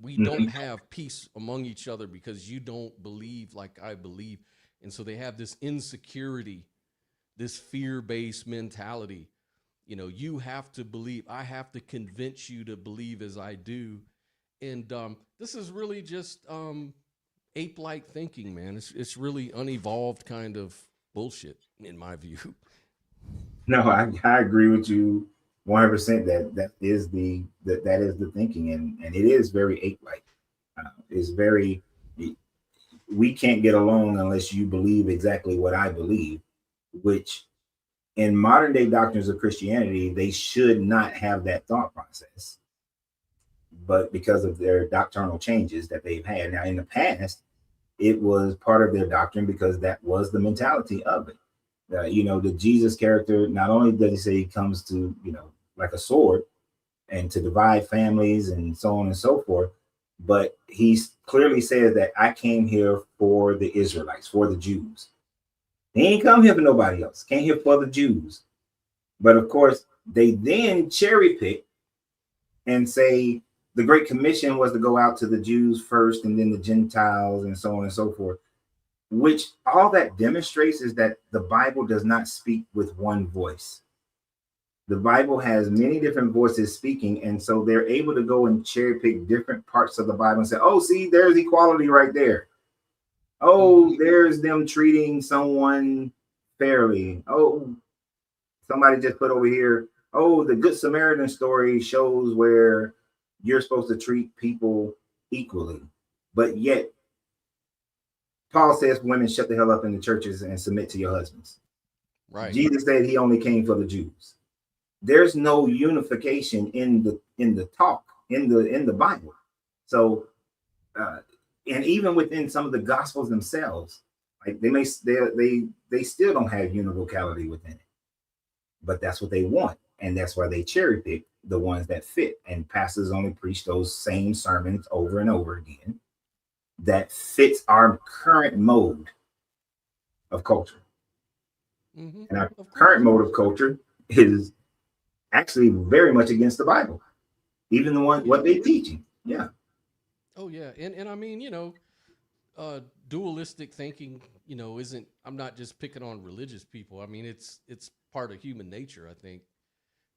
We don't Mhm. have peace among each other because you don't believe like I believe. And so they have this insecurity, this fear-based mentality. You have to believe, I have to convince you to believe as I do. And this is really just ape-like thinking, man. It's really unevolved kind of bullshit, in my view. No, I agree with you 100%. That is the thinking, and it is very ape like. It's very, we can't get along unless you believe exactly what I believe, which in modern day doctrines of Christianity they should not have that thought process, but because of their doctrinal changes that they've had now in the past, it was part of their doctrine because that was the mentality of it. The Jesus character, not only does he say he comes to, like a sword and to divide families and so on and so forth, but he clearly says that I came here for the Israelites, for the Jews. He ain't come here for nobody else. Came here for the Jews. But of course, they then cherry pick and say the Great Commission was to go out to the Jews first and then the Gentiles and so on and so forth, which all that demonstrates is that the Bible does not speak with one voice. The Bible has many different voices speaking, and so they're able to go and cherry pick different parts of the Bible and say, oh, see, there's equality right there. Oh, there's them treating someone fairly. Oh, somebody just put over here, oh, the Good Samaritan story shows where you're supposed to treat people equally. But yet, Paul says women shut the hell up in the churches and submit to your husbands. Right. Jesus said he only came for the Jews. There's no unification in the talk in the Bible. So, and even within some of the Gospels themselves, like they still don't have univocality within it. But that's what they want, and that's why they cherry pick the ones that fit. And pastors only preach those same sermons over and over again that fits our current mode of culture. Mm-hmm. And our current mode of culture is actually very much against the Bible, even the one what they're teaching. Yeah. Oh yeah, and I mean, dualistic thinking, isn't. I'm not just picking on religious people. I mean, it's part of human nature. I think,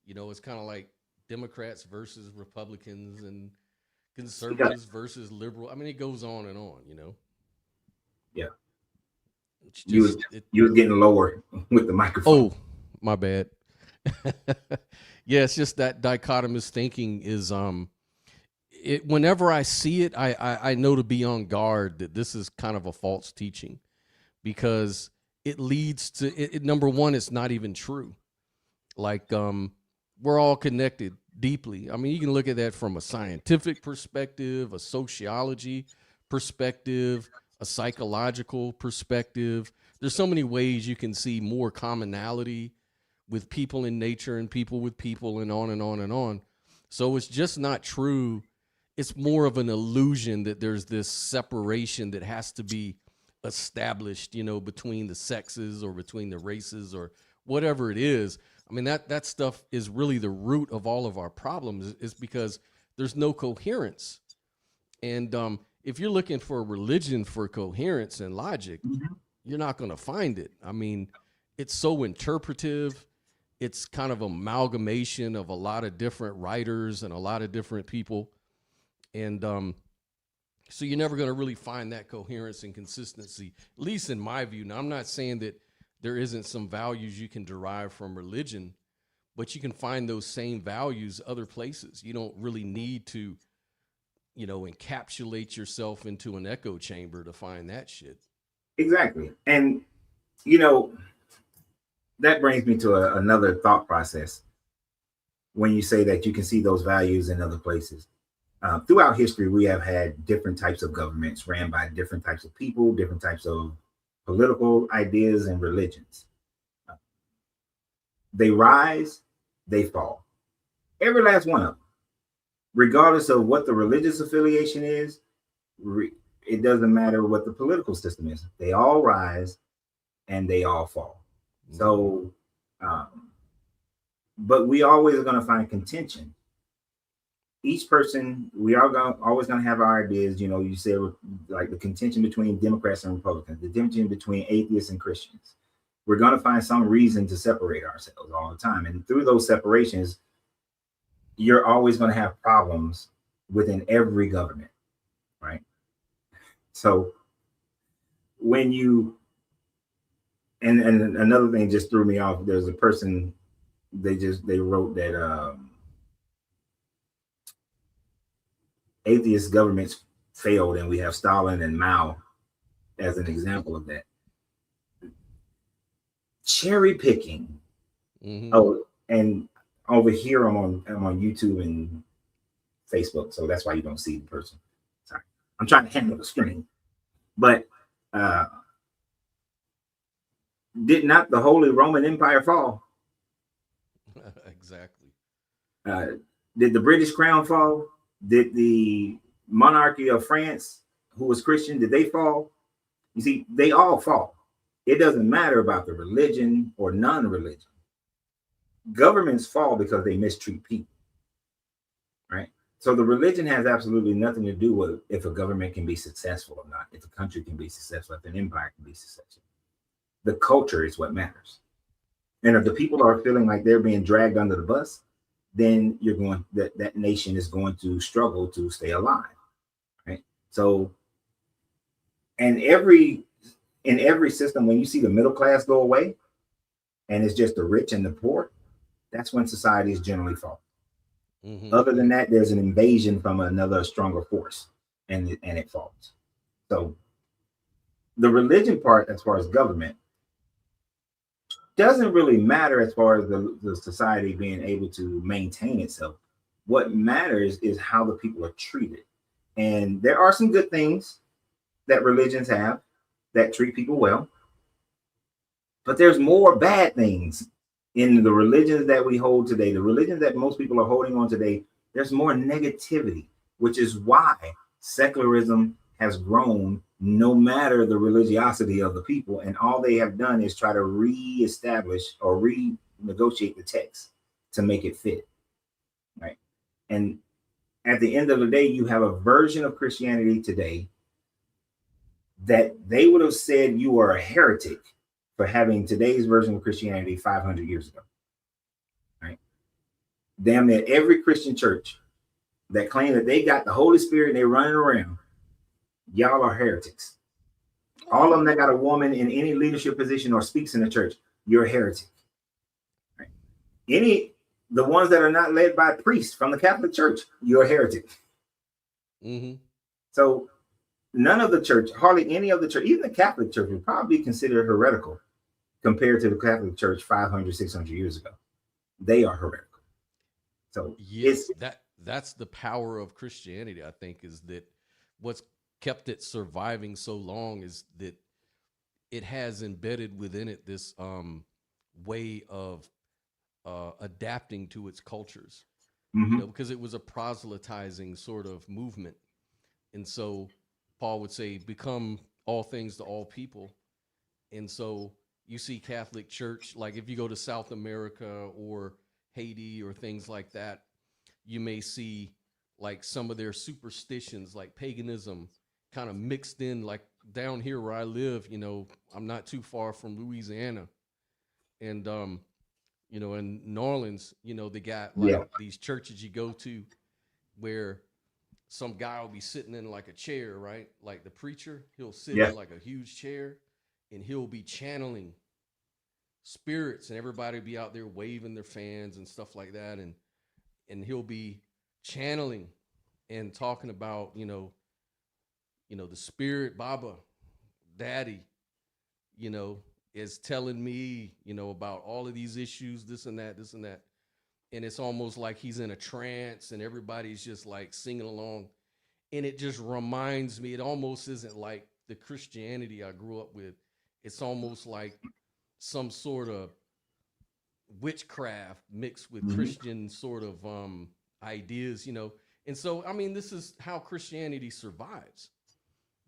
it's kind of like Democrats versus Republicans and conservatives versus liberal. I mean, it goes on and on. Yeah. It's You just was getting lower with the microphone. Oh, my bad. Yeah, it's just that dichotomous thinking is whenever I see it, I know to be on guard that this is kind of a false teaching, because it leads to number one, it's not even true. Like we're all connected deeply. I mean, you can look at that from a scientific perspective, a sociology perspective, a psychological perspective. There's so many ways you can see more commonality with people in nature and people with people, and on and on and on. So it's just not true. It's more of an illusion that there's this separation that has to be established, you know, between the sexes or between the races or whatever it is. I mean, that stuff is really the root of all of our problems, is because there's no coherence. And if you're looking for a religion for coherence and logic, you're not going to find it. I mean, it's so interpretive. It's kind of amalgamation of a lot of different writers and a lot of different people. And so you're never going to really find that coherence and consistency, at least in my view. Now, I'm not saying that there isn't some values you can derive from religion, but you can find those same values other places. You don't really need to, you know, encapsulate yourself into an echo chamber to find that shit. Exactly. And, you know, that brings me to another thought process when you say that you can see those values in other places. Throughout history, we have had different types of governments ran by different types of people, different types of political ideas and religions. They rise, they fall. Every last one of them, regardless of what the religious affiliation is, it doesn't matter what the political system is. They all rise and they all fall. So, but we always are going to find contention. Each person, we are always going to have our ideas. You know, you said like the contention between Democrats and Republicans, the contention between atheists and Christians. We're going to find some reason to separate ourselves all the time. And through those separations, you're always going to have problems within every government, right? So when you, and another thing just threw me off. There's a person, they wrote that atheist governments failed, and we have Stalin and Mao as an example of that. Cherry picking. Oh, and over here I'm on YouTube and Facebook, so that's why you don't see the person. Sorry, I'm trying to handle the screen. But did not the Holy Roman Empire fall? Exactly. Did the British crown fall? Did the monarchy of France, who was Christian, did they fall? You see, they all fall. It doesn't matter about the religion or non-religion. Governments fall because they mistreat people, right? So the religion has absolutely nothing to do with if a government can be successful or not, if a country can be successful, if an empire can be successful. The culture is what matters. And if the people are feeling like they're being dragged under the bus, then you're going, that nation is going to struggle to stay alive, right? So, and in every system, when you see the middle class go away and it's just the rich and the poor, that's when societies generally fall. Other than that, there's an invasion from another stronger force and it falls. So the religion part, as far as government, doesn't really matter as far as the society being able to maintain itself. What matters is how the people are treated. And there are some good things that religions have that treat people well, but there's more bad things in the religions that we hold today. The religions that most people are holding on today, there's more negativity, which is why secularism has grown no matter the religiosity of the people. And all they have done is try to reestablish or renegotiate the text to make it fit, right? And at the end of the day, you have a version of Christianity today that they would have said you are a heretic for having today's version of Christianity 500 years ago, right? Damn near every Christian church that claim that they got the Holy Spirit and they're running around, y'all are heretics. All of them that got a woman in any leadership position or speaks in the church, you're a heretic. Right? The ones that are not led by priests from the Catholic Church, you're a heretic. So none of the church, hardly any of the church, even the Catholic Church would probably be considered heretical compared to the Catholic Church 500, 600 years ago. They are heretical. So yes, that's the power of Christianity, I think, is that what's kept it surviving so long is that it has embedded within it this way of adapting to its cultures, Hmm. because it was a proselytizing sort of movement. And so Paul would say, become all things to all people. And so you see Catholic Church, like if you go to South America or Haiti or things like that, you may see like some of their superstitions, like paganism, kind of mixed in. Like down here where I live, I'm not too far from Louisiana. And, in New Orleans, they got Yeah. like these churches you go to where some guy will be sitting in like a chair, right? Like the preacher, he'll sit Yeah. in like a huge chair and he'll be channeling spirits, and everybody will be out there waving their fans and stuff like that. And he'll be channeling and talking about, the spirit Baba, Daddy, you know, is telling me, about all of these issues, this and that, this and that. And it's almost like he's in a trance and everybody's just like singing along. And it just reminds me, it almost isn't like the Christianity I grew up with. It's almost like some sort of witchcraft mixed with Hmm. Christian sort of ideas. And so, I mean, this is how Christianity survives,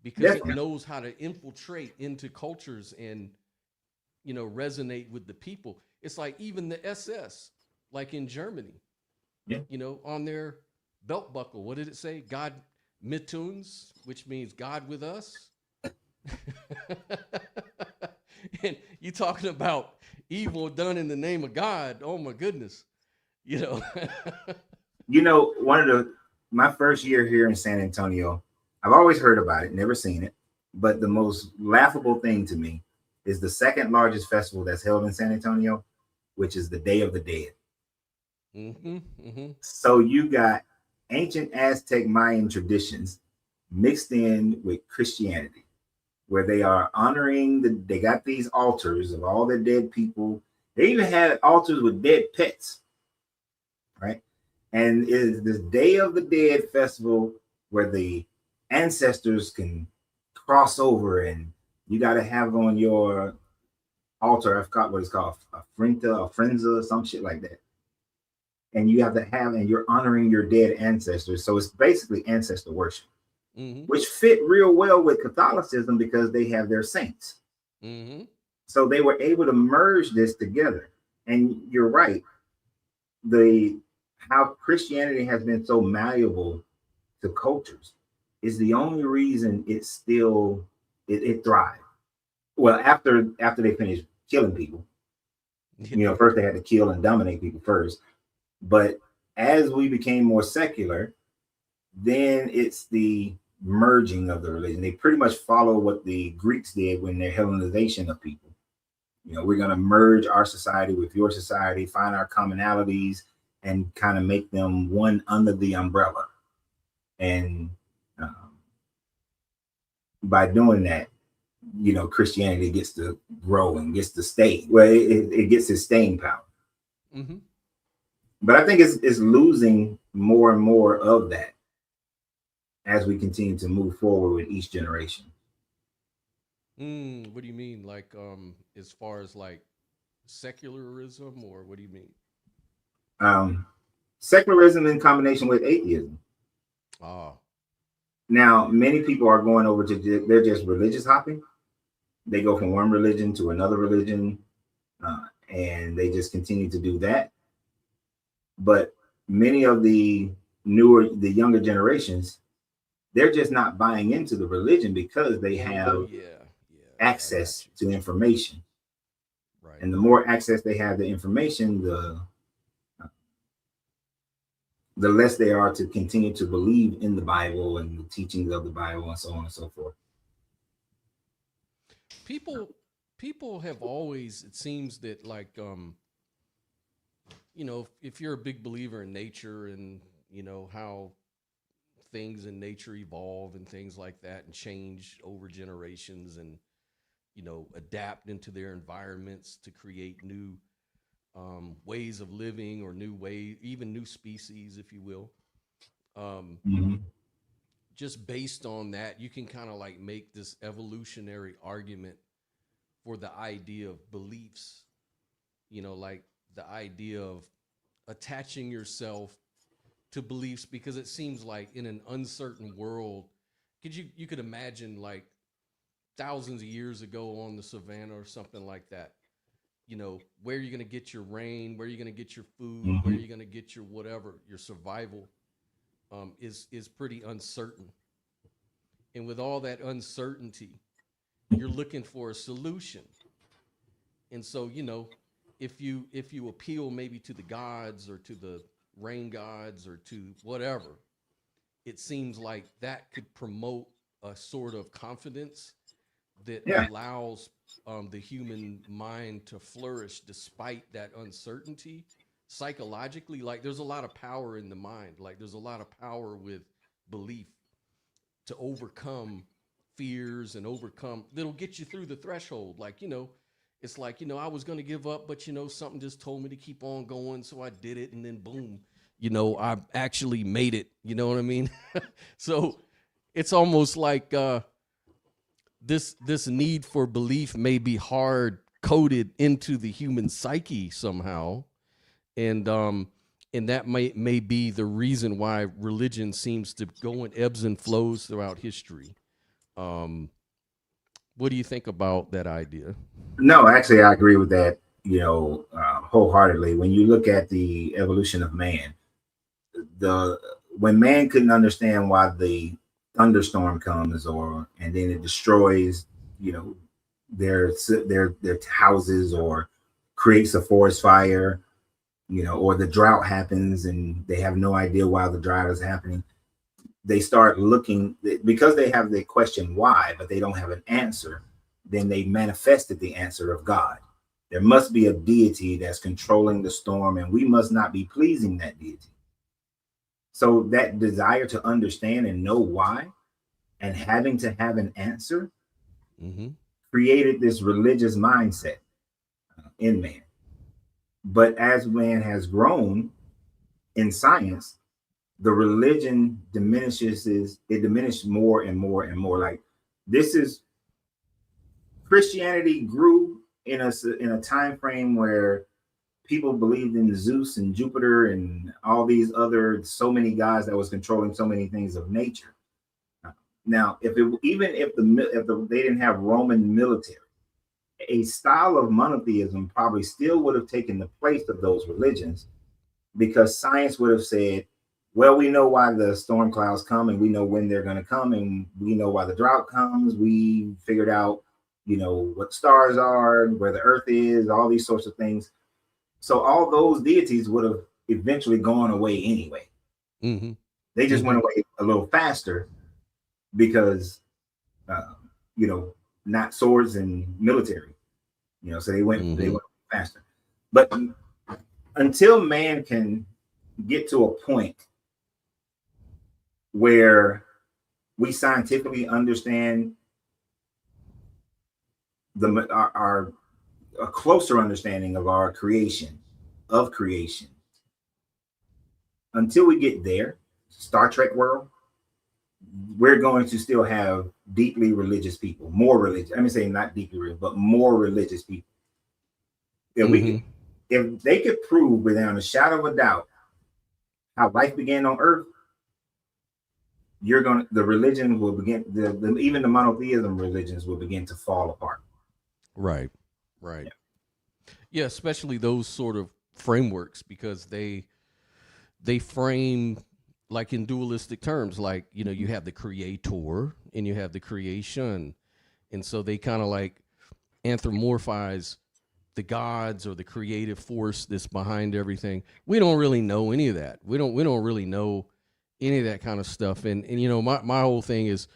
because it Definitely. knows how to infiltrate into cultures and, resonate with the people. It's like even the SS, like in Germany, Yeah. on their belt buckle, what did it say? God mit uns, which means God with us. And you talking about evil done in the name of God. Oh my goodness. You know. One of my first year here in San Antonio, I've always heard about it, never seen it. But the most laughable thing to me is the second largest festival that's held in San Antonio, which is the Day of the Dead. Mm-hmm, mm-hmm. So you got ancient Aztec Mayan traditions mixed in with Christianity, where they are honoring they got these altars of all the dead people. They even had altars with dead pets, right? And it is this Day of the Dead festival where the ancestors can cross over, and you got to have on your altar, I forgot what it's called, a frenza, some shit like that. And you have to have, and you're honoring your dead ancestors. So it's basically ancestor worship, Mm-hmm. which fit real well with Catholicism because they have their saints. Mm-hmm. So they were able to merge this together. And you're right. How Christianity has been so malleable to cultures is the only reason it thrived. Well, after they finished killing people, first they had to kill and dominate people first. But as we became more secular, then it's the merging of the religion. They pretty much follow what the Greeks did when their Hellenization of people. We're going to merge our society with your society, find our commonalities, and kind of make them one under the umbrella. And by doing that, Christianity gets to grow and gets to stay. Well, it gets its staying power. Mm-hmm. But I think it's losing more and more of that as we continue to move forward with each generation. What do you mean? Like, as far as like secularism, or what do you mean? Secularism in combination with atheism. Ah. Now, many people are going over they're just religious hopping. They go from one religion to another religion, and they just continue to do that. But many of the younger generations, they're just not buying into the religion because they have access to information. Right. And the more access they have to information, the less they are to continue to believe in the Bible and the teachings of the Bible and so on and so forth. People have always, it seems that like, if you're a big believer in nature and, how things in nature evolve and things like that and change over generations and, adapt into their environments to create new ways of living or even new species, if you will. Mm-hmm. just based on that, you can kind of like make this evolutionary argument for the idea of beliefs, like the idea of attaching yourself to beliefs, because it seems like in an uncertain world, you could imagine like thousands of years ago on the savannah or something like that, where you're going to get your rain, where you're going to get your food, where you're going to get your whatever, your survival is pretty uncertain. And with all that uncertainty, you're looking for a solution. And so, if you appeal maybe to the gods or to the rain gods or to whatever, it seems like that could promote a sort of confidence that allows the human mind to flourish despite that uncertainty. Psychologically, like there's a lot of power in the mind. Like there's a lot of power with belief to overcome fears and that'll get you through the threshold. Like, it's like, I was going to give up, but something just told me to keep on going. So I did it. And then boom, I actually made it. You know what I mean? So it's almost like this need for belief may be hard coded into the human psyche somehow. And that may be the reason why religion seems to go in ebbs and flows throughout history. What do you think about that idea? No, actually, I agree with that, wholeheartedly. When you look at the evolution of man, when man couldn't understand why the thunderstorm comes and then it destroys, their houses or creates a forest fire, or the drought happens and they have no idea why the drought is happening. They start looking, because they have the question why, but they don't have an answer. Then they manifested the answer of God. There must be a deity that's controlling the storm, and we must not be pleasing that deity. So that desire to understand and know why, and having to have an answer, created this religious mindset in man. But as man has grown in science, the religion diminished more and more and more. Like Christianity grew in a time frame where people believed in Zeus and Jupiter and all these so many gods that was controlling so many things of nature. Now, if they didn't have Roman military, a style of monotheism probably still would have taken the place of those religions, because science would have said, well, we know why the storm clouds come and we know when they're going to come, and we know why the drought comes. We figured out, what stars are, where the earth is, all these sorts of things. So all those deities would have eventually gone away anyway. They just went away a little faster because, not swords and military, so they went faster. But until man can get to a point where we scientifically understand a closer understanding of our creation, until we get there, Star Trek world, we're going to still have deeply religious people, more religious. I'm saying not deeply religious, but more religious people. If they could prove without a shadow of a doubt how life began on Earth, the religion will begin. Even the monotheism religions will begin to fall apart. Right. Yeah, especially those sort of frameworks, because they frame like in dualistic terms, like, you have the creator and you have the creation. And so they kind of like anthropomorphize the gods or the creative force that's behind everything. We don't really know any of that. We don't really know any of that kind of stuff. And my whole thing is,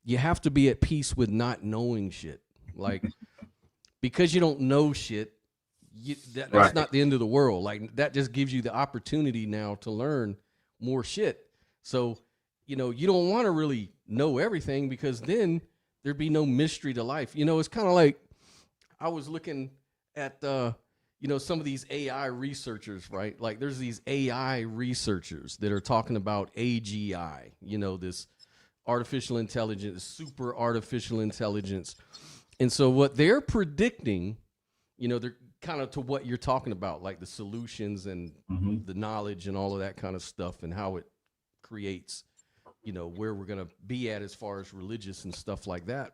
you have to be at peace with not knowing shit. Like, because you don't know shit, that's not the end of the world. Like, that just gives you the opportunity now to learn more shit. So, you don't want to really know everything, because then there'd be no mystery to life. It's kind of like, I was looking at, some of these AI researchers, right? Like, there's these AI researchers that are talking about AGI, this artificial intelligence, super artificial intelligence. And so what they're predicting, they're kind of to what you're talking about, like the solutions and the knowledge and all of that kind of stuff and how it creates, where we're going to be at as far as religious and stuff like that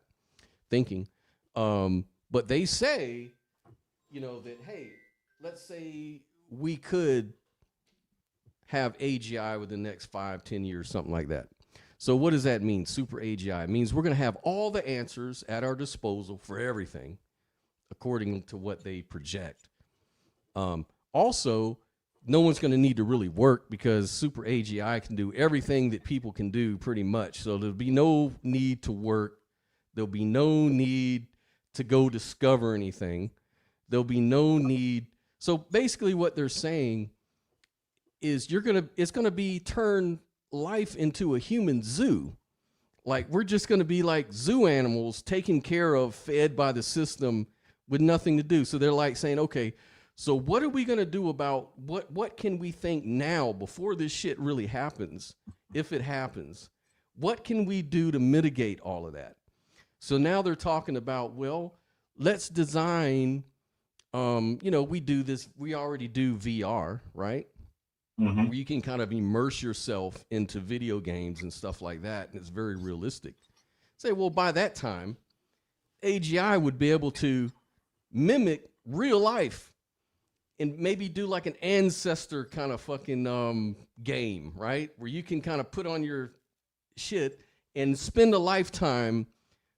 thinking. But they say, that, hey, let's say we could have AGI within the next 5-10 years, something like that. So what does that mean? Super AGI. It means we're going to have all the answers at our disposal for everything, according to what they project. Also, no one's going to need to really work because super AGI can do everything that people can do pretty much. So there'll be no need to work. There'll be no need to go discover anything. There'll be no need. So basically what they're saying is it's going to be turn life into a human zoo. Like we're just going to be like zoo animals taken care of, fed by the system with nothing to do. So they're like saying, okay, so what are we going to do about what can we think now before this shit really happens? If it happens, what can we do to mitigate all of that? So now they're talking about, well, let's design, we do this, we already do VR, right? Where you can kind of immerse yourself into video games and stuff like that. And it's very realistic. Say, well, by that time, AGI would be able to mimic real life and maybe do like an ancestor kind of fucking game, right? Where you can kind of put on your shit and spend a lifetime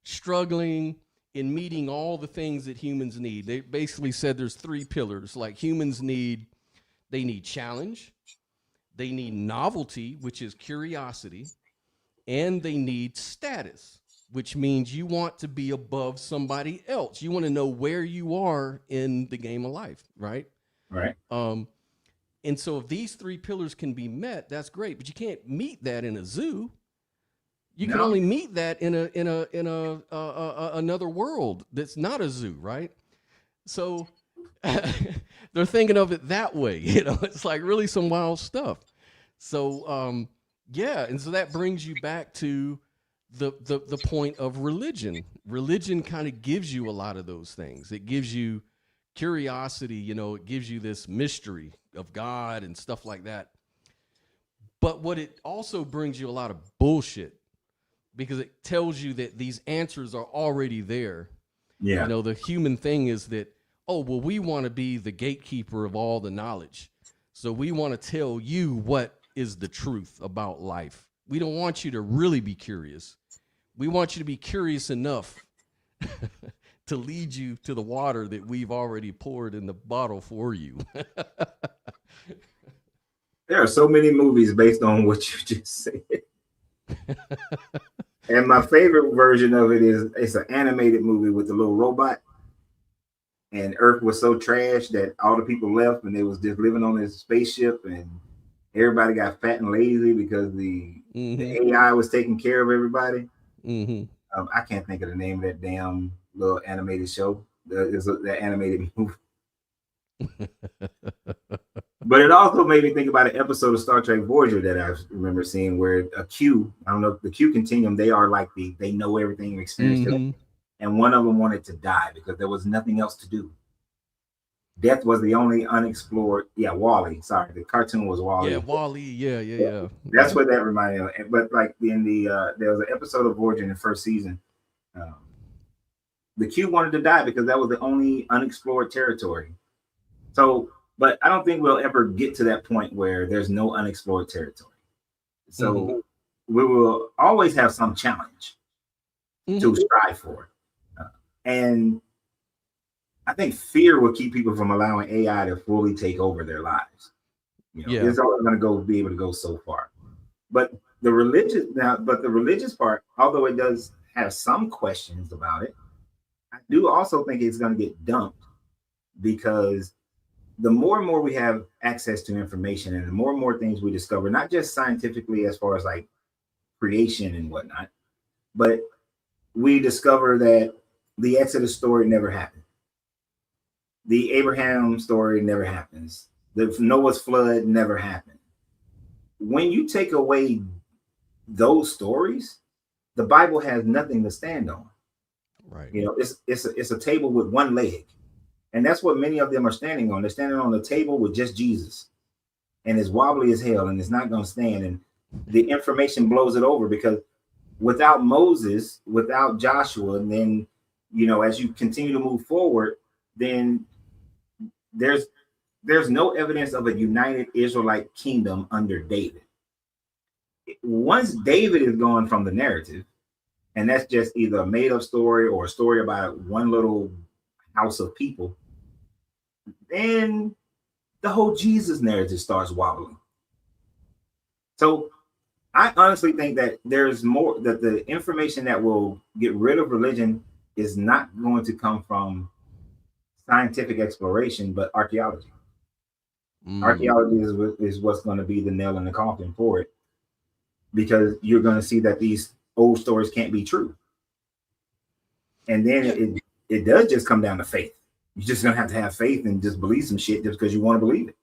struggling in meeting all the things that humans need. They basically said there's 3 pillars. Like humans they need challenge, they need novelty, which is curiosity, and they need status, which means you want to be above somebody else. You want to know where you are in the game of life, right? Right. And so if these 3 pillars can be met, that's great, but you can't meet that in a zoo. You can only meet that in another world that's not a zoo, right? So they're thinking of it that way, it's like really some wild stuff. So and so that brings you back to the point of religion. Religion kind of gives you a lot of those things. It gives you curiosity, it gives you this mystery of God and stuff like that. But what it also brings you a lot of bullshit, because it tells you that these answers are already there. Yeah. The human thing is that, oh, well, we want to be the gatekeeper of all the knowledge. So we want to tell you what is the truth about life. We don't want you to really be curious. We want you to be curious enough to lead you to the water that we've already poured in the bottle for you. There are so many movies based on what you just said. And my favorite version of it is it's an animated movie with the little robot. And Earth was so trash that all the people left and they was just living on this spaceship, and everybody got fat and lazy because the AI was taking care of everybody. I can't think of the name of that damn little animated show. That animated movie. But it also made me think about an episode of Star Trek Voyager that I remember seeing where a Q, I don't know, the Q Continuum, they are like they know everything and experience it. And one of them wanted to die because there was nothing else to do. Death was the only unexplored. Yeah, Wall-E. Sorry, the cartoon was Wall-E. Yeah, Wall-E. Yeah. That's what that reminded me of. But like in there was an episode of Voyager in the first season. The Q wanted to die because that was the only unexplored territory. So, but I don't think we'll ever get to that point where there's no unexplored territory. So we will always have some challenge to strive for. And I think fear will keep people from allowing AI to fully take over their lives. It's always going to be able to go so far. But the religious part, although it does have some questions about it, I do also think it's going to get dumped, because the more and more we have access to information and the more and more things we discover, not just scientifically as far as like creation and whatnot, but we discover that the Exodus story never happened. The Abraham story never happens. The Noah's flood never happened. When you take away those stories, the Bible has nothing to stand on. Right. You know, it's a table with one leg, and that's what many of them are standing on. They're standing on the table with just Jesus, and it's wobbly as hell, and it's not going to stand. And the information blows it over, because without Moses, without Joshua, and then, you know, as you continue to move forward, then there's no evidence of a united Israelite kingdom under David. Once David is gone from the narrative, and that's just either a made-up story or a story about one little house of people, then the whole Jesus narrative starts wobbling. So I honestly think that there's more, that the information that will get rid of religion is not going to come from scientific exploration, but archaeology. Archaeology is what's going to be the nail in the coffin for it, because you're going to see that these old stories can't be true. And then it does just come down to faith. You're just going to have faith and just believe some shit just because you want to believe it.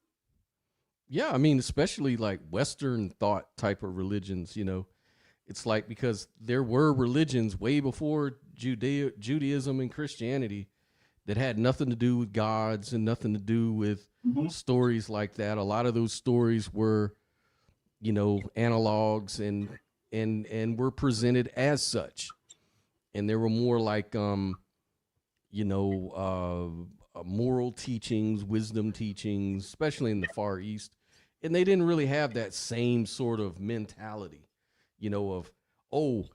Yeah, I mean, especially like Western thought type of religions, you know, it's like, because there were religions way before Judaism and Christianity that had nothing to do with gods and nothing to do with stories like that. A lot of those stories were, you know, analogs and were presented as such. And they were more like, moral teachings, wisdom teachings, especially in the Far East. And they didn't really have that same sort of mentality, you know, of, oh,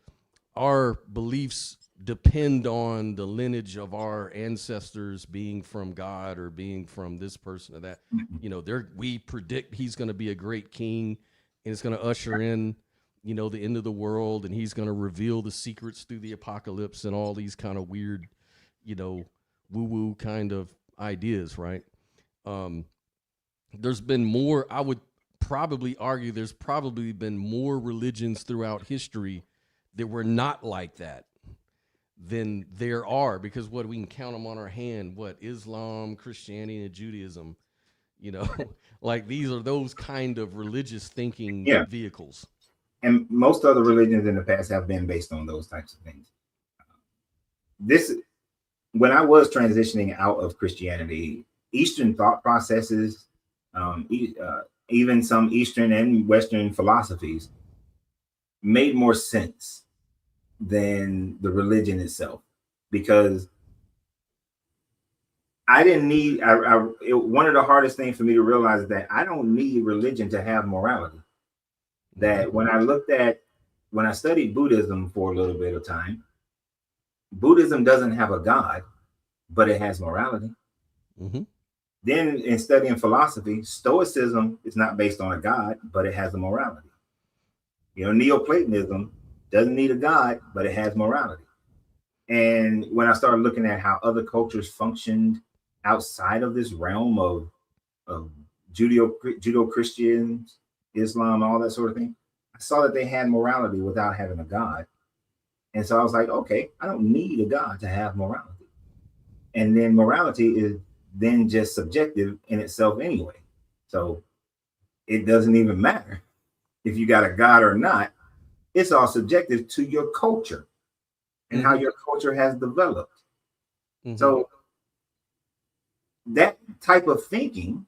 our beliefs depend on the lineage of our ancestors being from God or being from this person or that. You know, we predict he's going to be a great king and it's going to usher in, you know, the end of the world, and he's going to reveal the secrets through the apocalypse and all these kind of weird, you know, woo-woo kind of ideas, right? There's been more, I would probably argue there's probably been more religions throughout history that were not like that than there are, because what, we can count them on our hand, what, Islam, Christianity, and Judaism, you know, like these are those kind of religious thinking vehicles. And most other religions in the past have been based on those types of things. When I was transitioning out of Christianity, Eastern thought processes, even some Eastern and Western philosophies, made more sense than the religion itself, because I didn't need, one of the hardest things for me to realize is that I don't need religion to have morality. That when I studied Buddhism for a little bit of time, Buddhism doesn't have a God, but it has morality. Then in studying philosophy, Stoicism is not based on a God, but it has a morality. You know, Neoplatonism doesn't need a God, but it has morality. And when I started looking at how other cultures functioned outside of this realm of Judeo-Christians, Islam, all that sort of thing, I saw that they had morality without having a God. And so I was like, okay, I don't need a God to have morality. And then morality is then just subjective in itself anyway. So it doesn't even matter if you got a God or not. It's all subjective to your culture and how your culture has developed. So that type of thinking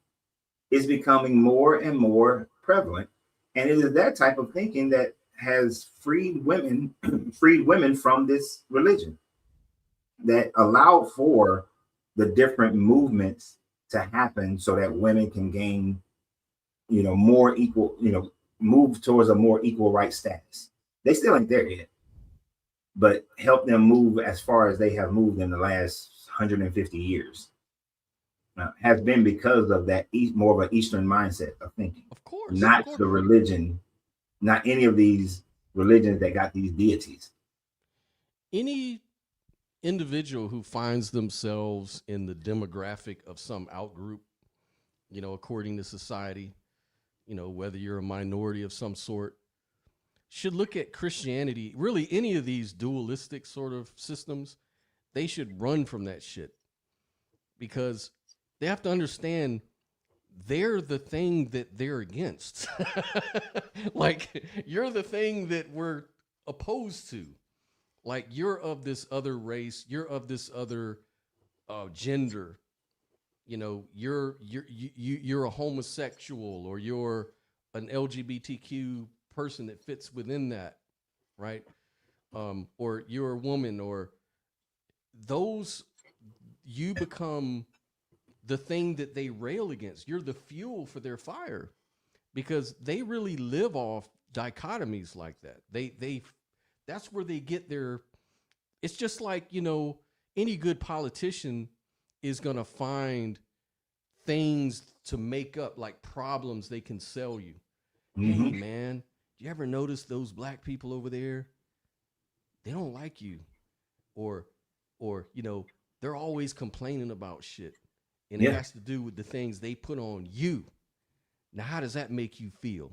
is becoming more and more prevalent. And it is that type of thinking that has freed women from this religion, that allowed for the different movements to happen so that women can gain, you know, more equal, you know, move towards a more equal right status. They still ain't there yet, but help them move as far as they have moved in the last 150 years. Has been because of that more of an Eastern mindset of thinking. Of course. Not the religion, not any of these religions that got these deities. Any individual who finds themselves in the demographic of some outgroup, you know, according to society, you know, whether you're a minority of some sort, should look at Christianity, really any of these dualistic sort of systems, they should run from that shit, because they have to understand they're the thing that they're against. Like, you're the thing that we're opposed to. Like you're of this other race, you're of this other gender. You know, you're a homosexual, or you're an LGBTQ person that fits within that, right? Or you're a woman, or those, you become the thing that they rail against. You're the fuel for their fire, because they really live off dichotomies like that. They that's where they get their, it's just like, you know, any good politician is going to find things to make up, like problems they can sell you. Mm-hmm. Hey man, do you ever notice those black people over there? They don't like you. Or you know, they're always complaining about shit. And it has to do with the things they put on you. Now, how does that make you feel?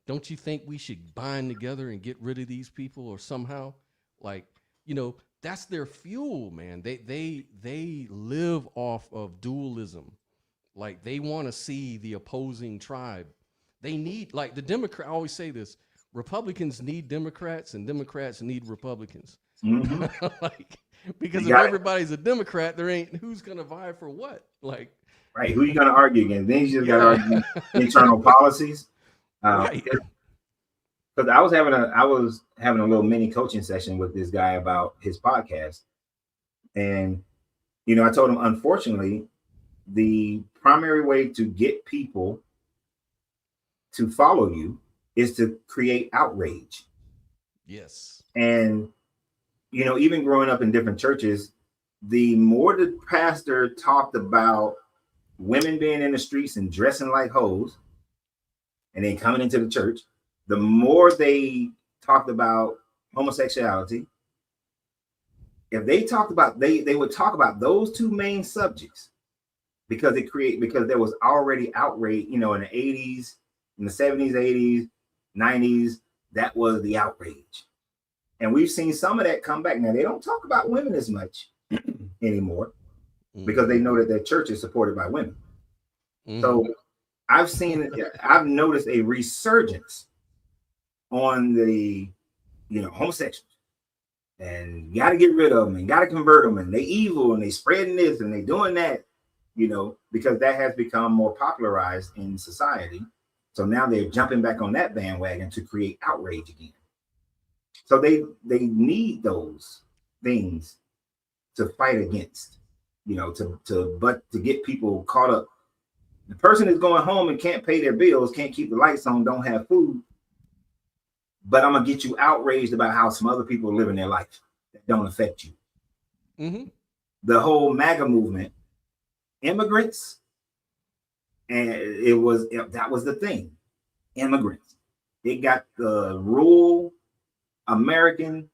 Don't you think we should bind together and get rid of these people, or somehow? Like, you know, that's their fuel, man. They live off of dualism. Like, they want to see the opposing tribe. They need, like, the Democrat, I always say this, Republicans need Democrats and Democrats need Republicans. Mm-hmm. Like, because if everybody's a Democrat, there ain't who's gonna vie for what. Like, right, who you gonna argue against? Then you just gotta argue internal policies. Right. Because I was having a little mini coaching session with this guy about his podcast, and you know, I told him, unfortunately, the primary way to get people to follow you is to create outrage. Yes. And you know, even growing up in different churches, the more the pastor talked about women being in the streets and dressing like hoes and then coming into the church, the more they talked about homosexuality. If they talked about, they would talk about those two main subjects, because there was already outrage, you know, in the 80s, in the 70s, 80s, 90s, that was the outrage. And we've seen some of that come back. Now, they don't talk about women as much anymore, because they know that their church is supported by women. Mm-hmm. So I've noticed a resurgence on the, you know, homosexuals, and you got to get rid of them and got to convert them, and they evil and they spreading this and they doing that, you know, because that has become more popularized in society. So now they're jumping back on that bandwagon to create outrage again. So they need those things to fight against, you know, to get people caught up. The person is going home and can't pay their bills, can't keep the lights on, don't have food, but I'm gonna get you outraged about how some other people are living their life that don't affect you. Mm-hmm. The whole MAGA movement, immigrants, and that was the thing, immigrants. It got the rural American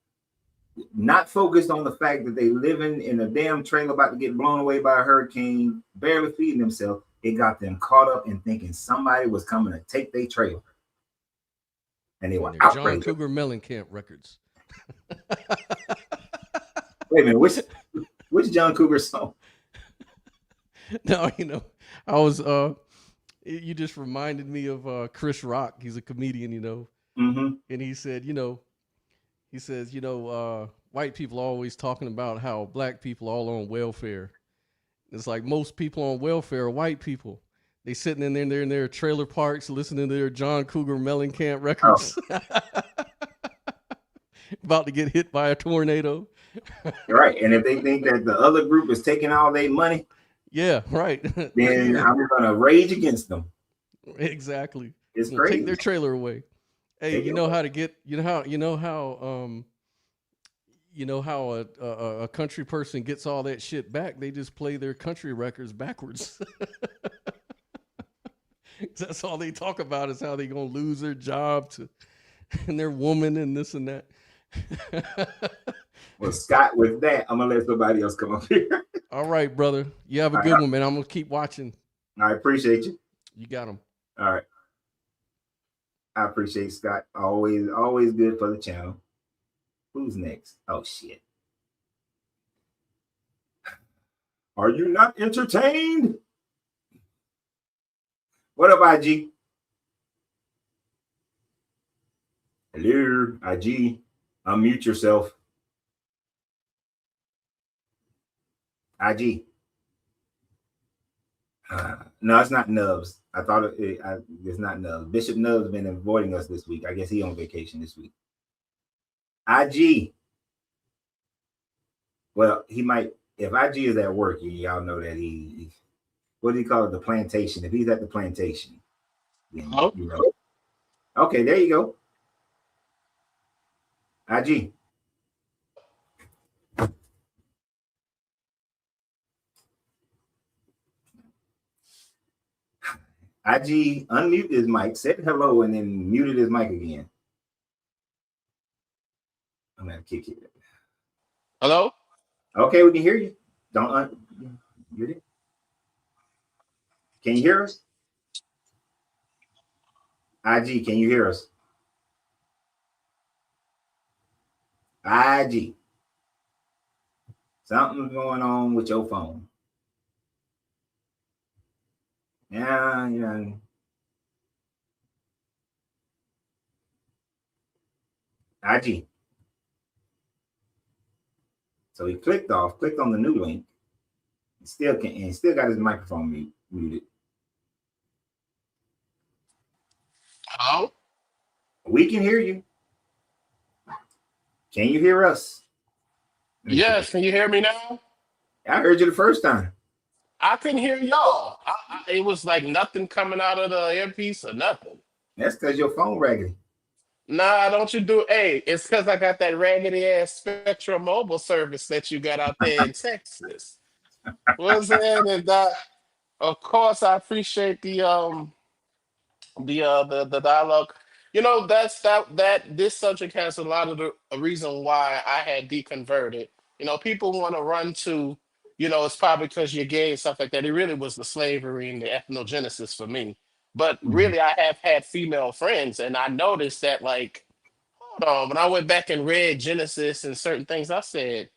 not focused on the fact that they living in a damn trailer about to get blown away by a hurricane, barely feeding themselves. It got them caught up in thinking somebody was coming to take their trailer. And they were John Cougar Mellencamp records. Wait a minute, which John Cougar song? No, you know, I was you just reminded me of Chris Rock. He's a comedian, you know. Mm-hmm. And he said, you know, white people are always talking about how black people are all on welfare. It's like most people on welfare are white people. They sitting in their trailer parks listening to their John Cougar Mellencamp records. Oh. About to get hit by a tornado. Right. And if they think that the other group is taking all their money, yeah, right. Then I'm gonna rage against them. Exactly. It's crazy. Take their trailer away. Hey, you know how a country person gets all that shit back? They just play their country records backwards. That's all they talk about, is how they gonna lose their job and their woman and this and that. Well, Scott, with that, I'm gonna let somebody else come up here. All right, brother. You have a good one, man. I'm gonna keep watching. I appreciate you. You got him. All right. I appreciate Scott. Always good for the channel. Who's next? Oh shit. Are you not entertained? What up, IG? Hello, IG. Unmute yourself. IG. No, it's not Nubs. I thought it's not Nubs. Bishop Nubs been avoiding us this week. I guess he on vacation this week. IG. Well, he might. If IG is at work, y'all know that he what do you call it? The plantation. If he's at the plantation, then, you know. Okay, there you go. IG. IG unmuted his mic, said hello, and then muted his mic again. I'm gonna kick it. Hello? Okay, we can hear you. Don't mute it. Can you hear us? IG, can you hear us? IG. Something's going on with your phone. Yeah. IG. So he clicked on the new link. Still got his microphone muted. Hello? We can hear you. Can you hear us? Yes, can you hear me now? I heard you the first time. I couldn't hear y'all. It was like nothing coming out of the earpiece or nothing. That's because your phone raggedy. Nah, don't you do. Hey, it's because I got that raggedy ass Spectrum mobile service that you got out there in Texas. What's that? And of course, I appreciate the dialogue. You know, that this subject has a lot of a reason why I had deconverted. You know, people want to run to, it's probably because you're gay and stuff like that. It really was the slavery and the ethnogenesis for me. But Mhm. really, I have had female friends, and I noticed that, like, hold on, when I went back and read Genesis and certain things, I said,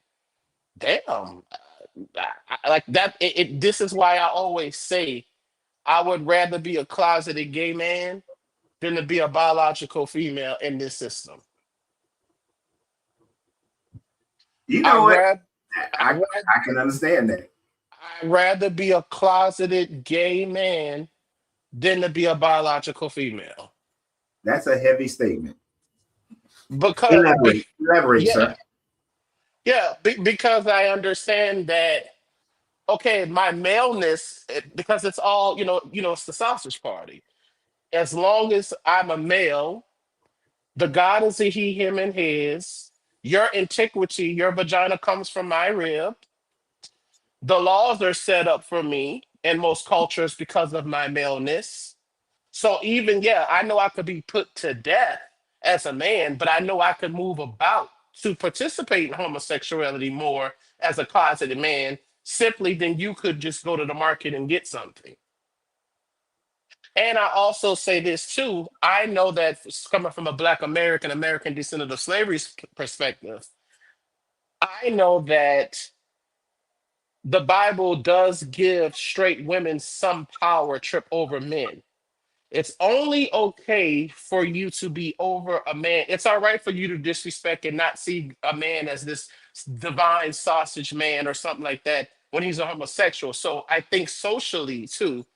damn, like that. This is why I always say I would rather be a closeted gay man than to be a biological female in this system. You I know what? rather I can understand that. I'd rather be a closeted gay man than to be a biological female. That's a heavy statement. Because Elaborate, yeah, sir. because I understand that okay, my maleness because it's all it's the sausage party. As long as I'm a male, the God is a he, him, and his. Your antiquity, your vagina comes from my rib. The laws are set up for me in most cultures because of my maleness. So even I know I could be put to death as a man, but I know I could move about to participate in homosexuality more as a closeted man simply than you could just go to the market and get something. And I also say this too. I know that coming from a Black American descendant of slavery perspective, I know that the Bible does give straight women some power trip over men. It's only okay for you to be over a man. It's all right for you to disrespect and not see a man as this divine sausage man or something like that when he's a homosexual. So I think socially too,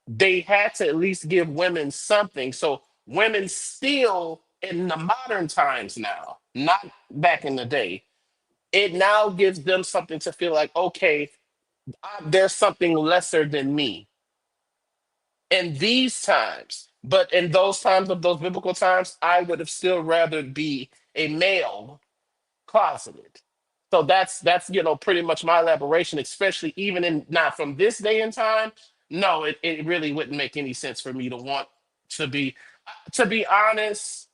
they had to at least give women something. So women still in the modern times now, not back in the day, it now gives them something to feel like, okay, there's something lesser than me in these times. But in those times of those biblical times, I would have still rather be a male closeted. So that's pretty much my elaboration, especially even in not from this day and time. No, it really wouldn't make any sense for me to want to be honest.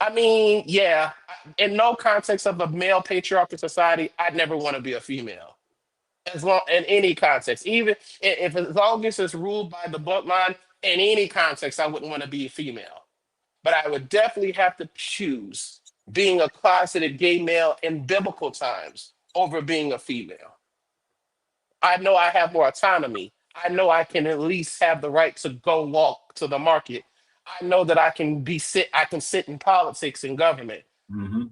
I mean, yeah, in no context of a male patriarchal society, I'd never want to be a female as long in any context, even if as long as it's ruled by the bloodline, in any context, I wouldn't want to be a female. But I would definitely have to choose being a closeted gay male in biblical times over being a female. I know I have more autonomy. I know I can at least have the right to go walk to the market. I know that I can sit in politics and government. Mm-hmm.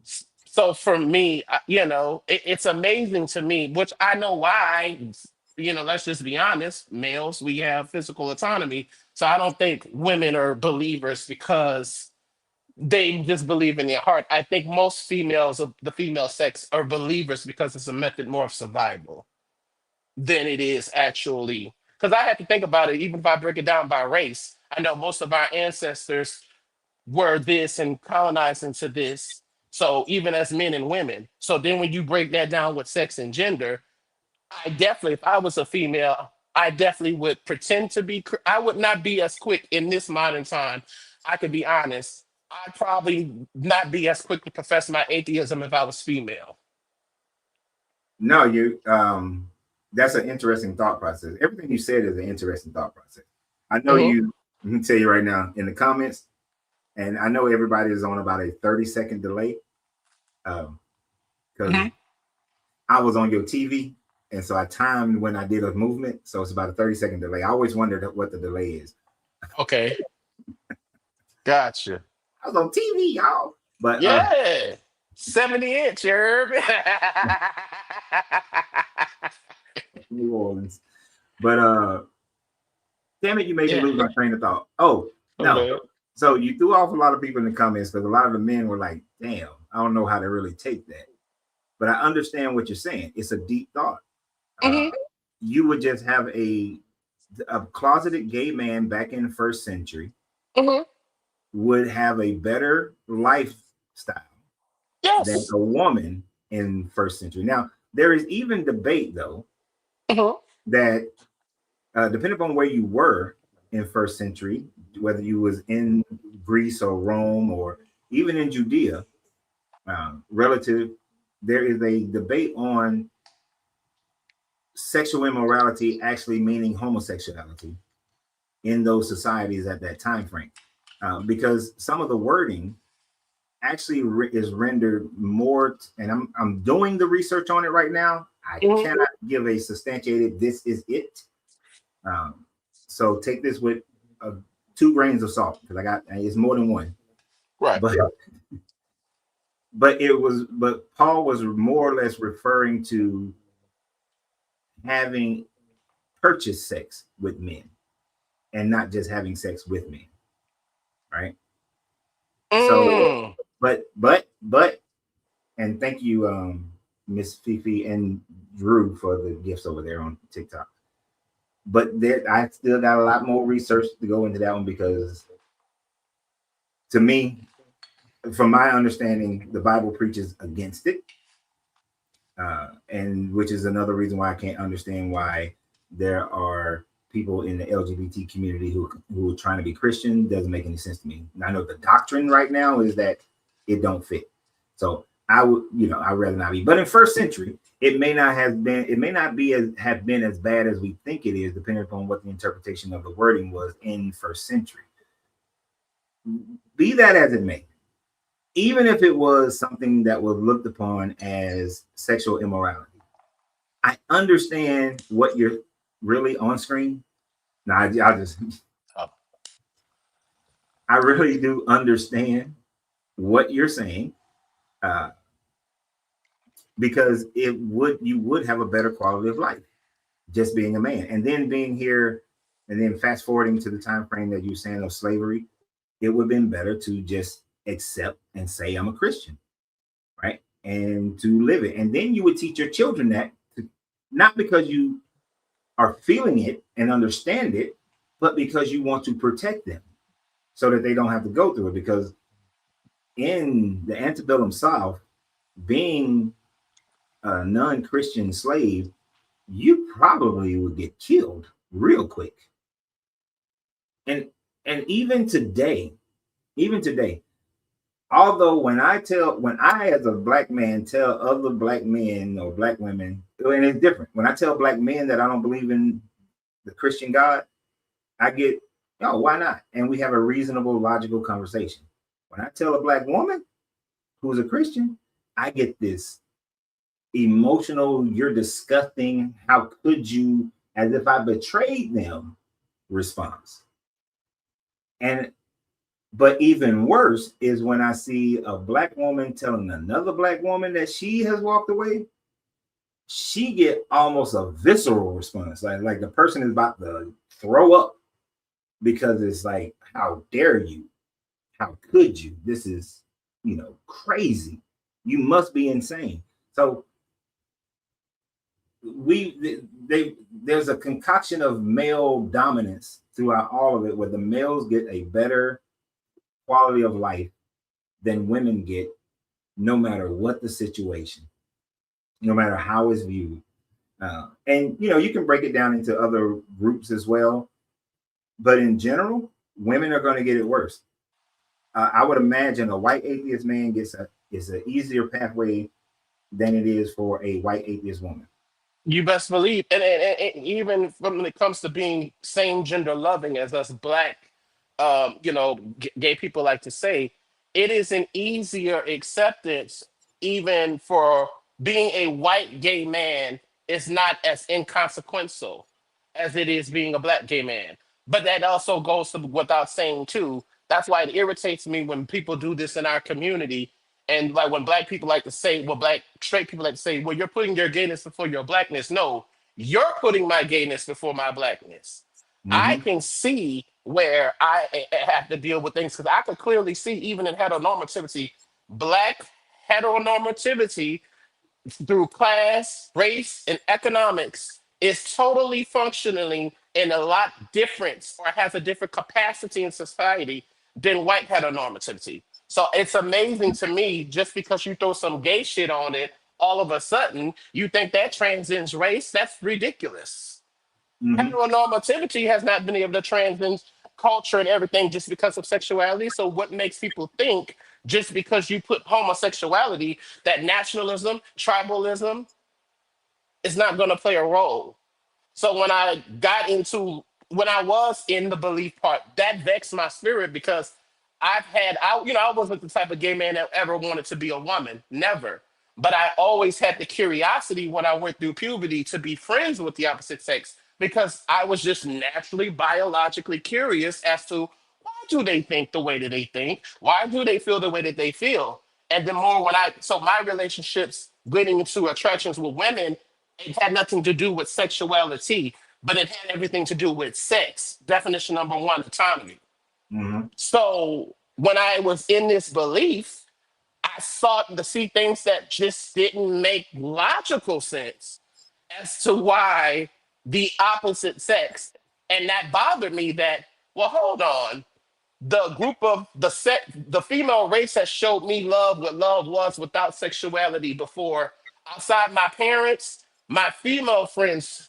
So for me, it's amazing to me, which I know why. Let's just be honest. Males, we have physical autonomy, so I don't think women are believers because they just believe in their heart. I think most females of the female sex are believers because it's a method more of survival than it is actually. Because I had to think about it, even if I break it down by race, I know most of our ancestors were this and colonized into this. So even as men and women. So then when you break that down with sex and gender, I definitely, if I was a female, I definitely would pretend to be, I would not be as quick in this modern time. I could be honest. I'd probably not be as quick to profess my atheism if I was female. No, that's an interesting thought process. Everything you said is an interesting thought process. I know Mhm. let me tell you right now in the comments, and I know everybody is on about a 30-second delay. Because Mhm. I was on your TV, and so I timed when I did a movement. So it's about a 30-second delay. I always wondered what the delay is. Okay. Gotcha. I was on TV, y'all. But Yeah. 70-inch, Herb. New Orleans. But damn it, you made me Yeah. lose my train of thought. Oh, no. Okay. So you threw off a lot of people in the comments because a lot of the men were like, damn, I don't know how to really take that. But I understand what you're saying. It's a deep thought. Mhm. You would just have a closeted gay man back in the first century Mhm. would have a better lifestyle than Yes. a woman in first century. Now, there is even debate, though, Mhm. that depending upon where you were in first century, whether you was in Greece or Rome or even in Judea, there is a debate on sexual immorality actually meaning homosexuality in those societies at that time frame, because some of the wording actually is rendered more. And I'm doing the research on it right now. I Mhm. cannot give a substantiated "this is it." So take this with 2 grains of salt because it's more than one. Right. But Paul was more or less referring to having purchased sex with men and not just having sex with men, right? So, Mm. but, and thank you, Miss Fifi and Drew for the gifts over there on TikTok. But I still got a lot more research to go into that one because, to me, from my understanding, the Bible preaches against it, and which is another reason why I can't understand why there are people in the LGBT community who are trying to be Christian. Doesn't make any sense to me. And I know the doctrine right now is that it don't fit. So I'd rather not be. But in first century, it may not have been as bad as we think it is, depending upon what the interpretation of the wording was in first century. Be that as it may, even if it was something that was looked upon as sexual immorality, I understand what you're really on screen. Now, I really do understand what you're saying, uh, because you would have a better quality of life just being a man, and then being here, and then fast forwarding to the time frame that you're saying of slavery, it would have been better to just accept and say I'm a Christian, right? And to live it. And then you would teach your children that, not because you are feeling it and understand it, but because you want to protect them so that they don't have to go through it. Because in the antebellum South, being a non-Christian slave, you probably would get killed real quick. And even today, although when I as a black man tell other black men or black women, and it's different. When I tell black men that I don't believe in the Christian God, I get, oh, why not? And we have a reasonable, logical conversation. When I tell a black woman who's a Christian, I get this emotional, you're disgusting, how could you, as if I betrayed them response. And But even worse is when I see a black woman telling another black woman that she has walked away, she get almost a visceral response. Like the person is about to throw up because it's like, how dare you? How could you? This is, crazy. You must be insane. So there's a concoction of male dominance throughout all of it, where the males get a better quality of life than women get, no matter what the situation, no matter how it's viewed. And you can break it down into other groups as well, but in general, women are going to get it worse. I would imagine a white atheist man is an easier pathway than it is for a white atheist woman. You best believe, and even when it comes to being same gender loving, as us black, gay people like to say, it is an easier acceptance even for being a white gay man. Is not as inconsequential as it is being a black gay man. But that also goes to, without saying too. That's why it irritates me when people do this in our community. And like when black people like to say, well, black straight people like to say, well, you're putting your gayness before your blackness. No, you're putting my gayness before my blackness. I Mm-hmm. can see where have to deal with things because I could clearly see, even in heteronormativity, black heteronormativity through class, race, and economics is totally functioning in a lot different or has a different capacity in society than white heteronormativity. So it's amazing to me just because you throw some gay shit on it, all of a sudden you think that transcends race. That's ridiculous. Mm-hmm. Heteronormativity has not been able to transcend culture and everything just because of sexuality. So what makes people think just because you put homosexuality that nationalism, tribalism is not going to play a role? So when I was in the belief part, that vexed my spirit because I wasn't the type of gay man that ever wanted to be a woman, never. But I always had the curiosity when I went through puberty to be friends with the opposite sex because I was just naturally biologically curious as to why do they think the way that they think? Why do they feel the way that they feel? And the more so my relationships getting into attractions with women, it had nothing to do with sexuality, but it had everything to do with sex. Definition number one, autonomy. Mm-hmm. So when I was in this belief, I sought to see things that just didn't make logical sense as to why the opposite sex. And that bothered me that, well, hold on. The group of the female race has showed me love, what love was without sexuality before. Outside my parents, my female friends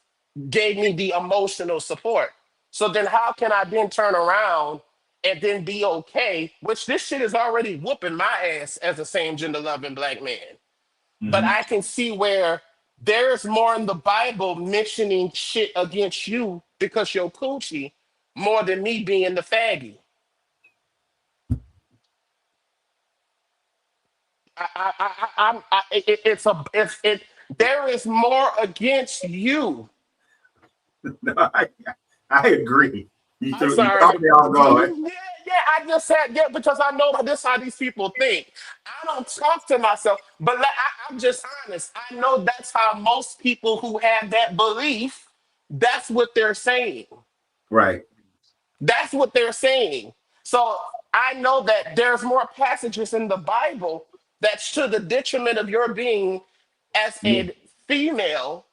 gave me the emotional support. So then how can I then turn around and then be okay, which this shit is already whooping my ass as a same gender loving black man. But Mm-hmm. I can see where there's more in the Bible mentioning shit against you because you're coochie more than me being the faggy. It's a it's it. There is more against you. No, I agree. I'm You sorry. caught me off guard. Yeah, yeah. I just said yeah because I know that this is how these people think. I don't talk to myself, but I'm just honest. I know that's how most people who have that belief. That's what they're saying. Right. That's what they're saying. So I know that there's more passages in the Bible that's to the detriment of your being as Yeah. a female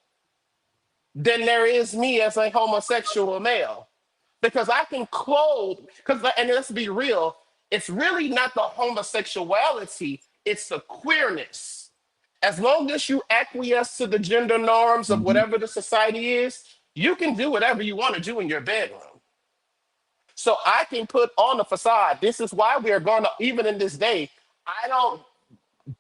than there is me as a homosexual male. Because I can clothe, and let's be real, it's really not the homosexuality, it's the queerness. As long as you acquiesce to the gender norms of Mm-hmm. whatever the society is, you can do whatever you want to do in your bedroom. So I can put on the facade. This is why we are going to, even in this day, I don't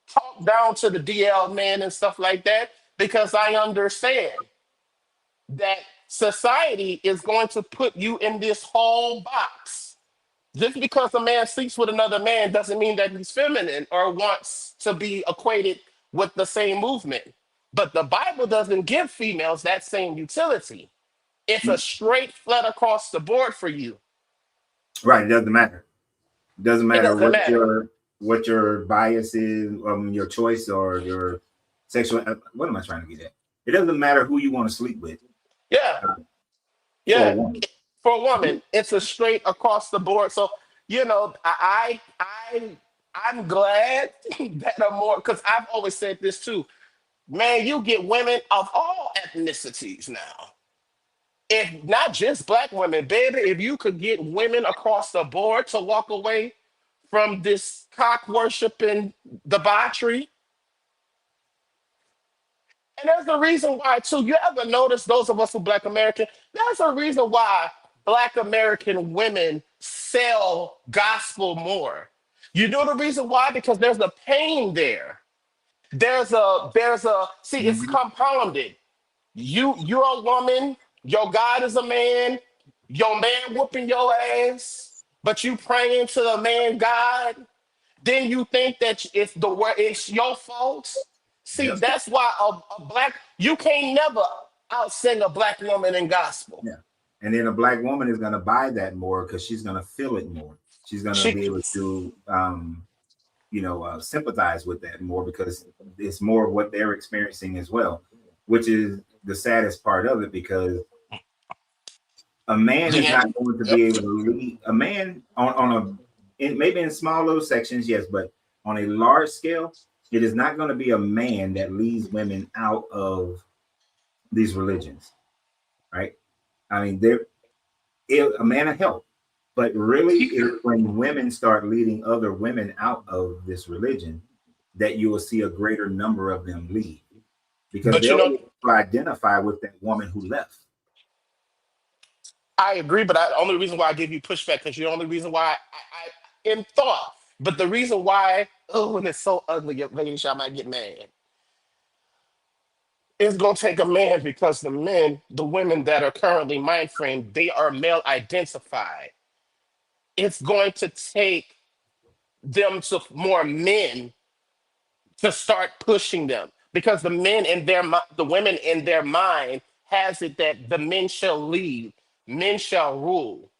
talk down to the DL man and stuff like that because I understand that society is going to put you in this whole box. Just because a man sleeps with another man doesn't mean that he's feminine or wants to be equated with the same movement. But the Bible doesn't give females that same utility. It's a straight flat across the board for you. Right. It doesn't matter. Doesn't It matter doesn't matter. what your bias is, your choice or your sexual. What am I trying to get at? It doesn't matter who you want to sleep with Yeah, uh, for a yeah. woman. For a woman, it's a straight across the board. So I'm glad that are more, because I've always said this too. Man, you get women of all ethnicities now. If not just black women, baby, if you could get women across the board to walk away from this cock worshiping debauchery. And there's a reason why, too. You ever notice, those of us who Black American, there's a reason why Black American women sell gospel more. You know the reason why? Because there's a pain there. See, it's Mhm. compounded. You're a woman, your God is a man, your man whooping your ass, but you praying to the man God, then you think that it's your fault. See, Yep. that's why a black you can't never outsing a black woman in gospel. Yeah. And then a black woman is going to buy that more because she's going to feel it more. She's going to She be able to, sympathize with that more because it's more of what they're experiencing as well, which is the saddest part of it because a man is D'Angelo. not going to Yep. be able to lead a man maybe in small little sections, yes, but on a large scale, it is not going to be a man that leads women out of these religions, right? I mean, a man of help, but really, when women start leading other women out of this religion, that you will see a greater number of them leave because But they'll identify with that woman who left. I agree, but the only reason why I give you pushback because you're the only reason why I in thought. But the reason why, oh, and it's so ugly, ladies, y'all might get mad. It's gonna take a man because the women that are currently mind framed, they are male identified. It's going to take them to more men to start pushing them because the women in their mind has it that the men shall lead, men shall rule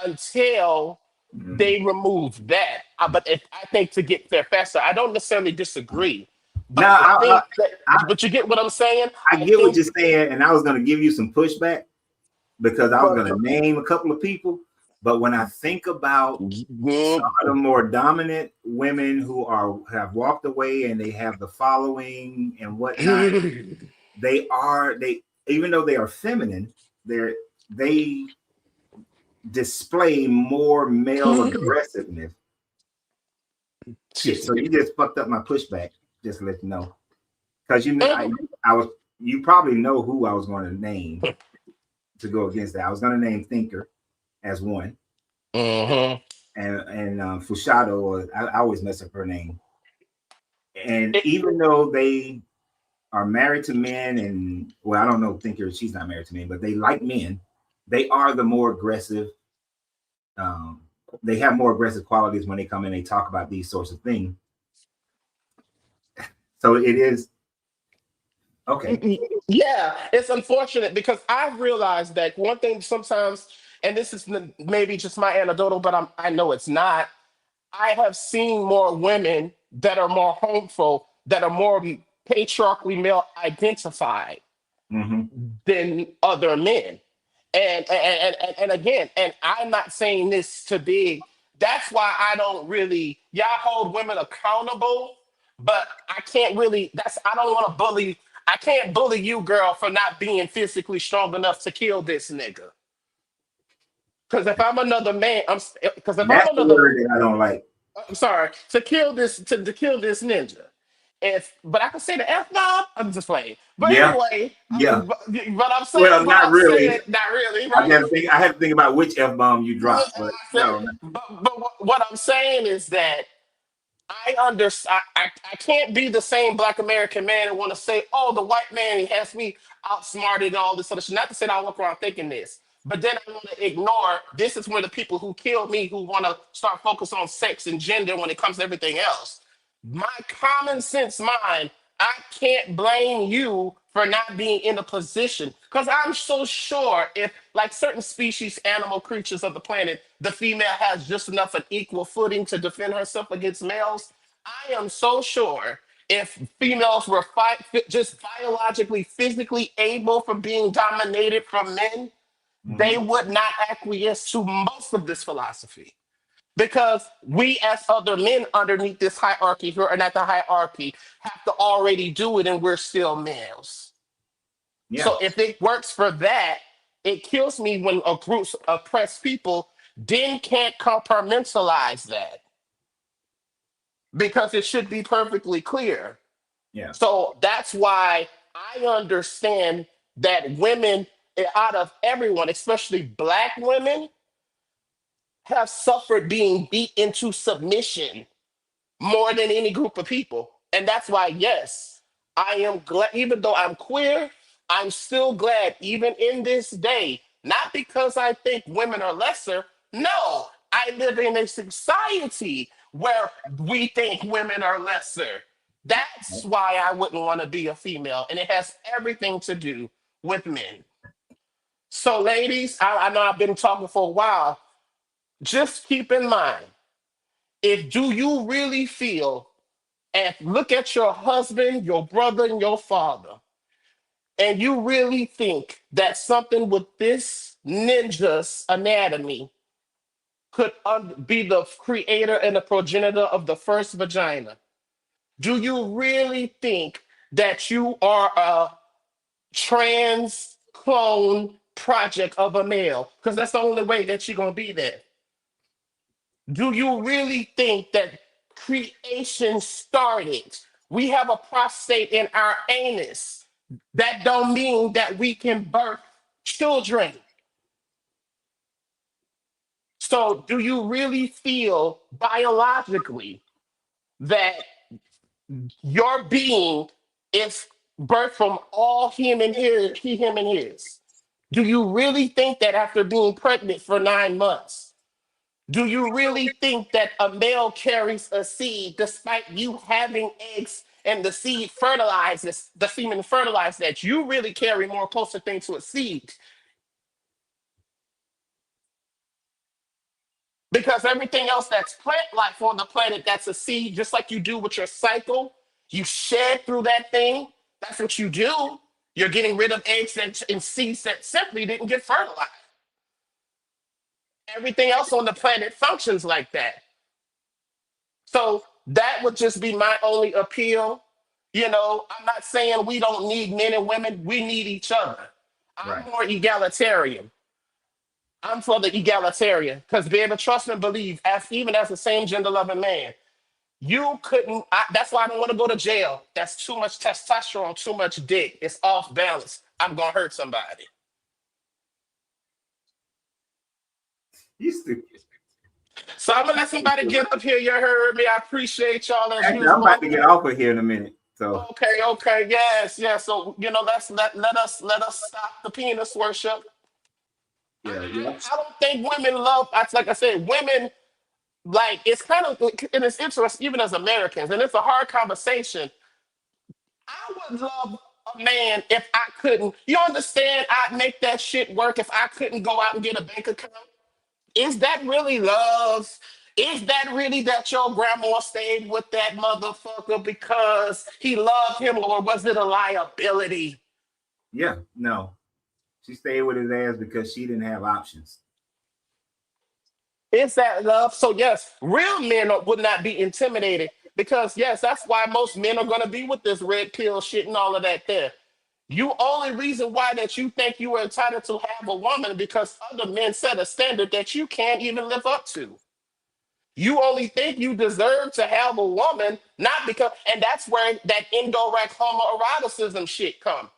until Mhm. they remove that. But if I think to get there faster, I don't necessarily disagree, but Now, I think that. I, But you get what I'm saying? I I get what think. you're saying, and I was going to give you some pushback because I was But going to name a couple of people. But when I think about some mm, of the more dominant women who have walked away and they have the following and whatnot, they even though they are feminine, they display more male aggressiveness. Shit, excuse so me. you just fucked up my pushback. Just to let you know, because you probably know who I was going to name to go against that. I was going to name Thinker as one, Mhm. and Fushado, or I always mess up her name. And It- even though they are married to men, and well, I don't know Thinker, she's not married to men, but they like men. They are the more aggressive. Um, they have more aggressive qualities when they come in. They talk about these sorts of things. So it is okay. yeah, it's unfortunate because I've realized that one thing sometimes, and this is maybe just my anecdotal, but I know it's not. I have seen more women that are more homeful, that are more patriarchally male identified Mm-hmm. than other men. And again, and I'm not saying this to be, that's why I don't really, y'all hold women accountable, but I can't really, I don't want to bully, I can't bully you, girl, for not being physically strong enough to kill this nigga. Because if I'm another man, because if I'm That's the another, word that I don't like. I'm sorry, to kill this ninja. But I can say the F bomb. I'm just playing. But Yeah, anyway, yeah. Well, but not I'm saying really. not really, I right? I had to think about which F bomb you But, dropped, but no. what I'm saying is that I can't be the same black American man and want to say, oh, the white man, he has me outsmarted and all this other shit. Not to say that I walk around thinking this, but then I want to ignore this is where the people who killed me who want to start focus on sex and gender when it comes to everything else. My common sense mind, I can't blame you for not being in a position. Because I'm so sure if, like certain species, animal creatures of the planet, the female has just enough an equal footing to defend herself against males. I am so sure if females were just biologically, physically able for being dominated from men, they Mhm. would not acquiesce to most of this philosophy. Because we, as other men underneath this hierarchy here and at the hierarchy, have to already do it, and we're still males. Yeah. So if it works for that, it kills me when a group of oppressed people then can't compartmentalize that because it should be perfectly clear. Yeah. So that's why I understand that women, out of everyone, especially black women, have suffered being beat into submission more than any group of people. And that's why, yes, I am glad, even though I'm queer, I'm still glad, even in this day, not because I think women are lesser. No, I live in a society where we think women are lesser. That's why I wouldn't want to be a female. And it has everything to do with men. So, ladies, I know I've been talking for a while. Just keep in mind, if do you really feel and look at your husband, your brother, and your father, and you really think that something with this ninja's anatomy could be the creator and the progenitor of the first vagina, do you really think that you are a trans clone project of a male? Because that's the only way that you're going to be there. Do you really think that creation started? We have a prostate in our anus. That don't mean that we can birth children. So do you really feel biologically that your being is birthed from all human here, he, him, and his? Do you really think that after being pregnant for 9 months? Do you really think that a male carries a seed despite you having eggs and the seed fertilizes, the semen fertilizes that? You really carry more closer thing to a seed because everything else that's plant life on the planet, that's a seed, just like you do with your cycle. You shed through that thing. That's what you do. You're getting rid of eggs and seeds that simply didn't get fertilized. Everything else on the planet functions like that. So that would just be my only appeal. You know, I'm not saying we don't need men and women, we need each other. I'm Right. more egalitarian. I'm for the egalitarian because be able to trust and believe, as even as the same gender loving man, you couldn't. That's why I don't want to go to jail. That's too much testosterone, too much dick. It's off balance. I'm gonna hurt somebody. You stupid. So I'm gonna let somebody get up here. You heard me. I appreciate y'all as Actually, I'm usual. about to get off of here in a minute. So Okay, yes, yes. So let us stop the penis worship. yeah. I don't think women love. Like I said, women like it's kind of and it's interesting even as Americans, and it's a hard conversation. I would love a man if I couldn't. You understand? I'd make that shit work if I couldn't go out and get a bank account. Is that really love? Is that really that your grandma stayed with that motherfucker because he loved him, or was it a liability? Yeah, no. She stayed with his ass because she didn't have options. Is that love? So yes, real men would not be intimidated because yes, that's why most men are going to be with this red pill shit and all of that. There, you only reason why that you think you are entitled to have a woman because other men set a standard that you can't even live up to. You only think you deserve to have a woman, not because, and that's where that indirect homoeroticism shit come.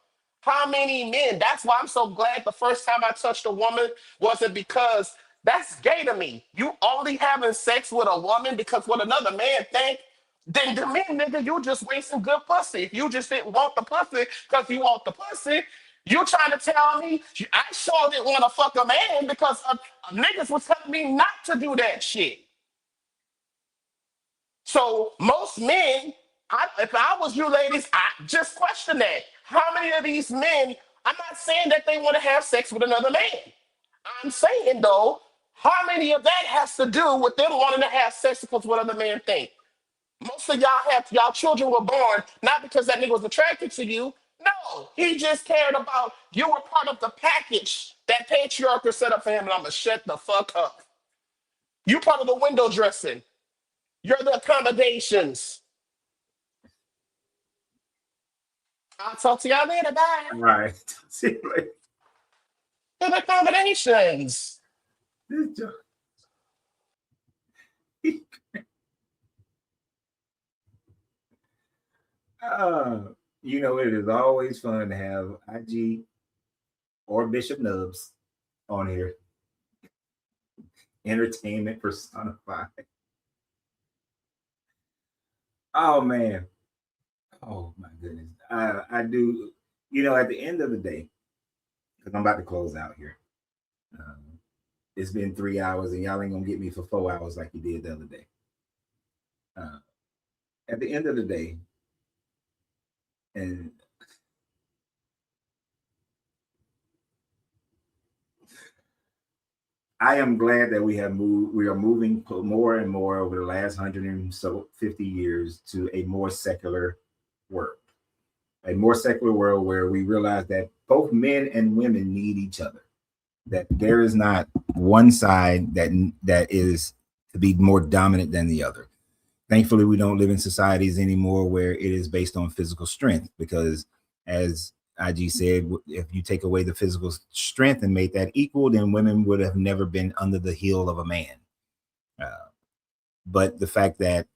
How many men? That's why I'm so glad the first time I touched a woman wasn't because that's gay to me. You only having sex with a woman because what another man think, then to me, nigga, you just wasting good pussy. If you just didn't want the pussy because you want the pussy, you trying to tell me I sure didn't want to fuck a man because niggas was telling me not to do that shit. So most men, if I was you ladies, I just question that. How many of these men, I'm not saying that they want to have sex with another man. I'm saying though, how many of that has to do with them wanting to have sex because what other men think? Most of y'all children were born not because that nigga was attracted to you. No, he just cared about you were part of the package that patriarchal set up for him, and I'ma shut the fuck up. You part of the window dressing. You're the accommodations. I'll talk to y'all later. Bye. All right. See you later. You're the accommodations. This joke. You know, it is always fun to have IG or Bishop Nubs on here. Entertainment personified. Oh man. Oh my goodness. I do, you know, at the end of the day, because I'm about to close out here. It's been 3 hours and y'all ain't gonna get me for 4 hours like you did the other day. At the end of the day, and I am glad that we are moving more and more over the last 150 years to a more secular world. A more secular world where we realize that both men and women need each other. That there is not one side that is to be more dominant than the other. Thankfully, we don't live in societies anymore where it is based on physical strength, because as IG said, if you take away the physical strength and make that equal, then women would have never been under the heel of a man. But the fact that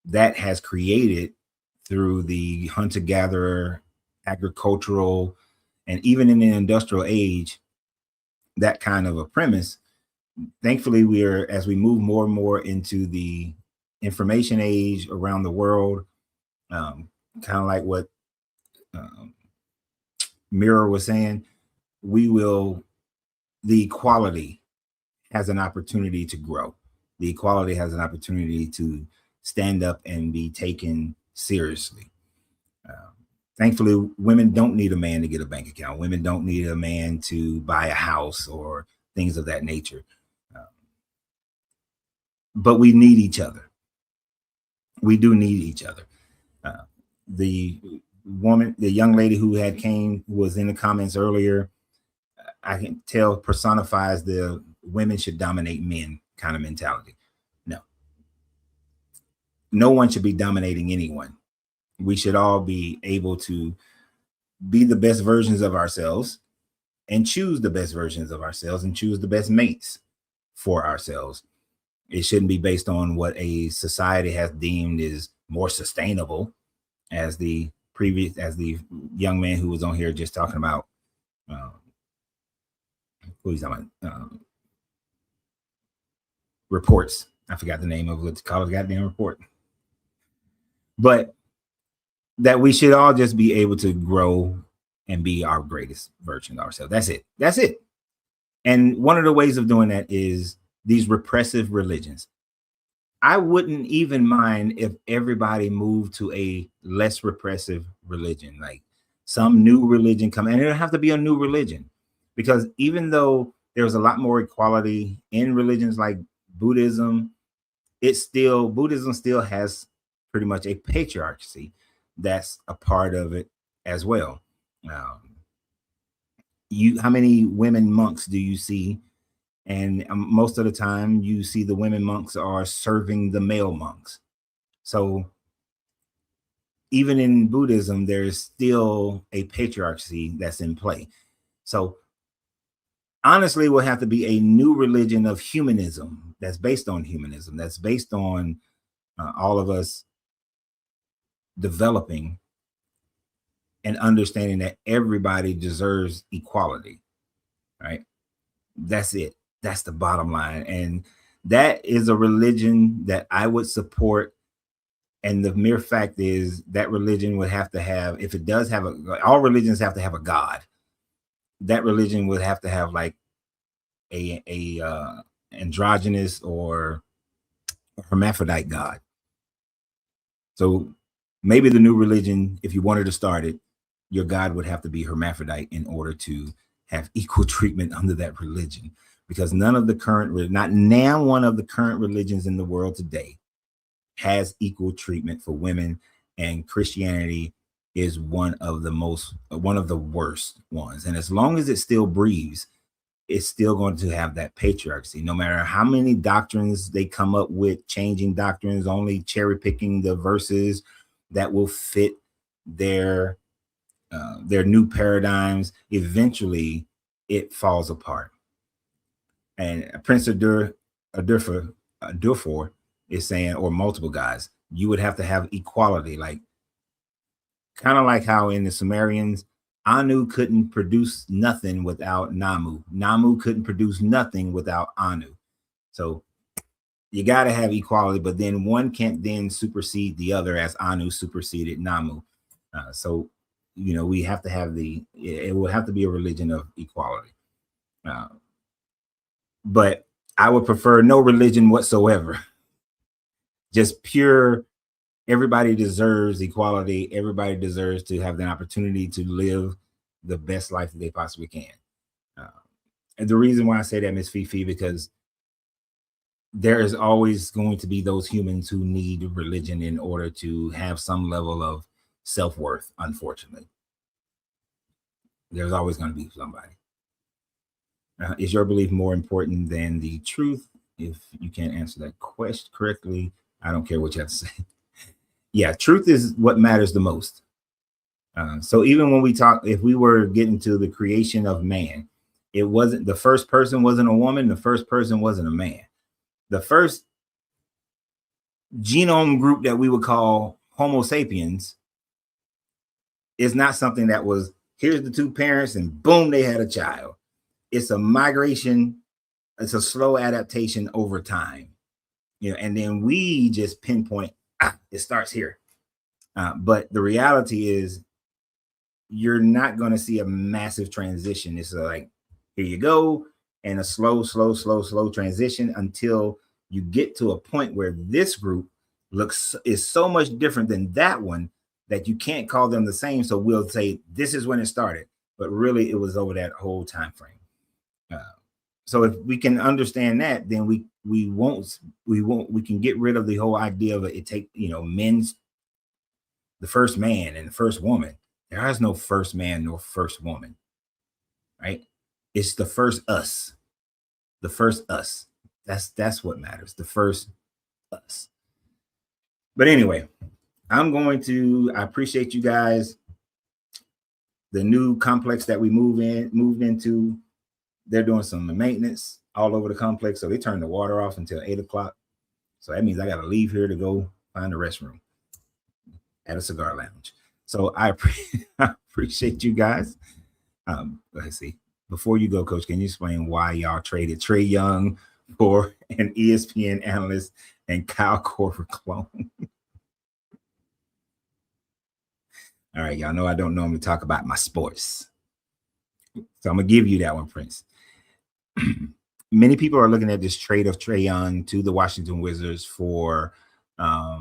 that has created through the hunter-gatherer, agricultural, and even in the industrial age, that kind of a premise, thankfully as we move more and more into the information age around the world, kind of like what Mirror was saying, the equality has an opportunity to grow. The equality has an opportunity to stand up and be taken seriously. Thankfully, women don't need a man to get a bank account. Women don't need a man to buy a house or things of that nature. But we need each other. We do need each other. The young lady who was in the comments earlier, I can tell personifies the women should dominate men kind of mentality. No one should be dominating anyone. We should all be able to be the best versions of ourselves and choose the best versions of ourselves and choose the best mates for ourselves. It shouldn't be based on what a society has deemed is more sustainable, as the young man who was on here just talking about, who he's talking about, reports. I forgot the name of what to call it, goddamn report. But that we should all just be able to grow and be our greatest version of ourselves. That's it. That's it. And one of the ways of doing that is these repressive religions. I wouldn't even mind if everybody moved to a less repressive religion, like some new religion come, and it don't have to be a new religion, because even though there's a lot more equality in religions like Buddhism, Buddhism still has pretty much a patriarchy that's a part of it as well. How many women monks do you see? And most of the time you see the women monks are serving the male monks. So even in Buddhism, there's still a patriarchy that's in play. So honestly, it will have to be a new religion of humanism that's based on humanism, that's based on all of us developing and understanding that everybody deserves equality, right? That's it. That's the bottom line. And that is a religion that I would support. And the mere fact is that religion would have to have, if it does have all religions have to have a God. That religion would have to have like a androgynous or hermaphrodite God. So maybe the new religion, if you wanted to start it, your God would have to be hermaphrodite in order to have equal treatment under that religion, because none of the current, not now one of the current religions in the world today has equal treatment for women, and Christianity is one of the worst ones. And as long as it still breathes, it's still going to have that patriarchy, no matter how many doctrines they come up with, changing doctrines, only cherry picking the verses that will fit their new paradigms. Eventually it falls apart. And Prince Durfor is saying, or multiple guys, you would have to have equality, like kind of like how in the Sumerians, Anu couldn't produce nothing without Namu. Namu couldn't produce nothing without Anu. So you got to have equality, but then one can't then supersede the other as Anu superseded Namu. So, we have to have it will have to be a religion of equality. But I would prefer no religion whatsoever. Just pure, everybody deserves equality. Everybody deserves to have the opportunity to live the best life that they possibly can. And the reason why I say that, Miss Fifi, because there is always going to be those humans who need religion in order to have some level of self-worth, unfortunately. There's always going to be somebody. Is your belief more important than the truth? If you can't answer that question correctly, I don't care what you have to say. Yeah, truth is what matters the most. So even when we talk, if we were getting to the creation of man, it wasn't, the first person wasn't a woman, the first person wasn't a man. The first genome group that we would call Homo sapiens is not something that was, here's the two parents and boom, they had a child. It's a migration. It's a slow adaptation over time, and then we just pinpoint, it starts here. But the reality is you're not going to see a massive transition. It's like, here you go, and a slow transition until you get to a point where this group is so much different than that one that you can't call them the same. So we'll say this is when it started, but really it was over that whole time frame. So if we can understand that, then we can get rid of the whole idea of the first man and the first woman. There is no first man nor first woman, right? It's the first us. The first us. That's what matters. The first us. But anyway, I appreciate you guys. The new complex that we moved into, they're doing some maintenance all over the complex. So they turned the water off until 8 o'clock. So that means I got to leave here to go find a restroom at a cigar lounge. So I appreciate you guys. Let's see. Before you go, Coach, can you explain why y'all traded Trae Young for an ESPN analyst and Kyle Korver clone? All right, y'all know I don't normally talk about my sports. So I'm going to give you that one, Prince. Many people are looking at this trade of Trae Young to the Washington Wizards for, I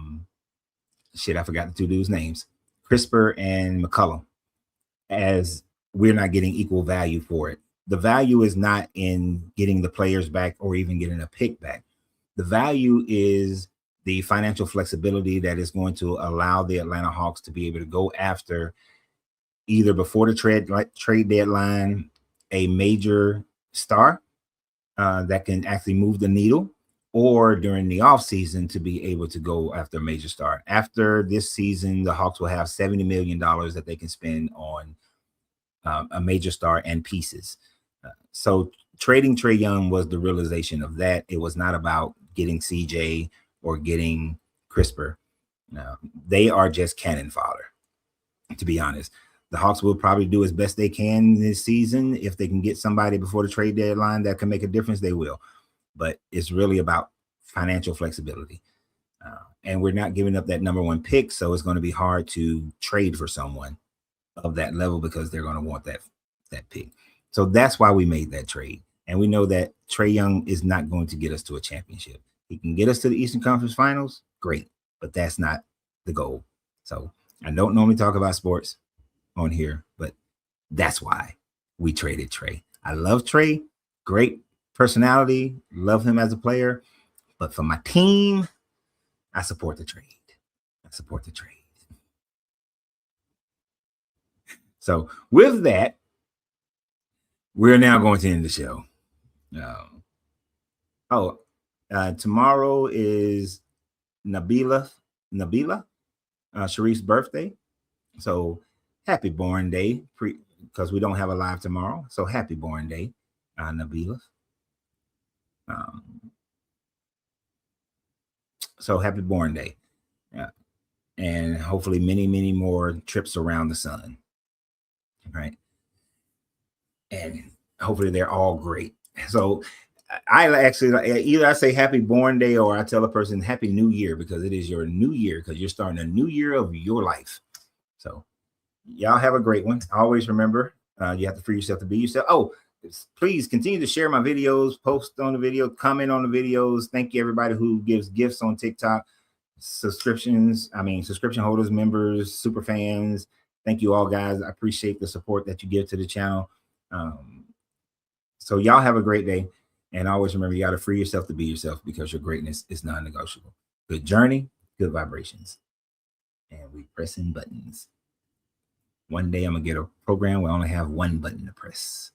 forgot the two dudes' names, CRISPR and McCollum, as we're not getting equal value for it. The value is not in getting the players back or even getting a pick back. The value is the financial flexibility that is going to allow the Atlanta Hawks to be able to go after, either before the trade deadline, a major star that can actually move the needle, or during the offseason to be able to go after a major star. After this season, the Hawks will have $70 million that they can spend on a major star and pieces. So trading Trae Young was the realization of that. It was not about getting CJ or getting CRISPR. No, they are just cannon fodder, to be honest. The Hawks will probably do as best they can this season. If they can get somebody before the trade deadline that can make a difference, they will. But it's really about financial flexibility. And we're not giving up that number one pick, so it's going to be hard to trade for someone of that level because they're going to want that pick. So that's why we made that trade. And we know that Trae Young is not going to get us to a championship. He can get us to the Eastern Conference Finals, great, but that's not the goal. So I don't normally talk about sports. on here, but that's why we traded Trey. I love Trey, great personality, love him as a player, but for my team, I support the trade. I support the trade. So with that, we're now going to end the show. Tomorrow is Nabila Sharif's birthday. So happy born day, because we don't have a live tomorrow. So happy born day, Nabila. So happy born day. And hopefully many, many more trips around the sun. Right. And hopefully they're all great. So I actually either I say happy born day or I tell a person happy new year, because it is your new year, because you're starting a new year of your life. So y'all have a great one. Always remember, you have to free yourself to be yourself. Oh, please continue to share my videos, post on the video, comment on the videos. Thank you everybody who gives gifts on TikTok, subscription holders, members, super fans. Thank you all, guys. I appreciate the support that you give to the channel. So y'all have a great day. And always remember, you got to free yourself to be yourself, because your greatness is non-negotiable. Good journey, good vibrations. And we pressing buttons. One day I'm going to get a program where I only have one button to press.